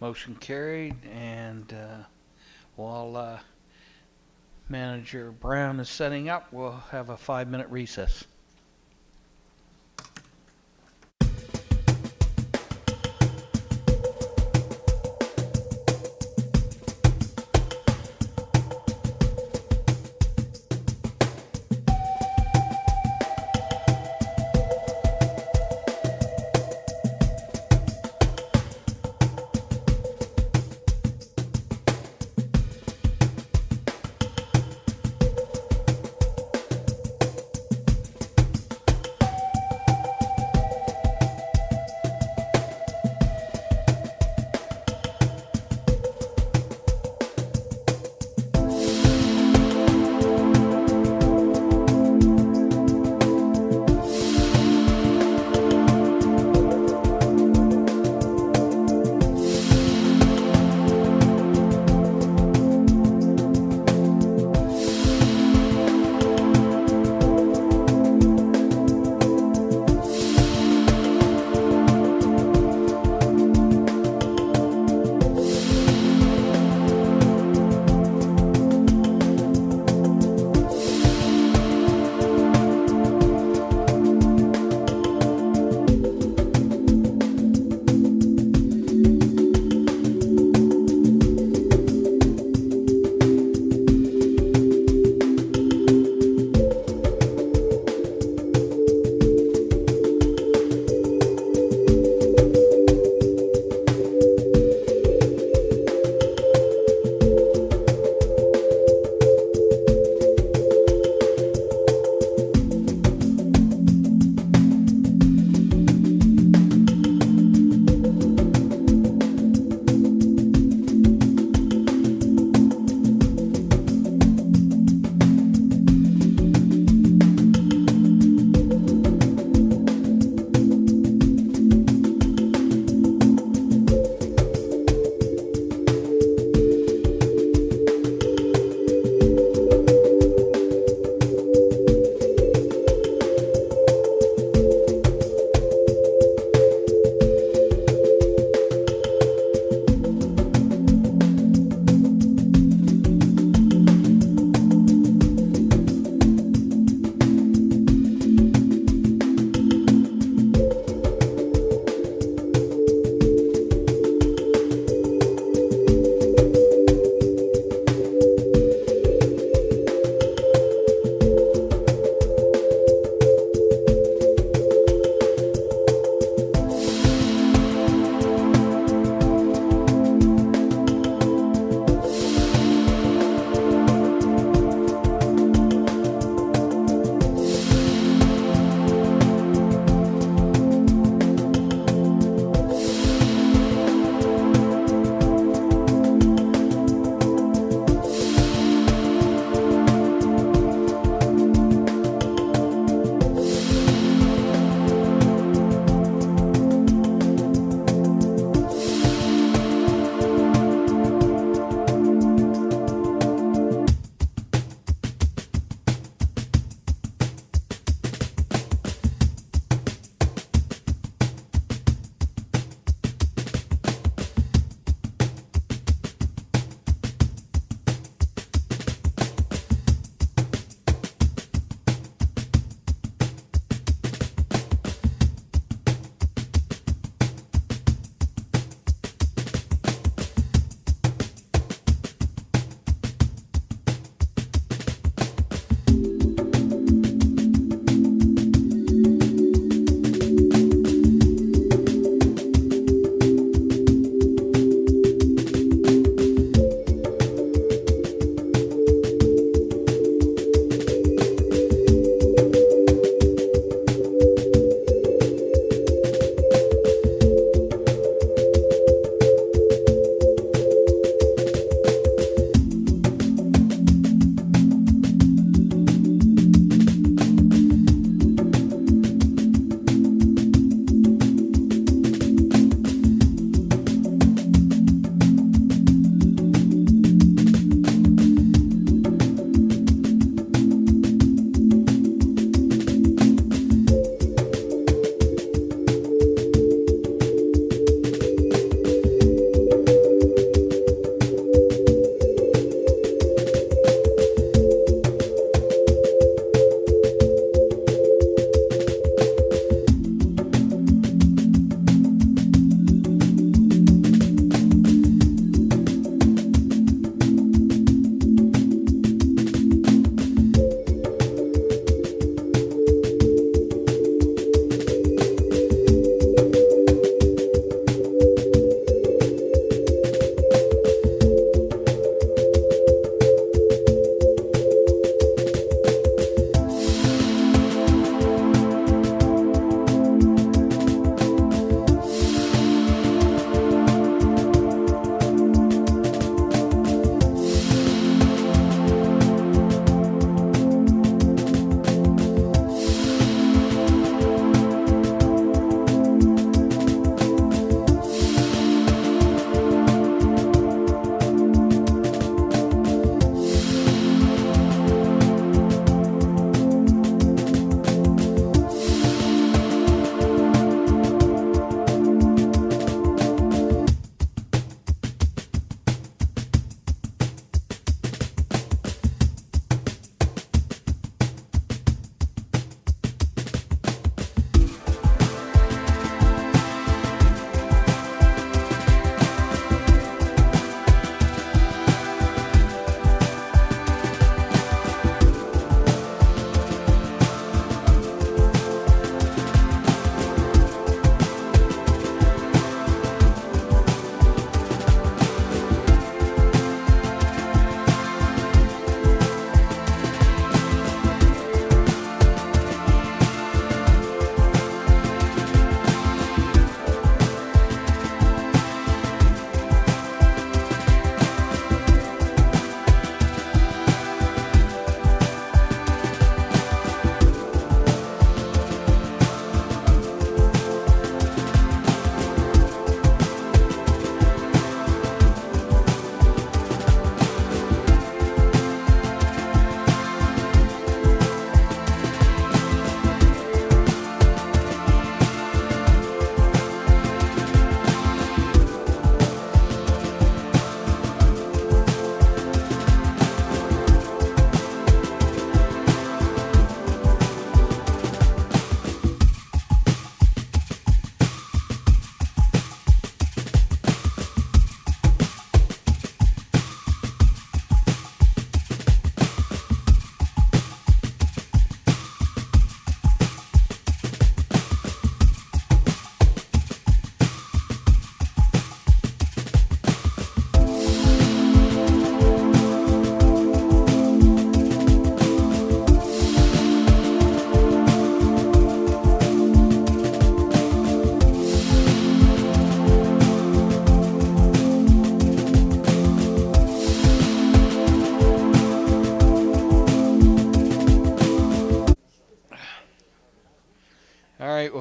Motion carried, and while Manager Brown is setting up, we'll have a 5-minute recess.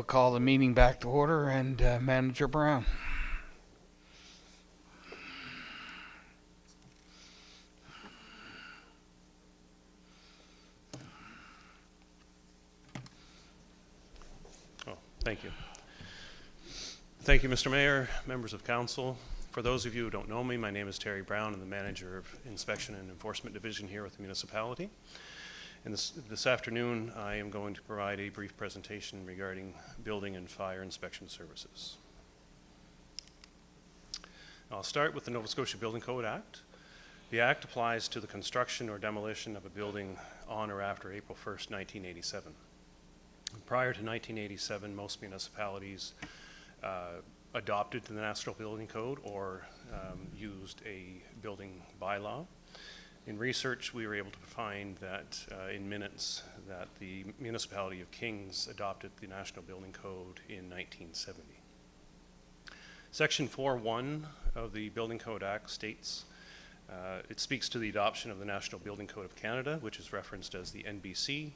call the meeting back to order, and Manager Brown. Oh, thank you. Thank you, Mr. Mayor, members of council. For those of you who don't know me, my name is Terry Brown. I'm the manager of Inspection and Enforcement Division here with the municipality. And this afternoon, I am going to provide a brief presentation regarding building and fire inspection services. I'll start with the Nova Scotia Building Code Act. The Act applies to the construction or demolition of a building on or after April 1st, 1987. Prior to 1987, most municipalities adopted the National Building Code or used a building bylaw. In research, we were able to find that in minutes that the Municipality of Kings adopted the National Building Code in 1970. Section 4.1 of the Building Code Act states, it speaks to the adoption of the National Building Code of Canada, which is referenced as the NBC,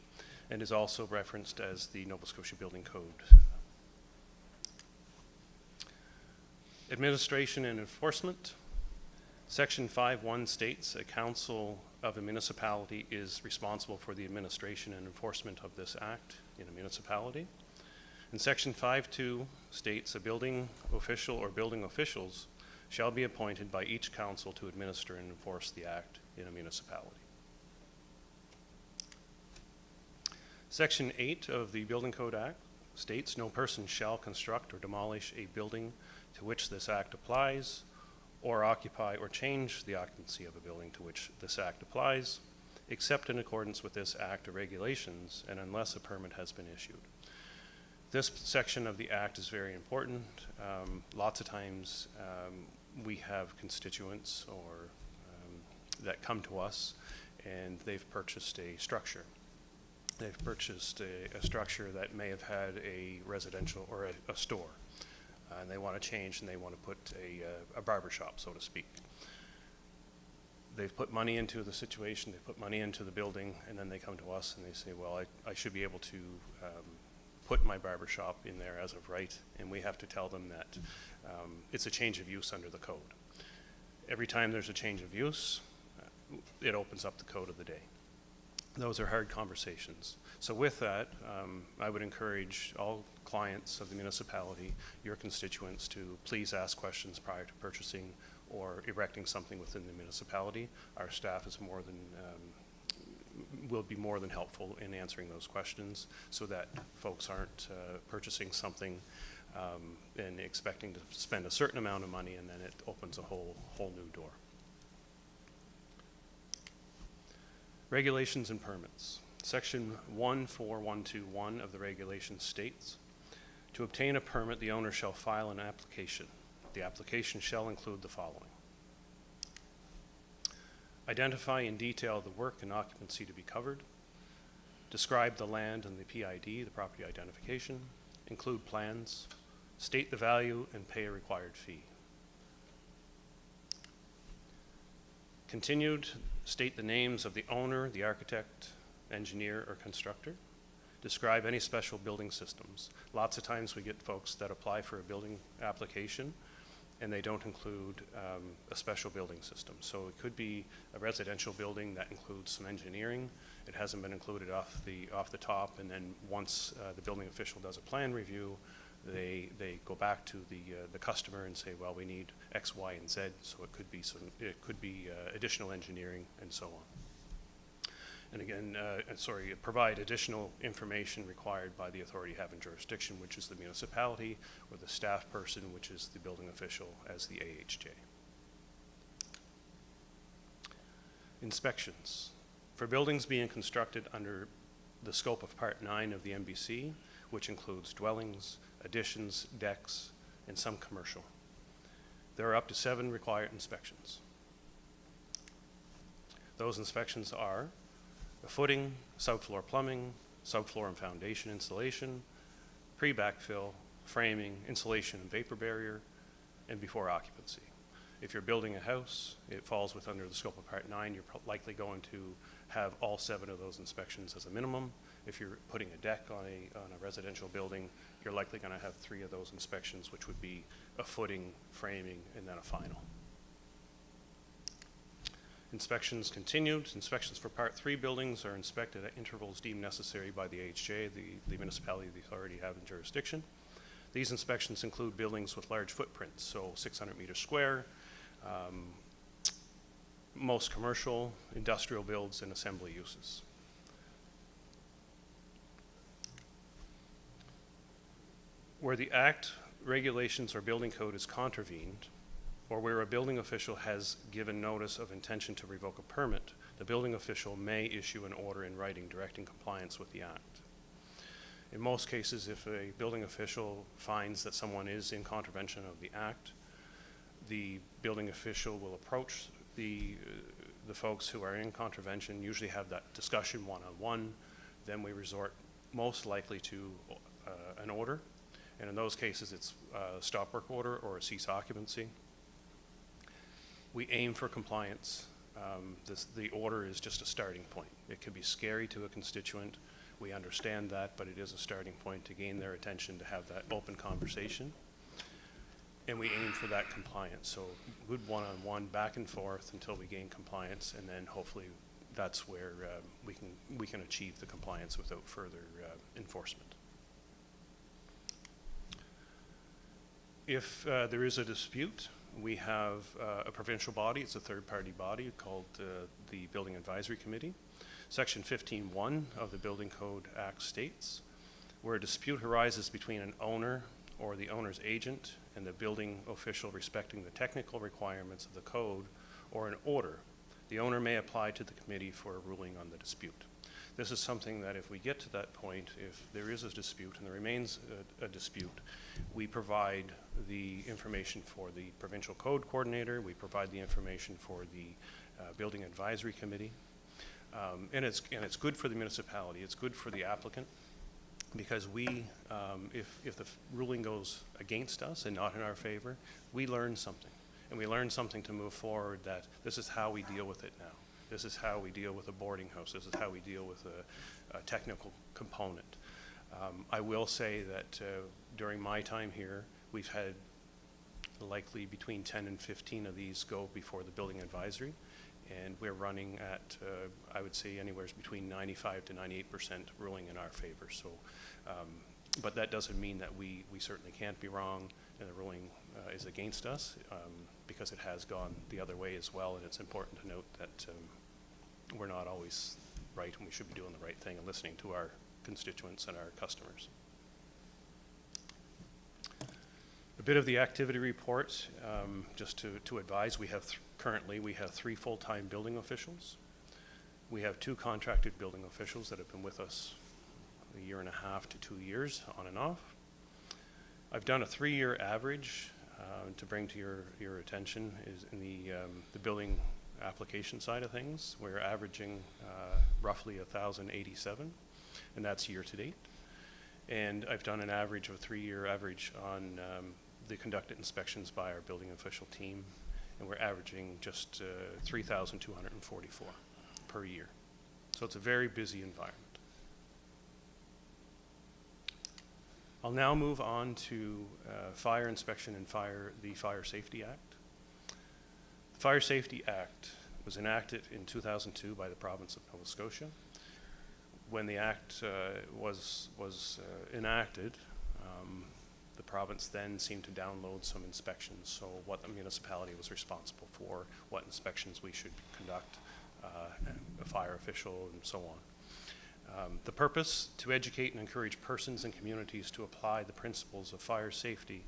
and is also referenced as the Nova Scotia Building Code. Administration and enforcement. Section 5.1 states a council of a municipality is responsible for the administration and enforcement of this act in a municipality. And Section 5.2 states a building official or building officials shall be appointed by each council to administer and enforce the act in a municipality. Section 8 of the Building Code Act states no person shall construct or demolish a building to which this act applies, or occupy or change the occupancy of a building to which this act applies, except in accordance with this act or regulations and unless a permit has been issued. This section of the act is very important. Lots of times we have constituents or that come to us and they've purchased a structure. They've purchased a structure that may have had a residential or a store. And they want to change and they want to put a barber shop, so to speak. They've put money into the situation, they put money into the building, and then they come to us and they say, well, I should be able to put my barber shop in there as of right, and we have to tell them that it's a change of use under the code. Every time there's a change of use, it opens up the code of the day. Those are hard conversations. So with that, I would encourage all clients of the municipality, your constituents, to please ask questions prior to purchasing or erecting something within the municipality. Our staff is will be more than helpful in answering those questions so that folks aren't purchasing something and expecting to spend a certain amount of money and then it opens a whole new door. Regulations and permits. Section 14121 of the regulations states, to obtain a permit, the owner shall file an application. The application shall include the following. Identify in detail the work and occupancy to be covered. Describe the land and the PID, the property identification. Include plans. State the value and pay a required fee. Continued, state the names of the owner, the architect, engineer, or constructor. Describe any special building systems. Lots of times we get folks that apply for a building application and they don't include a special building system. So it could be a residential building that includes some engineering. It hasn't been included off the top, and then once the building official does a plan review, they go back to the customer and say, well, we need X, Y, and Z. So it could be additional engineering and so on. And again, provide additional information required by the authority having jurisdiction, which is the municipality, or the staff person, which is the building official as the AHJ. Inspections. For buildings being constructed under the scope of Part 9 of the MBC, which includes dwellings, additions, decks, and some commercial, there are up to 7 required inspections. Those inspections are a footing, subfloor plumbing, subfloor and foundation installation, pre-backfill, framing, insulation and vapor barrier, and before occupancy. If you're building a house, it falls under the scope of Part 9. You're likely going to have all 7 of those inspections as a minimum. If you're putting a deck on a residential building, you're likely going to have 3 of those inspections, which would be a footing, framing, and then a final. Inspections continued. Inspections for Part 3 buildings are inspected at intervals deemed necessary by the AHJ, the municipality, the authority having jurisdiction. These inspections include buildings with large footprints, so 600 meters square, most commercial, industrial builds, and assembly uses. Where the Act, regulations, or building code is contravened, or where a building official has given notice of intention to revoke a permit, the building official may issue an order in writing directing compliance with the Act. In most cases, if a building official finds that someone is in contravention of the Act, the building official will approach the folks who are in contravention, usually have that discussion one-on-one. Then we resort most likely to an order. And in those cases, it's a stop work order or a cease occupancy. We aim for compliance. The order is just a starting point. It can be scary to a constituent. We understand that, but it is a starting point to gain their attention, to have that open conversation. And we aim for that compliance. So good one-on-one, back and forth until we gain compliance, and then hopefully that's where we can achieve the compliance without further enforcement. If there is a dispute, we have a provincial body. It's a third-party body called the Building Advisory Committee. Section 15(1) of the Building Code Act states, where a dispute arises between an owner or the owner's agent and the building official respecting the technical requirements of the code or an order, the owner may apply to the committee for a ruling on the dispute. This is something that if we get to that point, if there is a dispute and there remains a dispute, we provide the information for the provincial code coordinator, we provide the information for the building advisory committee, and it's good for the municipality, it's good for the applicant, because we, if the ruling goes against us and not in our favor, we learn something, and we learn something to move forward, that this is how we deal with it now. This is how we deal with a boarding house. This is how we deal with a technical component. I will say that during my time here, we've had likely between 10 and 15 of these go before the building advisory, and we're running at, I would say, anywhere between 95 to 98% ruling in our favor. So, but that doesn't mean that we certainly can't be wrong and the ruling is against us, because it has gone the other way as well, and it's important to note that we're not always right, and we should be doing the right thing and listening to our constituents and our customers. A bit of the activity report, just to advise, we have currently we have 3 full-time building officials. We have 2 contracted building officials that have been with us a year and a half to 2 years on and off. I've done a 3-year average to bring to your attention is in the building application side of things. We're averaging roughly 1,087, and that's year to date. And I've done an average of a 3-year average on the conducted inspections by our building official team, and we're averaging just 3,244 per year. So it's a very busy environment. I'll now move on to fire inspection and the Fire Safety Act. The Fire Safety Act was enacted in 2002 by the province of Nova Scotia. When the act was enacted, the province then seemed to download some inspections, so what the municipality was responsible for, what inspections we should conduct, a fire official, and so on. The purpose, to educate and encourage persons and communities to apply the principles of fire safety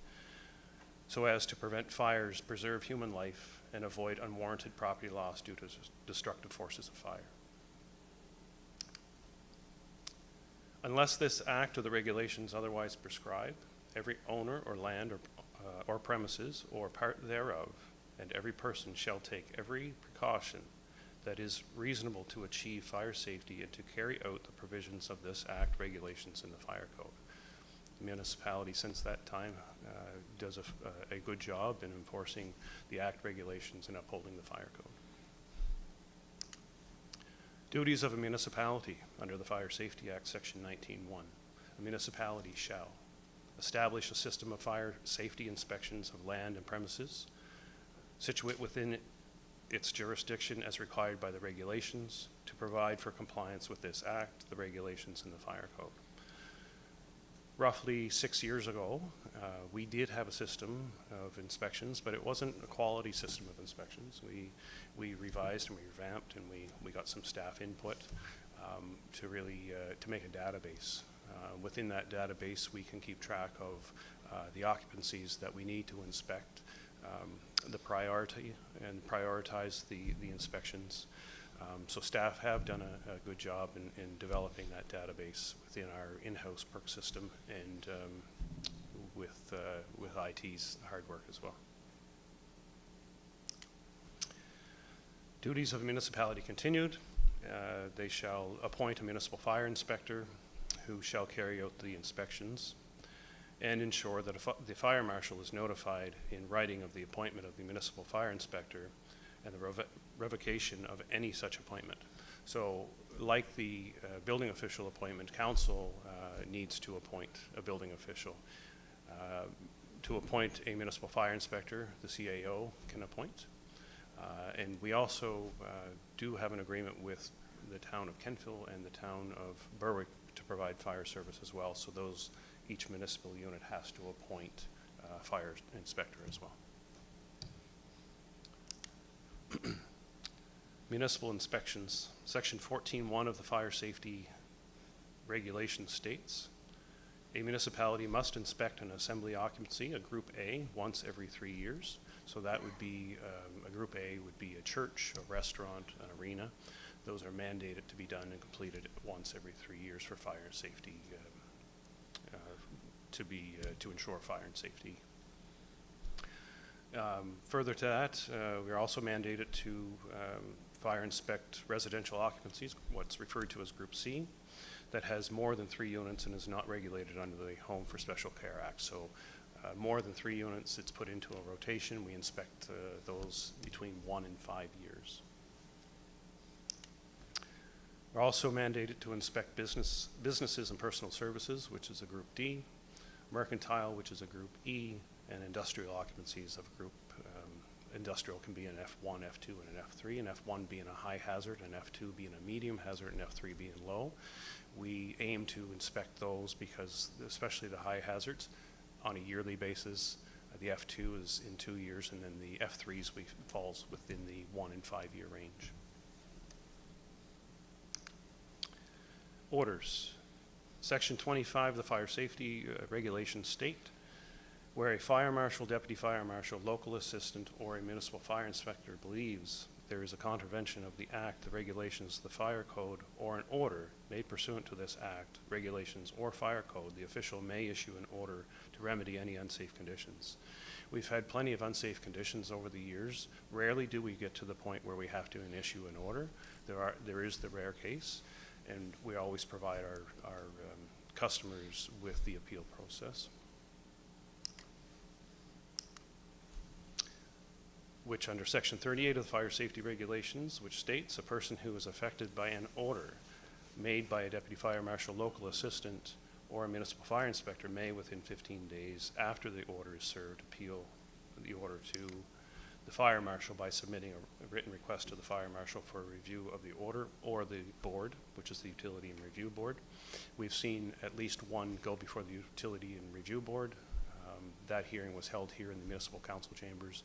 so as to prevent fires, preserve human life, and avoid unwarranted property loss due to destructive forces of fire. Unless this act or the regulations otherwise prescribe, every owner or land or premises or part thereof, and every person shall take every precaution that is reasonable to achieve fire safety and to carry out the provisions of this act, regulations, and the fire code. The municipality, since that time, does a good job in enforcing the Act regulations and upholding the fire code. Duties of a municipality under the Fire Safety Act, Section 19(1). A municipality shall establish a system of fire safety inspections of land and premises, situate within its jurisdiction as required by the regulations, to provide for compliance with this act, the regulations, and the fire code. Roughly 6 years ago, we did have a system of inspections, but it wasn't a quality system of inspections. We revised and we revamped, and we got some staff input to really to make a database. Within that database, we can keep track of the occupancies that we need to inspect, the priority, and prioritize the inspections. So staff have done a good job in developing that database within our in-house PERC system and with IT's hard work as well. Duties of a municipality continued. They shall appoint a municipal fire inspector who shall carry out the inspections and ensure that the fire marshal is notified in writing of the appointment of the municipal fire inspector and the revocation of any such appointment. So like the building official appointment, council needs to appoint a building official. To appoint a municipal fire inspector, the CAO can appoint. And we also do have an agreement with the town of Kentville and the town of Berwick to provide fire service as well. So each municipal unit has to appoint a fire inspector as well. Municipal inspections. Section 14(1) of the Fire Safety Regulation states, a municipality must inspect an assembly occupancy, a Group A, once every 3 years. So that would be, a Group A would be a church, a restaurant, an arena. Those are mandated to be done and completed once every 3 years for fire safety, to ensure fire and safety. Further to that, we are also mandated to fire inspect residential occupancies, what's referred to as Group C, that has more than 3 units and is not regulated under the Home for Special Care Act. So more than 3 units, it's put into a rotation. We inspect those between 1 and 5 years. We're also mandated to inspect businesses and personal services, which is a Group D, mercantile, which is a Group E, and industrial occupancies of a group. Industrial can be an F1, F2, and an F3, and F1 being a high hazard, and F2 being a medium hazard, and F3 being low. We aim to inspect those because, especially the high hazards, on a yearly basis. The F2 is in 2 years, and then the F3s falls within the 1 and 5 year range. Orders. Section 25 of the Fire Safety Regulations state, where a fire marshal, deputy fire marshal, local assistant, or a municipal fire inspector believes there is a contravention of the Act, the regulations, the fire code, or an order made pursuant to this Act, regulations, or fire code, the official may issue an order to remedy any unsafe conditions. We've had plenty of unsafe conditions over the years. Rarely do we get to the point where we have to issue an order. There is the rare case, and we always provide our customers with the appeal process, which under Section 38 of the Fire Safety Regulations, which states a person who is affected by an order made by a deputy fire marshal, local assistant, or a municipal fire inspector may, within 15 days after the order is served, appeal the order to the fire marshal by submitting a written request to the fire marshal for a review of the order or the board, which is the Utility and Review Board. We've seen at least one go before the Utility and Review Board. That hearing was held here in the Municipal Council chambers.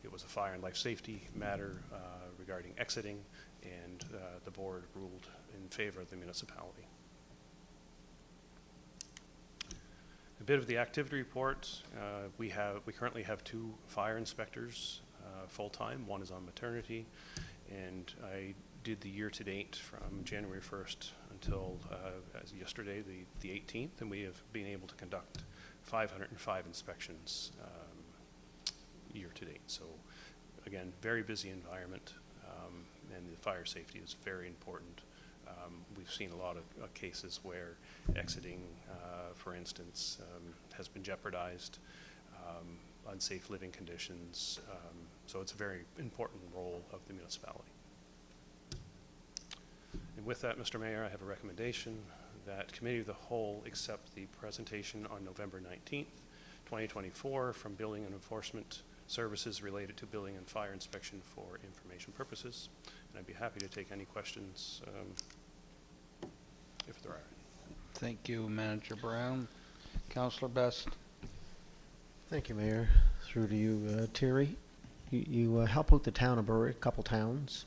It was a fire and life safety matter regarding exiting, and the board ruled in favor of the municipality. A bit of the activity report. We currently have 2 fire inspectors full-time. One is on maternity, and I did the year-to-date from January 1st until as yesterday, the 18th, and we have been able to conduct 505 inspections year-to-date. So again, very busy environment, and the fire safety is very important We've seen a lot of cases where exiting, for instance, has been jeopardized, unsafe living conditions. So it's a very important role of the municipality. And with that, Mr. Mayor, I have a recommendation that Committee of the Whole accept the presentation on November 19th, 2024 from Building and Enforcement Services related to building and fire inspection for information purposes. And I'd be happy to take any questions if there are any. Thank you, Manager Brown. Councillor Best. Thank you, Mayor. Through to you, Terry. You help out the town of Berwick, a couple towns.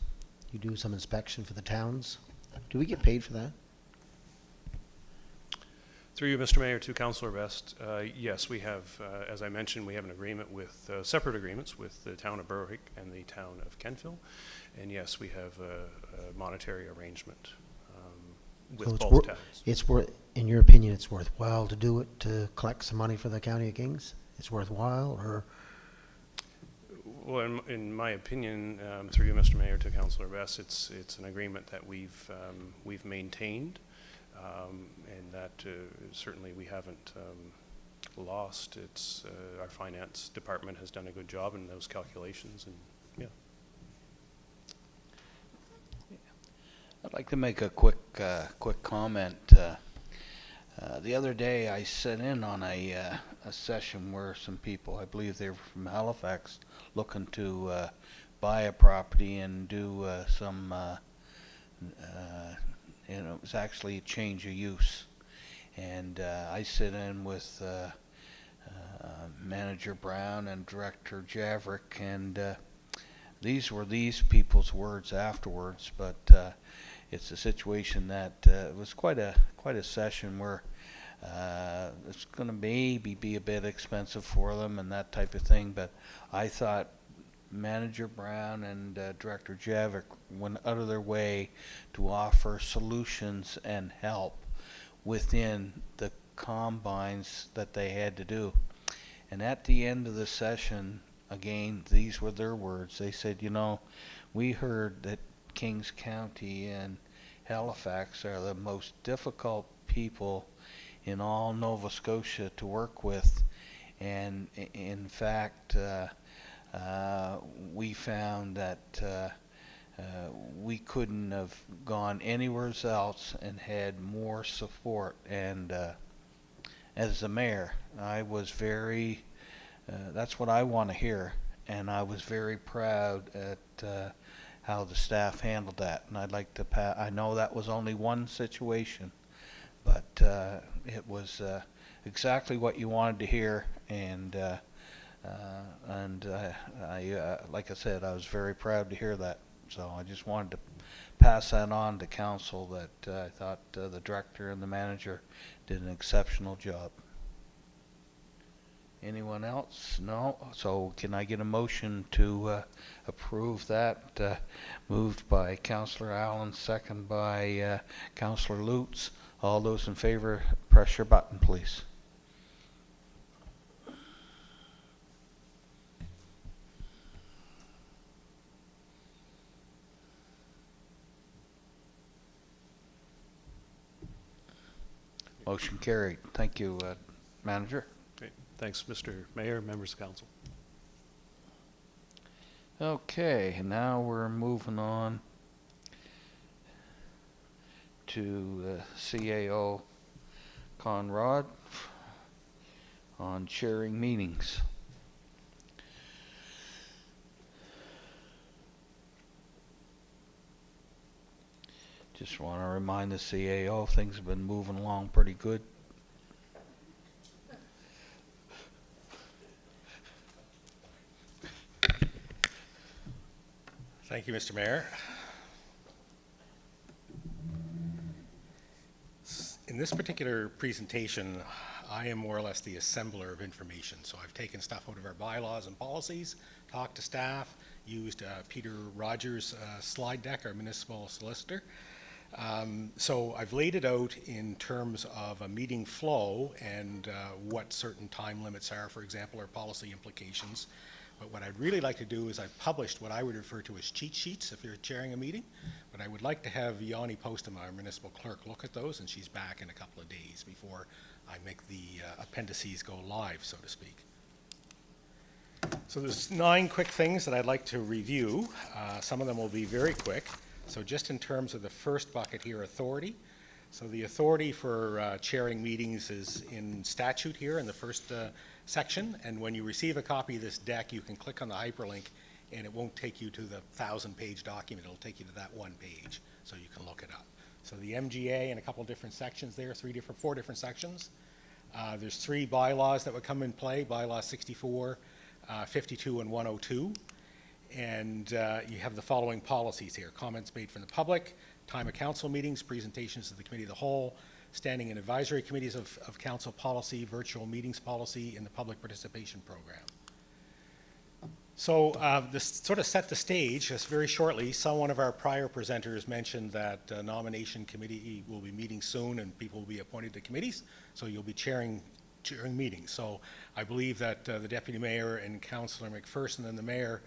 You do some inspection for the towns. Do we get paid for that? Through you, Mr. Mayor, to Councillor Best, yes, we have, as I mentioned, we have an agreement with, separate agreements with the town of Berwick and the town of Kentville. And yes, we have a monetary arrangement with So both towns. it's worth, in your opinion, it's worthwhile to do it, to collect some money for the County of Kings? It's worthwhile, or? Well, in my opinion, through you, Mr. Mayor, to Councillor Best, it's an agreement that we've maintained, and that certainly we haven't lost. It's our finance department has done a good job in those calculations, and yeah. I'd like to make a quick comment. The other day, I sat in on a session where some people, I believe they were from Halifax, looking to buy a property and do some, it was actually a change of use. And I sit in with Manager Brown and Director Javrick, and these were these people's words afterwards, but it's a situation that it was quite a session where it's going to maybe be a bit expensive for them and that type of thing, but I thought Manager Brown and Director Javik went out of their way to offer solutions and help within the combines that they had to do. And at the end of the session, again, these were their words. They said, you know, we heard that Kings County and Halifax are the most difficult people in all Nova Scotia to work with, and in fact we found that we couldn't have gone anywhere else and had more support. And as the mayor, I was very that's what I want to hear, and I was very proud at how the staff handled that. And I'd like to I know that was only one situation, but it was exactly what you wanted to hear, and I like I said, I was very proud to hear that. So I just wanted to pass that on to council, that I thought the director and the manager did an exceptional job. Anyone else? No? So can I get a motion to approve that? Moved by Councillor Allen, second by Councillor Lutz. All those in favor, press your button, please. Motion carried. Thank you, Manager. Great. Thanks, Mr. Mayor, members of council. Okay, now we're moving on to CAO Conrad on chairing meetings. Just want to remind the CAO things have been moving along pretty good. Thank you, Mr. Mayor. In this particular presentation, I am more or less the assembler of information. So I've taken stuff out of our bylaws and policies, talked to staff, used Peter Rogers' slide deck, our municipal solicitor. So I've laid it out in terms of a meeting flow and what certain time limits are, for example, or policy implications. But what I'd really like to do is I've published what I would refer to as cheat sheets if you're chairing a meeting. But But I would like to have Yanni Postum, our municipal clerk, look at those, and she's back in a couple of days before I make the appendices go live, so to speak. So there's 9 quick things that I'd like to review. Some of them will be very quick. So just in terms of the first bucket here, authority. So the authority for chairing meetings is in statute here in the first section. And when you receive a copy of this deck, you can click on the hyperlink and it won't take you to the 1,000-page document. It'll take you to that one page so you can look it up. So the MGA in a couple different sections there, 4 different sections. There's 3 bylaws that would come in play, bylaw 64, 52, and 102. And you have the following policies here: comments made from the public, time of council meetings, presentations to the committee of the whole, standing and advisory committees of council policy, virtual meetings policy, and the public participation program. So this sort of set the stage just very shortly. One of our prior presenters mentioned that nomination committee will be meeting soon and people will be appointed to committees, so you'll be chairing meetings. So I believe that the deputy mayor and Councillor McPherson and the mayor,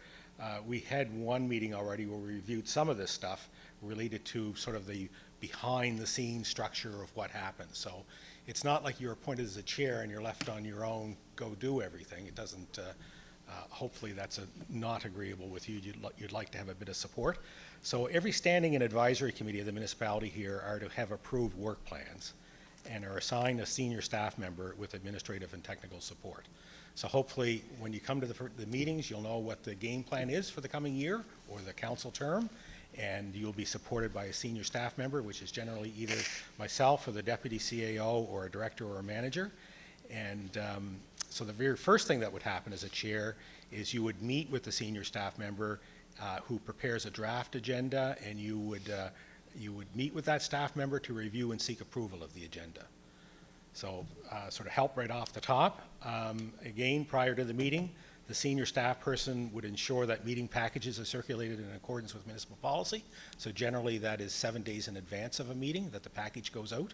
we had one meeting already where we reviewed some of this stuff related to sort of the behind the scenes structure of what happens. So it's not like you're appointed as a chair and you're left on your own, go do everything. It doesn't, hopefully that's not agreeable with you. You'd like to have a bit of support. So every standing and advisory committee of the municipality here are to have approved work plans and are assigned a senior staff member with administrative and technical support. So hopefully when you come to the meetings, you'll know what the game plan is for the coming year or the council term, and you'll be supported by a senior staff member, which is generally either myself or the deputy CAO or a director or a manager. And so the very first thing that would happen as a chair is you would meet with the senior staff member who prepares a draft agenda, and you would meet with that staff member to review and seek approval of the agenda. So sort of help right off the top. Again, prior to the meeting, the senior staff person would ensure that meeting packages are circulated in accordance with municipal policy. So generally that is 7 days in advance of a meeting that the package goes out.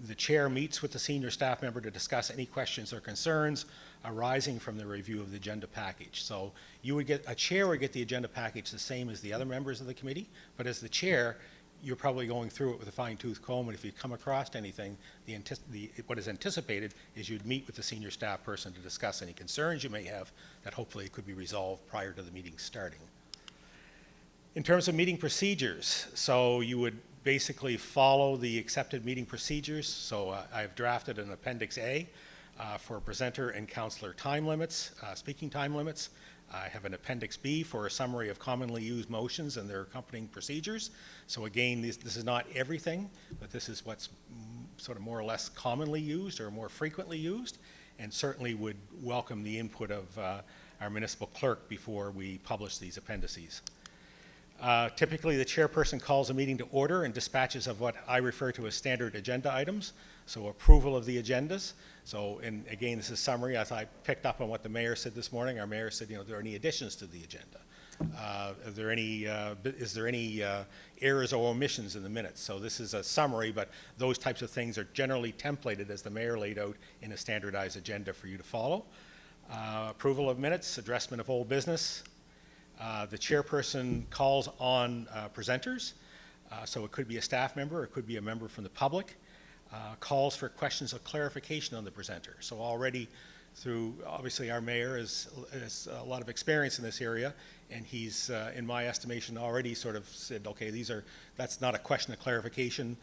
The chair meets with the senior staff member to discuss any questions or concerns arising from the review of the agenda package. So a chair would get the agenda package the same as the other members of the committee, but as the chair, you're probably going through it with a fine-tooth comb, and if you come across anything, what is anticipated is you'd meet with the senior staff person to discuss any concerns you may have that hopefully could be resolved prior to the meeting starting. In terms of meeting procedures, so you would basically follow the accepted meeting procedures. So I've drafted an Appendix A for presenter and councillor time limits, speaking time limits. I have an Appendix B for a summary of commonly used motions and their accompanying procedures. So again, this is not everything, but this is what's sort of more or less commonly used or more frequently used, and certainly would welcome the input of our municipal clerk before we publish these appendices. Typically, the chairperson calls a meeting to order and dispatches of what I refer to as standard agenda items, so approval of the agendas. So, and again, this is summary. As I picked up on what the mayor said this morning, our mayor said, are there any additions to the agenda? Is there any errors or omissions in the minutes? So this is a summary, but those types of things are generally templated as the mayor laid out in a standardized agenda for you to follow. Approval of minutes, addressment of old business. The chairperson calls on presenters, so it could be a staff member, it could be a member from the public, calls for questions of clarification on the presenter. So already through, obviously our mayor has a lot of experience in this area, and he's, in my estimation, already sort of said, okay, that's not a question of clarification.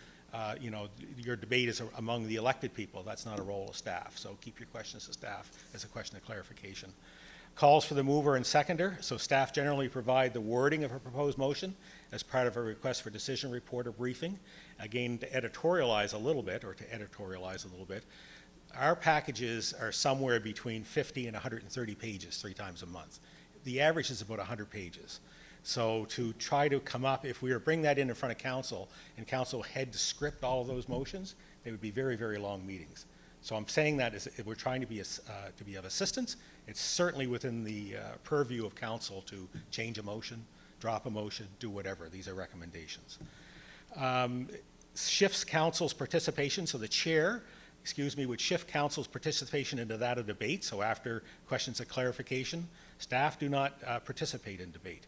Your debate is among the elected people. That's not a role of staff. So keep your questions to staff as a question of clarification. Calls for the mover and seconder. So staff generally provide the wording of a proposed motion as part of a request for decision report or briefing. Again, to editorialize a little bit, our packages are somewhere between 50 and 130 pages 3 times a month. The average is about 100 pages. So to try to come up, if we were to bring that in front of council and council had to script all of those motions, they would be very, very long meetings. So I'm saying that as if we're trying to be of assistance. It's certainly within the purview of council to change a motion, drop a motion, do whatever. These are recommendations. Shifts council's participation. So the chair, would shift council's participation into that of debate. So after questions of clarification, staff do not participate in debate.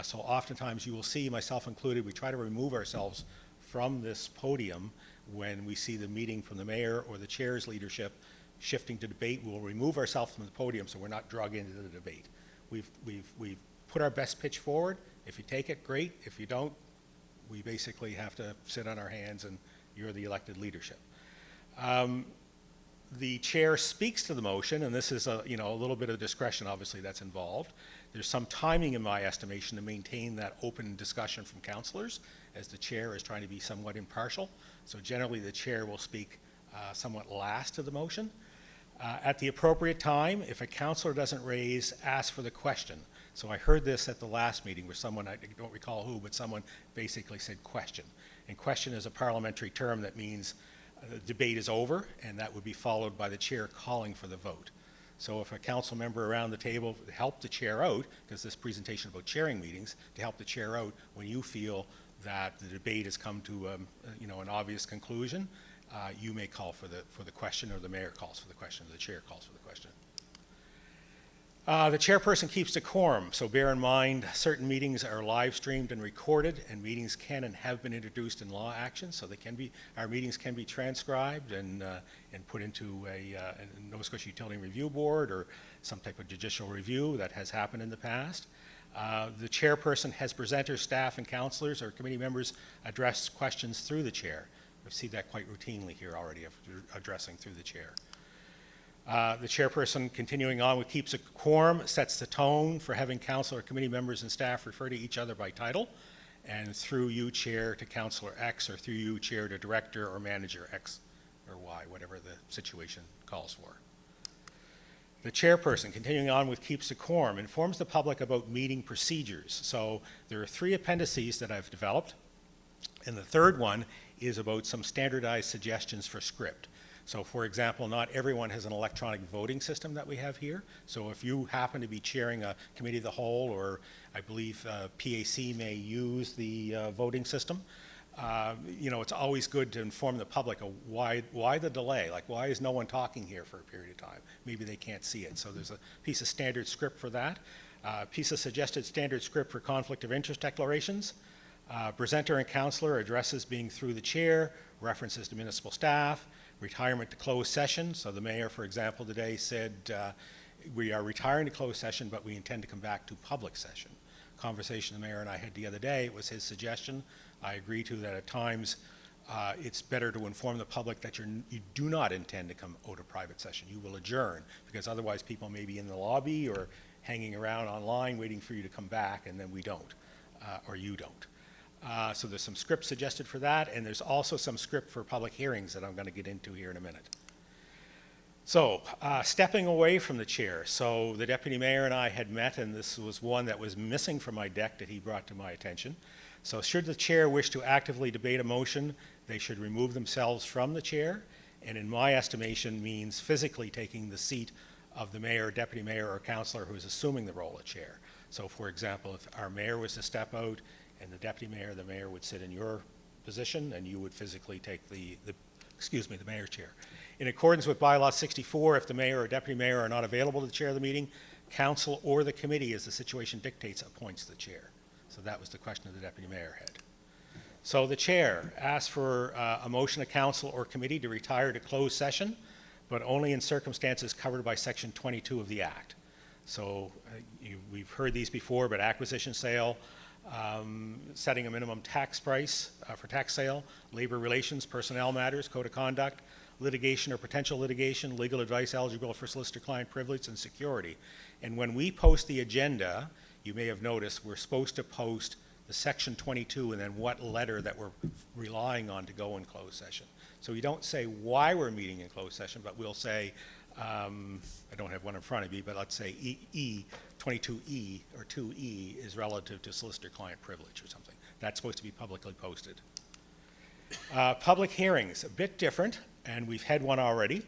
So oftentimes you will see, myself included, we try to remove ourselves from this podium when we see the meeting from the mayor or the chair's leadership shifting to debate. We'll remove ourselves from the podium so we're not dragged into the debate. We've put our best pitch forward. If you take it, great. If you don't, we basically have to sit on our hands and you're the elected leadership. The chair speaks to the motion, and this is a little bit of discretion obviously that's involved. There's some timing in my estimation to maintain that open discussion from councillors, as the chair is trying to be somewhat impartial. So generally the chair will speak somewhat last to the motion. At the appropriate time, if a councillor doesn't raise, ask for the question. So I heard this at the last meeting where someone, I don't recall who, but someone basically said question. And question is a parliamentary term that means the debate is over, and that would be followed by the chair calling for the vote. So if a council member around the table help the chair out, because this presentation is about chairing meetings, to help the chair out when you feel that the debate has come to an obvious conclusion, you may call for the question, or the mayor calls for the question, or the chair calls for the question. The chairperson keeps decorum, so bear in mind certain meetings are live streamed and recorded, and meetings can and have been introduced in law action, so our meetings can be transcribed and put into a Nova Scotia Utility Review Board or some type of judicial review. That has happened in the past. The chairperson has presenters, staff, and councillors or committee members address questions through the chair. I've seen that quite routinely here already, of addressing through the chair. The chairperson, continuing on, keeps a quorum, sets the tone for having council or committee members and staff refer to each other by title, and through you, chair, to councillor X, or through you, chair, to director or manager X or Y, whatever the situation calls for. The chairperson, continuing on with keeps a quorum, informs the public about meeting procedures. So there are 3 appendices that I've developed, and the third one is about some standardized suggestions for script. So for example, not everyone has an electronic voting system that we have here. So if you happen to be chairing a committee of the whole, or I believe PAC may use the voting system, it's always good to inform the public of why the delay, like why is no one talking here for a period of time? Maybe they can't see it. So there's a piece of standard script for that. A piece of suggested standard script for conflict of interest declarations. Presenter and councillor addresses being through the chair, references to municipal staff, retirement to closed session. So the mayor, for example, today said, we are retiring to closed session, but we intend to come back to public session. Conversation the mayor and I had the other day, it was his suggestion. I agree to that at times. It's better to inform the public that you do not intend to come out of private session. You will adjourn, because otherwise people may be in the lobby or hanging around online waiting for you to come back, and then we don't, or you don't. So there's some script suggested for that, and there's also some script for public hearings that I'm going to get into here in a minute. So stepping away from the chair. So the deputy mayor and I had met, and this was one that was missing from my deck that he brought to my attention. So should the chair wish to actively debate a motion, they should remove themselves from the chair, and in my estimation means physically taking the seat of the mayor, deputy mayor, or councillor who is assuming the role of chair. So for example, if our mayor was to step out and the deputy mayor, the mayor would sit in your position, and you would physically take the mayor's chair. In accordance with bylaw 64, if the mayor or deputy mayor are not available to chair the meeting, council or the committee, as the situation dictates, appoints the chair. So that was the question of the deputy mayor had. So the chair asks for a motion of council or committee to retire to closed session, but only in circumstances covered by section 22 of the Act. So we've heard these before, but acquisition, sale, setting a minimum tax price for tax sale, labor relations, personnel matters, code of conduct, litigation or potential litigation, legal advice eligible for solicitor-client privilege, and security. And when we post the agenda, you may have noticed we're supposed to post the section 22 and then what letter that we're relying on to go in closed session. So we don't say why we're meeting in closed session, but we'll say, I don't have one in front of me, but let's say 22E or 2E is relative to solicitor-client privilege or something. That's supposed to be publicly posted. Public hearings, a bit different, and we've had one already.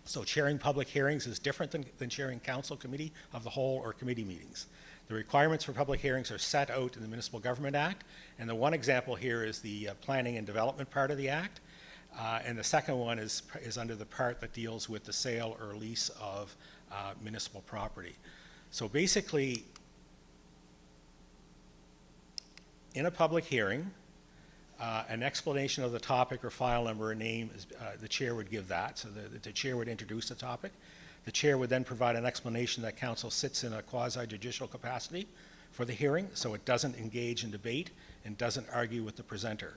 So chairing public hearings is different than chairing council, committee of the whole, or committee meetings. The requirements for public hearings are set out in the Municipal Government Act, and the one example here is the planning and development part of the Act, and the second one is under the part that deals with the sale or lease of municipal property. So basically, in a public hearing, an explanation of the topic or file number or name, the chair would give that. So the chair would introduce the topic. The chair would then provide an explanation that council sits in a quasi-judicial capacity for the hearing, so it doesn't engage in debate and doesn't argue with the presenter.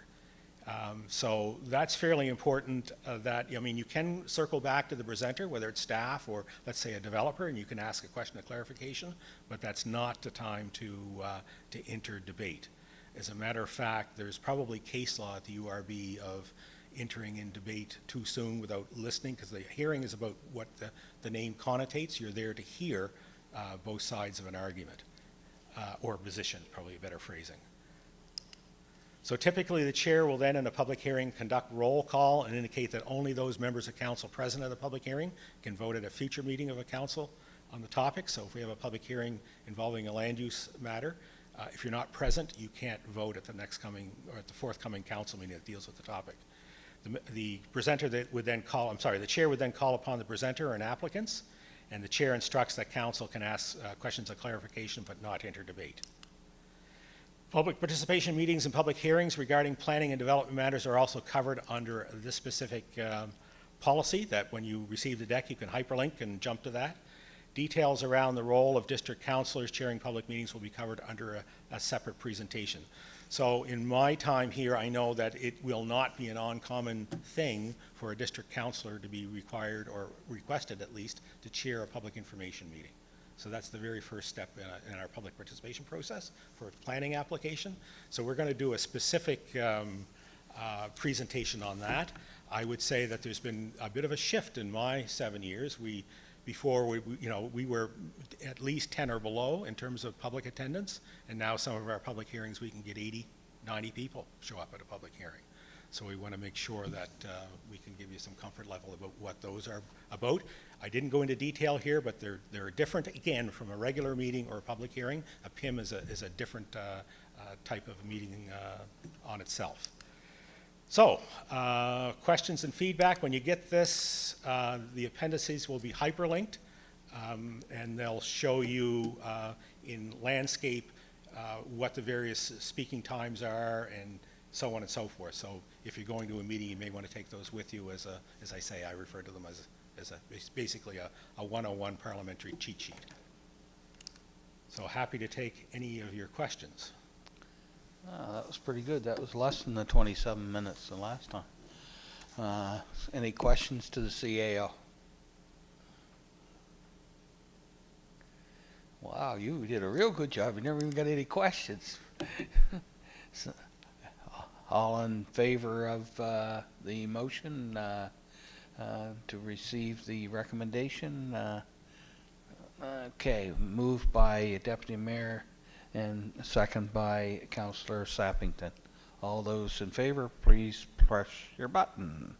So that's fairly important that, I mean, you can circle back to the presenter, whether it's staff or, let's say, a developer, and you can ask a question of clarification, but that's not the time to enter debate. As a matter of fact, there's probably case law at the URB of entering in debate too soon without listening, because the hearing is about what the name connotates. You're there to hear both sides of an argument, or position, probably a better phrasing. So typically the chair will then in a public hearing conduct roll call and indicate that only those members of council present at the public hearing can vote at a future meeting of a council on the topic. So if we have a public hearing involving a land use matter, if you're not present, you can't vote at the next coming, or at the forthcoming council meeting that deals with the topic. The presenter that would then call, the chair would then call upon the presenter and applicants, and the chair instructs that council can ask questions of clarification but not enter debate. Public participation meetings and public hearings regarding planning and development matters are also covered under this specific policy, that when you receive the deck you can hyperlink and jump to that. Details around the role of district councilors chairing public meetings will be covered under a separate presentation. So in my time here, I know that it will not be an uncommon thing for a district councilor to be required, or requested at least, to chair a public information meeting. So that's the very first step in our public participation process for a planning application. So we're going to do a specific presentation on that. I would say that there's been a bit of a shift in my 7 years. Before we were at least 10 or below in terms of public attendance, and now some of our public hearings we can get 80, 90 people show up at a public hearing. So we want to make sure that we can give you some comfort level about what those are about. I didn't go into detail here, but they're different, again, from a regular meeting or a public hearing. A PIM is a different type of meeting on itself. So, questions and feedback. When you get this, the appendices will be hyperlinked, and they'll show you in landscape what the various speaking times are, and so on and so forth. So if you're going to a meeting, you may want to take those with you as I say, I refer to them as basically a 101 parliamentary cheat sheet. So happy to take any of your questions. That was pretty good. That was less than the 27 minutes the last time. Any questions to the CAO? Wow, you did a real good job. You never even got any questions. So, all in favor of the motion to receive the recommendation? Okay, moved by Deputy Mayor and second by Councillor Sappington. All those in favor, please press your button.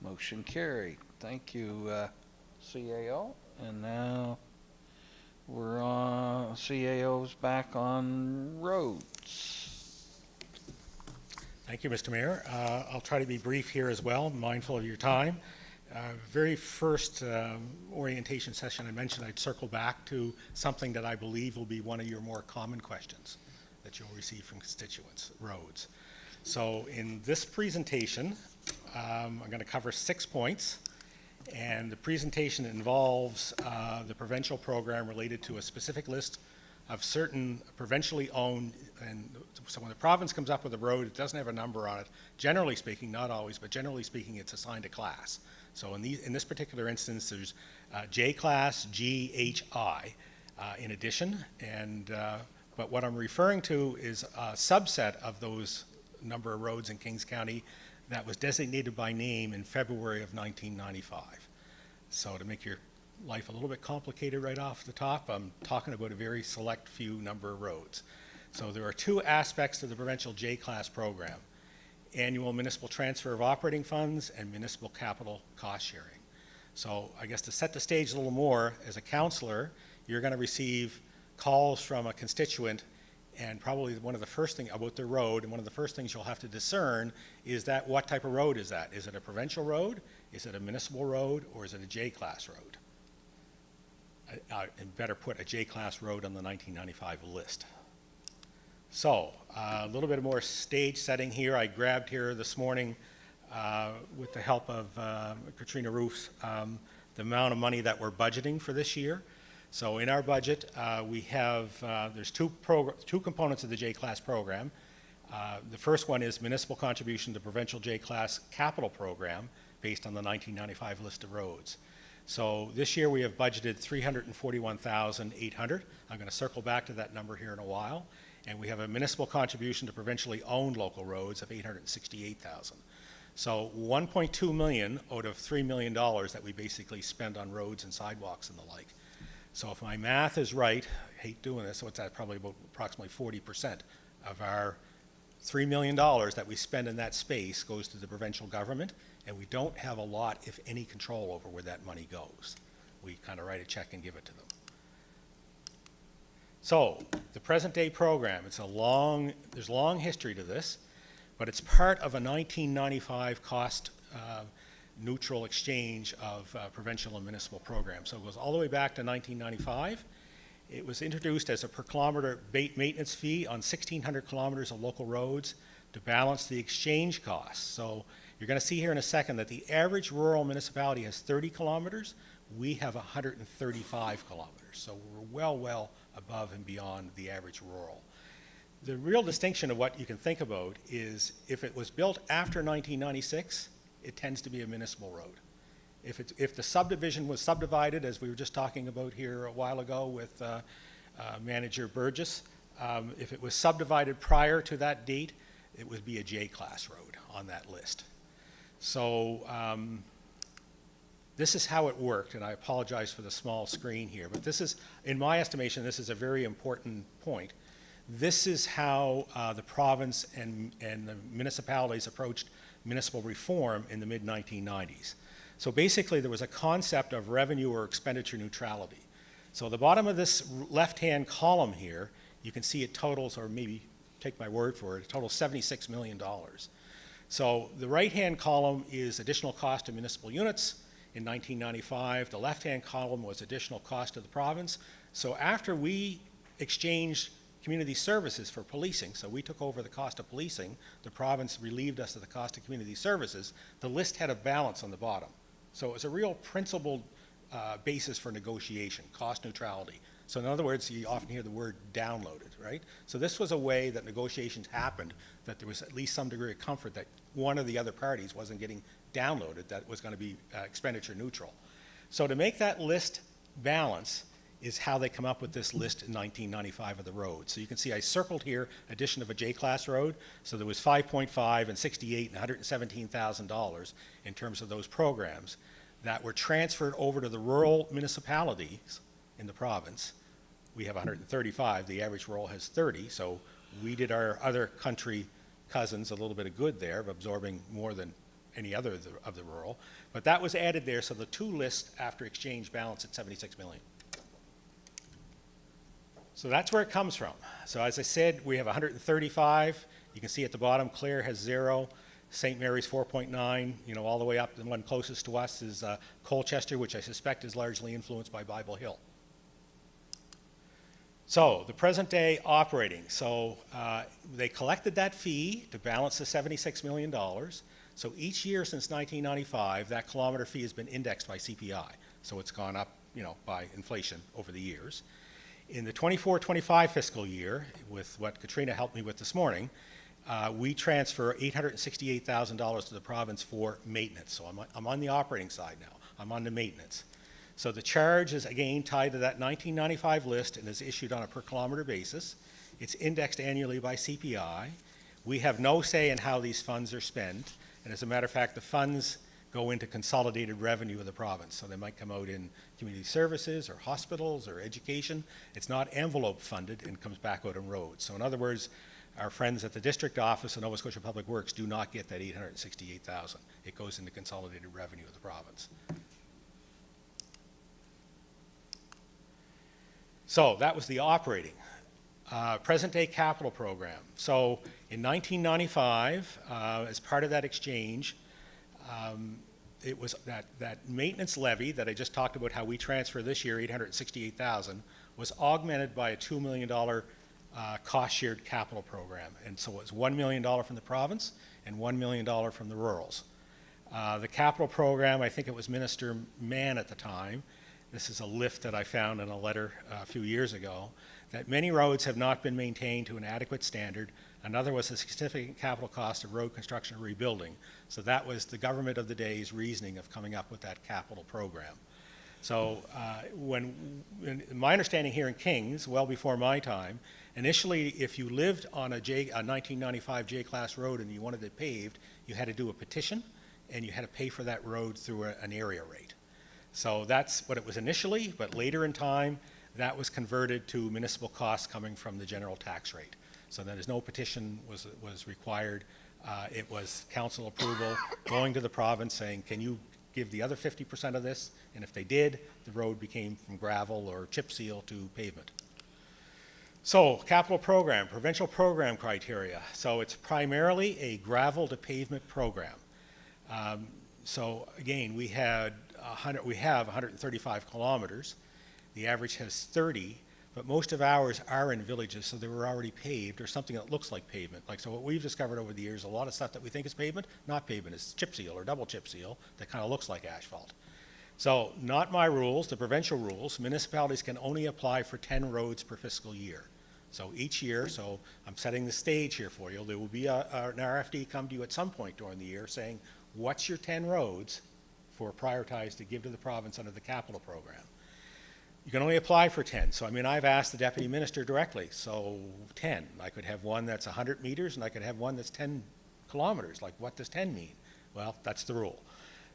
Motion carried. Thank you, CAO. And now we're on, CAO's back on roads. Thank you, Mr. Mayor. I'll try to be brief here as well, mindful of your time. Very first orientation session I mentioned I'd circle back to something that I believe will be one of your more common questions that you'll receive from constituents, roads. So in this presentation, I'm going to cover 6 points, and the presentation involves the Provincial program related to a specific list of certain provincially owned, and so when the province comes up with a road, it doesn't have a number on it. Generally speaking, not always, but generally speaking, it's assigned a class. So in this particular instance, there's J class, G, H, I in addition, and but what I'm referring to is a subset of those number of roads in Kings County that was designated by name in February of 1995. So to make your life a little bit complicated right off the top, I'm talking about a very select few number of roads. So there are 2 aspects to the Provincial J-Class program: annual municipal transfer of operating funds and municipal capital cost sharing. So I guess to set the stage a little more, as a councillor, you're going to receive calls from a constituent And probably one of the first things about the road, and one of the first things you'll have to discern is that what type of road is that? Is it a provincial road? Is it a municipal road? Or is it a J-class road? And better put a J-class road on the 1995 list. So a little bit more stage setting here. I grabbed here this morning with the help of Katrina Roofs, the amount of money that we're budgeting for this year. So in our budget, we have, there's two components of the J-Class program. The first one is municipal contribution to Provincial J-Class capital program based on the 1995 list of roads. So this year we have budgeted $341,800. I'm going to circle back to that number here in a while. And we have a municipal contribution to provincially owned local roads of $868,000. So $1.2 million out of $3 million that we basically spend on roads and sidewalks and the like. So if my math is right, I hate doing this, so it's at probably about approximately 40% of our $3 million that we spend in that space goes to the provincial government, and we don't have a lot, if any, control over where that money goes. We kind of write a check and give it to them. So the present day program, there's long history to this, but it's part of a 1995 cost neutral exchange of provincial and municipal programs. So it goes all the way back to 1995. It was introduced as a per kilometer maintenance fee on 1,600 kilometers of local roads to balance the exchange costs. So you're going to see here in a second that the average rural municipality has 30 kilometers. We have 135 kilometers. So we're well above and beyond the average rural. The real distinction of what you can think about is if it was built after 1996, it tends to be a municipal road. If the subdivision was subdivided, as we were just talking about here a while ago with Manager Burgess, if it was subdivided prior to that date, it would be a J-class road on that list. So this is how it worked, and I apologize for the small screen here, but this is, in my estimation, this is a very important point. This is how the province and the municipalities approached municipal reform in the mid-1990s. So basically there was a concept of revenue or expenditure neutrality. So the bottom of this left-hand column here, you can see it totals, or maybe take my word for it, it totals $76 million. So the right-hand column is additional cost to municipal units in 1995. The left-hand column was additional cost to the province. So after we exchanged community services for policing, so we took over the cost of policing, the province relieved us of the cost of community services, the list had a balance on the bottom. So it was a real principled basis for negotiation, cost neutrality. So in other words, you often hear the word downloaded, right? So this was a way that negotiations happened, that there was at least some degree of comfort that one of the other parties wasn't getting downloaded, that was going to be expenditure neutral. So to make that list balance is how they come up with this list in 1995 of the roads. So you can see I circled here addition of a J-class road. So there was 5.5 and 68 and $117,000 in terms of those programs that were transferred over to the rural municipalities in the province. We have 135, the average rural has 30, so we did our other country cousins a little bit of good there of absorbing more than any other of the rural. But that was added there, so the two lists after exchange balance at 76 million. So that's where it comes from. So as I said, we have 135. You can see at the bottom, Clare has 0. St. Mary's 4.9, all the way up. The one closest to us is Colchester, which I suspect is largely influenced by Bible Hill. So the present day operating. So they collected that fee to balance the $76 million. So each year since 1995, that kilometer fee has been indexed by CPI. So it's gone up, by inflation over the years. In the 24-25 fiscal year, with what Katrina helped me with this morning, we transfer $868,000 to the province for maintenance. So I'm on the operating side now. I'm on the maintenance. So the charge is again tied to that 1995 list and is issued on a per kilometer basis. It's indexed annually by CPI. We have no say in how these funds are spent. And as a matter of fact, the funds go into consolidated revenue of the province. So they might come out in community services or hospitals or education. It's not envelope funded and comes back out in roads. So in other words, our friends at the district office of Nova Scotia Public Works do not get that $868,000. It goes into consolidated revenue of the province. So that was the operating. Present-day capital program. So in 1995, as part of that exchange, it was that maintenance levy that I just talked about, how we transfer this year, $868,000, was augmented by a $2 million cost-shared capital program. And so it was $1 million from the province and $1 million from the rurals. The capital program, I think it was Minister Mann at the time, this is a lift that I found in a letter a few years ago, that many roads have not been maintained to an adequate standard. Another was the significant capital cost of road construction and rebuilding. So that was the government of the day's reasoning of coming up with that capital program. So my understanding here in Kings, well before my time, initially if you lived on a 1995 J-class road and you wanted it paved, you had to do a petition and you had to pay for that road through an area rate. So that's what it was initially, but later in time, that was converted to municipal costs coming from the general tax rate. So then there's no petition was required. It was council approval, going to the province saying, can you give the other 50% of this? And if they did, the road became from gravel or chip seal to pavement. So capital program, provincial program criteria. So it's primarily a gravel to pavement program. So again, we have 135 kilometers. The average has 30, but most of ours are in villages, so they were already paved or something that looks like pavement. Like, so what we've discovered over the years, a lot of stuff that we think is pavement, not pavement, it's chip seal or double chip seal that kind of looks like asphalt. So not my rules, the provincial rules. Municipalities can only apply for 10 roads per fiscal year. So each year, so I'm setting the stage here for you, there will be an RFD come to you at some point during the year saying, what's your 10 roads for prioritized to give to the province under the capital program? You can only apply for 10. So, I mean, I've asked the deputy minister directly, so 10. I could have one that's 100 meters and I could have one that's 10 kilometers. Like, what does 10 mean? Well, that's the rule.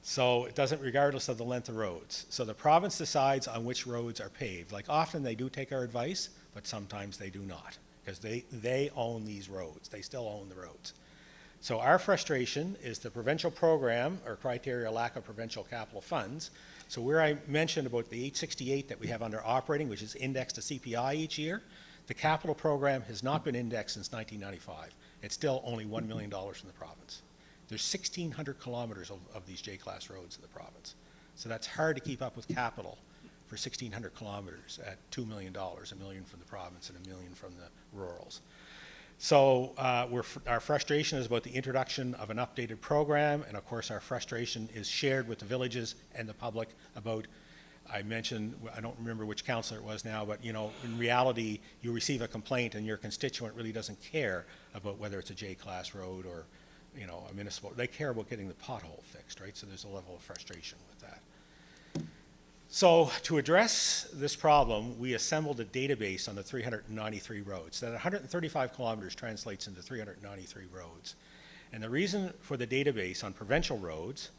So it doesn't, regardless of the length of roads. So the province decides on which roads are paved. Like, often they do take our advice, but sometimes they do not, because they own these roads. They still own the roads. So our frustration is the provincial program or criteria lack of provincial capital funds. So where I mentioned about the 868 that we have under operating, which is indexed to CPI each year, the capital program has not been indexed since 1995. It's still only $1 million from the province. There's 1,600 kilometers of these J-class roads in the province. So that's hard to keep up with capital for 1,600 kilometers at $2 million, $1 million from the province and $1 million from the rurals. So our frustration is about the introduction of an updated program, and of course our frustration is shared with the villages and the public about, I mentioned, I don't remember which councillor it was now, but you know, in reality, you receive a complaint and your constituent really doesn't care about whether it's a J-class road or, you know, a municipal. They care about getting the pothole fixed, right? So there's a level of frustration with that. So to address this problem, we assembled a database on the 393 roads. That 135 kilometers translates into 393 roads. And the reason for the database on provincial roads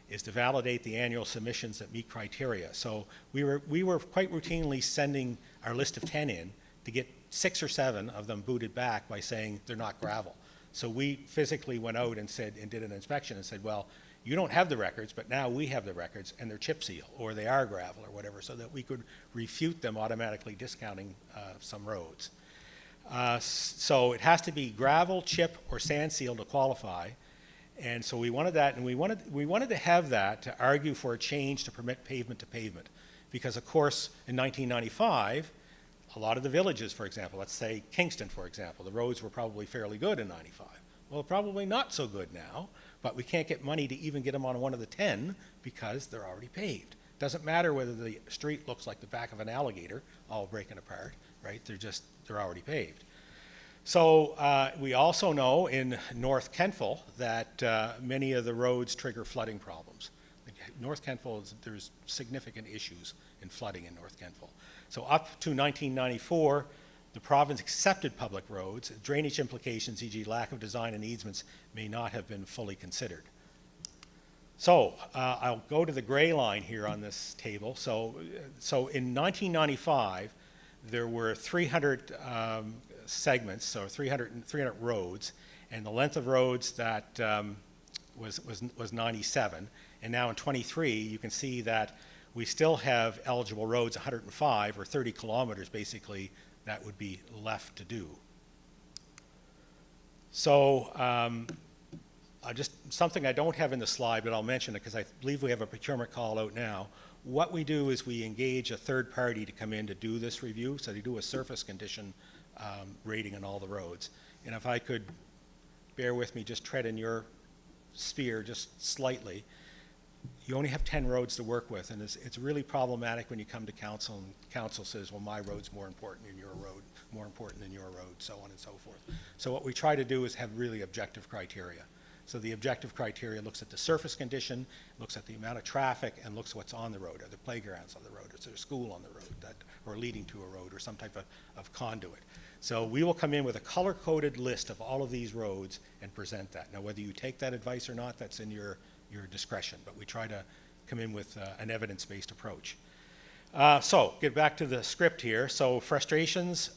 is to validate the annual submissions that meet criteria. So we were quite routinely sending our list of 10 in to get 6 or 7 of them booted back by saying they're not gravel. So we physically went out and said, and did an inspection and said, well, you don't have the records, but now we have the records and they're chip seal or they are gravel or whatever, so that we could refute them automatically discounting some roads. So it has to be gravel, chip, or sand seal to qualify. And so we wanted that, and we wanted to have that to argue for a change to permit pavement to pavement. Because of course, in 1995, a lot of the villages, for example, let's say Kingston, for example, the roads were probably fairly good in 95. Well, probably not so good now, but we can't get money to even get them on one of the 10 because they're already paved. Doesn't matter whether the street looks like the back of an alligator, all breaking apart, right? They're already paved. So we also know in North Kentville that many of the roads trigger flooding problems. North Kentville, there's significant issues in flooding in North Kentville. So up to 1994, the province accepted public roads. Drainage implications, e.g. lack of design and easements, may not have been fully considered. So I'll go to the gray line here on this table. So in 1995, there were 300 segments, so 300 roads, and the length of roads that was 97. And now in 23, you can see that we still have eligible roads, 105 or 30 kilometers basically, that would be left to do. So just something I don't have in the slide, but I'll mention it because I believe we have a procurement call out now. What we do is we engage a third party to come in to do this review. So they do a surface condition rating on all the roads. And if I could bear with me, just tread in your sphere just slightly. You only have 10 roads to work with, and it's really problematic when you come to council and council says, well, my road's more important than your road, more important than your road, so on and so forth. So what we try to do is have really objective criteria. So the objective criteria looks at the surface condition, looks at the amount of traffic, and looks what's on the road. Are there playgrounds on the road? Is there a school on the road or leading to a road or some type of conduit? So we will come in with a color-coded list of all of these roads and present that. Now, whether you take that advice or not, that's in your discretion, but we try to come in with an evidence-based approach. So get back to the script here. So frustrations,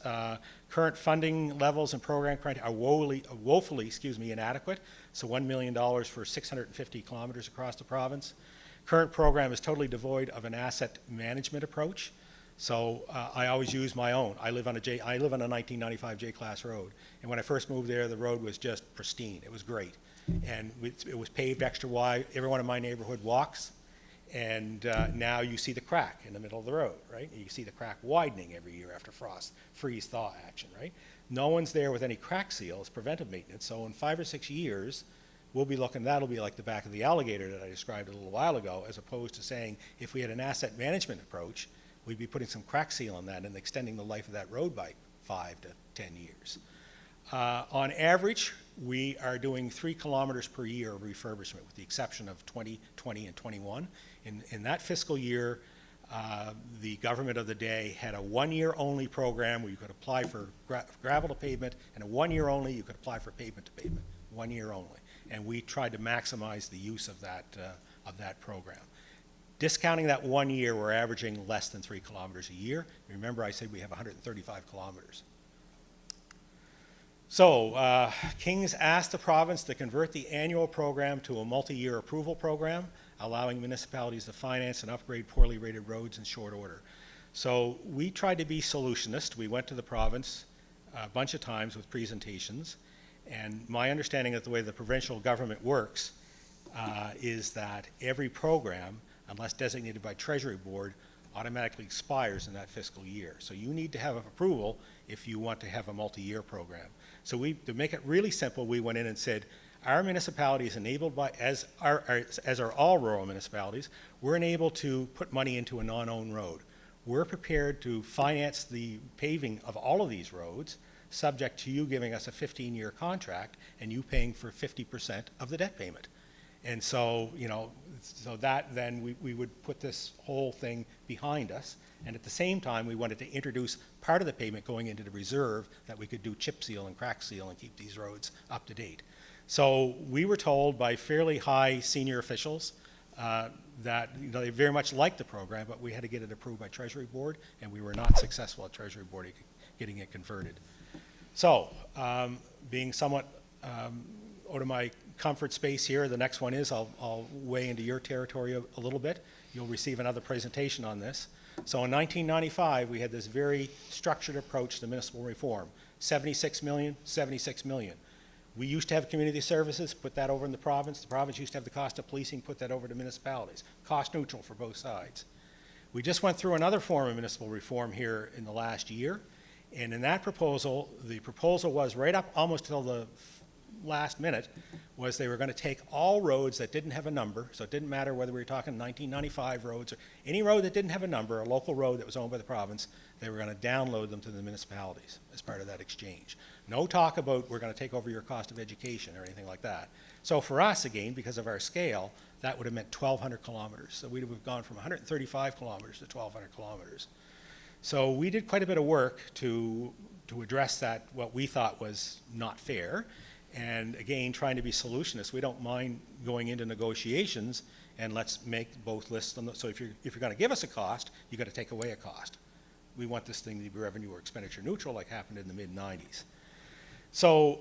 current funding levels and program criteria are woefully inadequate. So $1 million for 650 kilometers across the province. Current program is totally devoid of an asset management approach. So I always use my own. I live on a 1995 J-class road, and when I first moved there, the road was just pristine. It was great, and it was paved extra wide. Everyone in my neighborhood walks, and now you see the crack in the middle of the road, right? You see the crack widening every year after frost, freeze-thaw action, right? No one's there with any crack seals, preventive maintenance. So in 5 or 6 years, we'll be looking. That'll be like the back of the alligator that I described a little while ago, as opposed to saying if we had an asset management approach, we'd be putting some crack seal on that and extending the life of that road by 5 to 10 years. On average, we are doing 3 kilometers per year of refurbishment, with the exception of 2020 and 21. In that fiscal year, the government of the day had a 1-year only program where you could apply for gravel to pavement, and a 1-year only you could apply for pavement to pavement, 1 year only. And we tried to maximize the use of that program. Discounting that 1 year, we're averaging less than 3 kilometers a year. Remember, I said we have 135 kilometers. So, Kings asked the province to convert the annual program to a multi-year approval program, allowing municipalities to finance and upgrade poorly rated roads in short order. So we tried to be solutionist. We went to the province a bunch of times with presentations, and my understanding of the way the provincial government works is that every program, unless designated by Treasury Board, automatically expires in that fiscal year. So you need to have approval if you want to have a multi-year program. So to make it really simple, we went in and said, our municipality is enabled by, as are all rural municipalities, we're enabled to put money into a non-owned road. We're prepared to finance the paving of all of these roads, subject to you giving us a 15-year contract and you paying for 50% of the debt payment. And so, so that then we would put this whole thing behind us. And at the same time, we wanted to introduce part of the payment going into the reserve that we could do chip seal and crack seal and keep these roads up to date. So we were told by fairly high senior officials that they very much liked the program, but we had to get it approved by Treasury Board, and we were not successful at Treasury Board getting it converted. So, being somewhat out of my comfort space here, the next one is I'll weigh into your territory a little bit. You'll receive another presentation on this. So in 1995, we had this very structured approach to municipal reform. 76 million, 76 million. We used to have community services, put that over in the province. The province used to have the cost of policing, put that over to municipalities. Cost neutral for both sides. We just went through another form of municipal reform here in the last year. And in that proposal, the proposal was right up almost till the last minute, was they were going to take all roads that didn't have a number, so it didn't matter whether we were talking 1995 roads or any road that didn't have a number, a local road that was owned by the province, they were going to download them to the municipalities as part of that exchange. No talk about we're going to take over your cost of education or anything like that. So for us, again, because of our scale, that would have meant 1,200 kilometers. So we would have gone from 135 kilometers to 1,200 kilometers. So we did quite a bit of work to address that, what we thought was not fair. And again, trying to be solutionists, we don't mind going into negotiations and let's make both lists. So if you're going to give us a cost, you got to take away a cost. We want this thing to be revenue or expenditure neutral, like happened in the mid-90s. So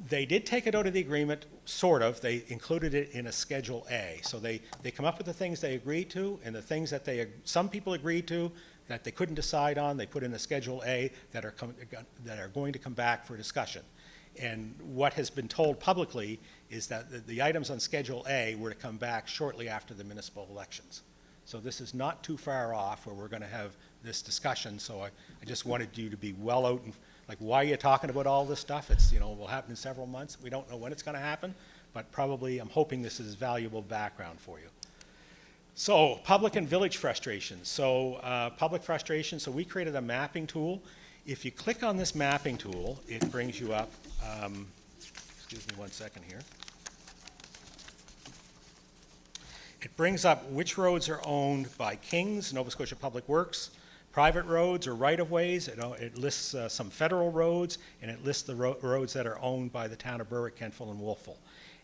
they did take it out of the agreement, sort of. They included it in a Schedule A. So they come up with the things they agreed to, and the things that some people agreed to that they couldn't decide on, they put in a Schedule A that are going to come back for discussion. And what has been told publicly is that the items on Schedule A were to come back shortly after the municipal elections. So this is not too far off where we're going to have this discussion. So I just wanted you to be well out and like, why are you talking about all this stuff? It's, will happen in several months. We don't know when it's going to happen, but probably I'm hoping this is valuable background for you. So public and village frustration. So public frustration, so we created a mapping tool. If you click on this mapping tool, it brings you up, excuse me one second here. It brings up which roads are owned by Kings, Nova Scotia Public Works, private roads or right-of-ways. It lists some federal roads, and it lists the roads that are owned by the town of Berwick, Kentville, and Wolfville.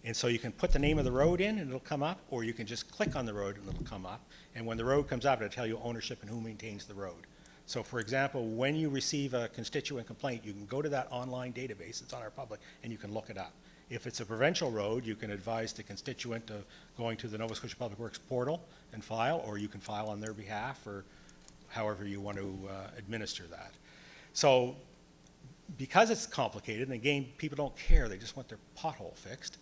And so you can put the name of the road in, and it'll come up, or you can just click on the road, and it'll come up. And when the road comes up, it'll tell you ownership and who maintains the road. So for example, when you receive a constituent complaint, you can go to that online database, it's on our public, and you can look it up. If it's a provincial road, you can advise the constituent of going to the Nova Scotia Public Works portal and file, or you can file on their behalf, or however you want to administer that. So because it's complicated, and again, people don't care, they just want their pothole fixed,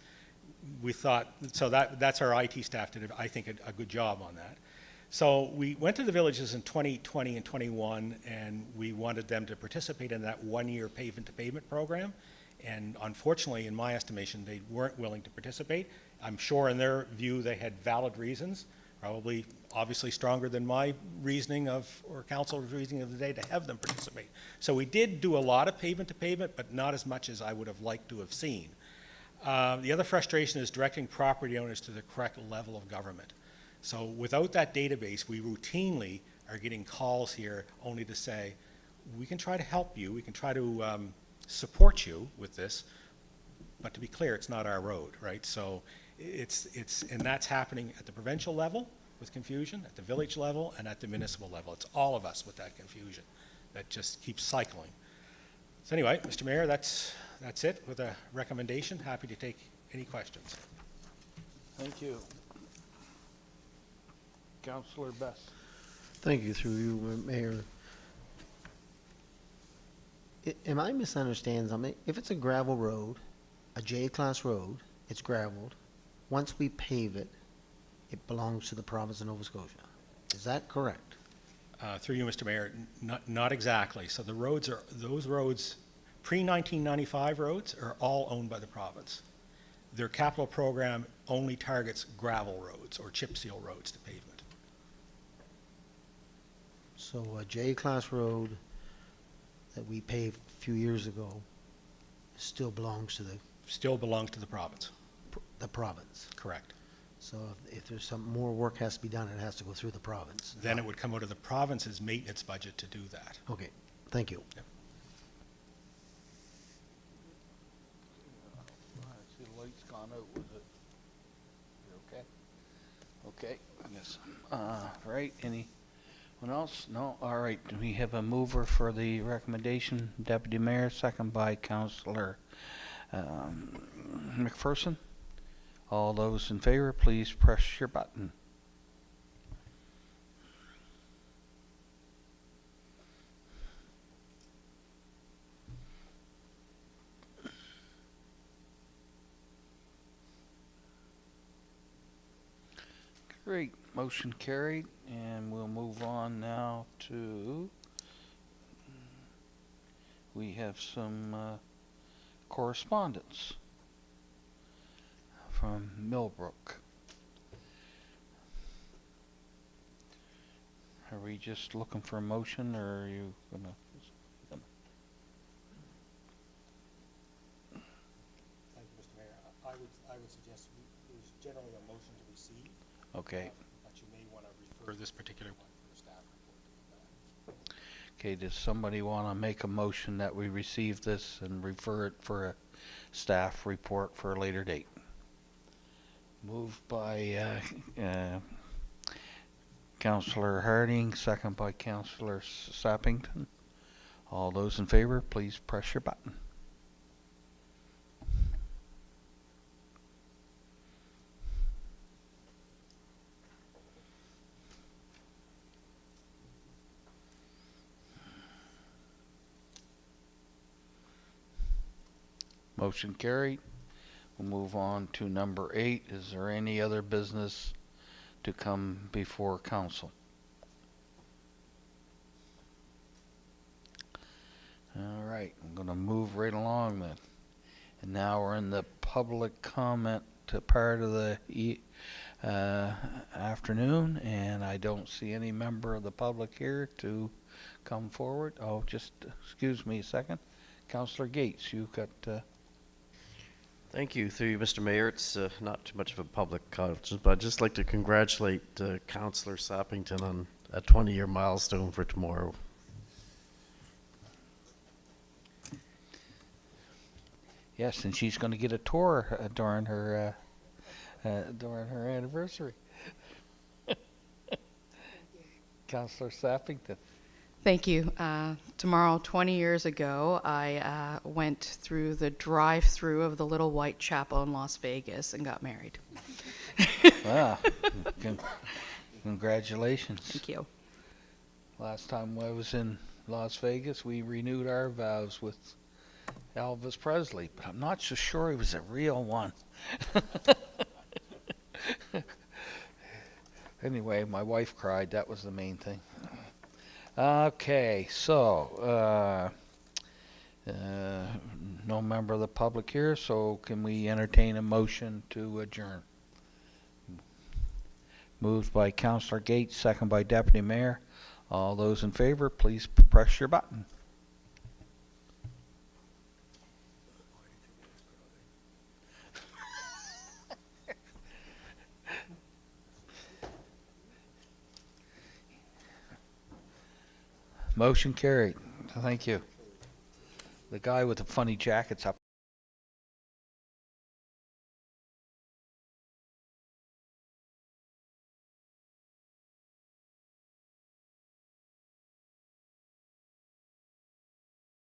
we thought, so that's our IT staff did, I think, a good job on that. So we went to the villages in 2020 and 21, and we wanted them to participate in that one-year pavement-to-pavement program. And unfortunately, in my estimation, they weren't willing to participate. I'm sure in their view they had valid reasons, probably obviously stronger than my reasoning or council's reasoning of the day to have them participate. So we did do a lot of pavement-to-pavement, but not as much as I would have liked to have seen. The other frustration is directing property owners to the correct level of government. So without that database, we routinely are getting calls here only to say, we can try to help you, we can try to support you with this, but to be clear, it's not our road, right? So and that's happening at the provincial level with confusion, at the village level, and at the municipal level. It's all of us with that confusion that just keeps cycling. So anyway, Mr. Mayor, that's it with a recommendation. Happy to take any questions. Thank you. Councillor Best. Thank you, through you, Mayor. Am I misunderstanding something? If it's a gravel road, a J-class road, it's gravelled. Once we pave it, it belongs to the province of Nova Scotia. Is that correct? Through you, Mr. Mayor, not exactly. So those roads, pre-1995 roads, are all owned by the province. Their capital program only targets gravel roads or chip seal roads to pavement. So a J-class road that we paved a few years ago still belongs to Still belongs to the province. the province. Correct. So if there's some more work has to be done, it has to go through the province. Then it would come out of the province's maintenance budget to do that. Okay, thank you. Yep. I see the light's gone out, was it? You're okay? Okay, I guess. Right, anyone else? No? All right, we have a mover for the recommendation, Deputy Mayor, second by Councillor McPherson. All those in favor, please press your button. Great, motion carried, and we'll move on now to, we have some correspondence from Millbrook. Are we just looking for a motion, or are you gonna? Thank you, Mr. Mayor. I would suggest there's generally a motion to receive. Okay. But you may want to refer this particular one for a staff report. Okay, does somebody want to make a motion that we receive this and refer it for a staff report for a later date? Moved by Councillor Harding, second by Councillor Sappington. All those in favor, please press your button. Motion carried. We'll move on to number 8. Is there any other business to come before council? All right, I'm going to move right along then. And now we're in the public comment part of the afternoon, and I don't see any member of the public here to come forward. Oh, just excuse me a second. Councillor Gates, you've got... Thank you. Through you, Mr. Mayor. It's not too much of a public conference, but I'd just like to congratulate Councillor Sappington on a 20-year milestone for tomorrow. Yes, and she's going to get a tour during her anniversary. Councillor Sappington. Thank you. Tomorrow, 20 years ago, I went through the drive-through of the Little White Chapel in Las Vegas and got married. Wow. Congratulations. Thank you. Last time I was in Las Vegas, we renewed our vows with Elvis Presley, but I'm not so sure he was a real one. Anyway, my wife cried. That was the main thing. Okay, so no member of the public here, so can we entertain a motion to adjourn? Moved by Councillor Gates, second by Deputy Mayor. All those in favor, please press your button. Motion carried. Thank you. The guy with the funny jacket's up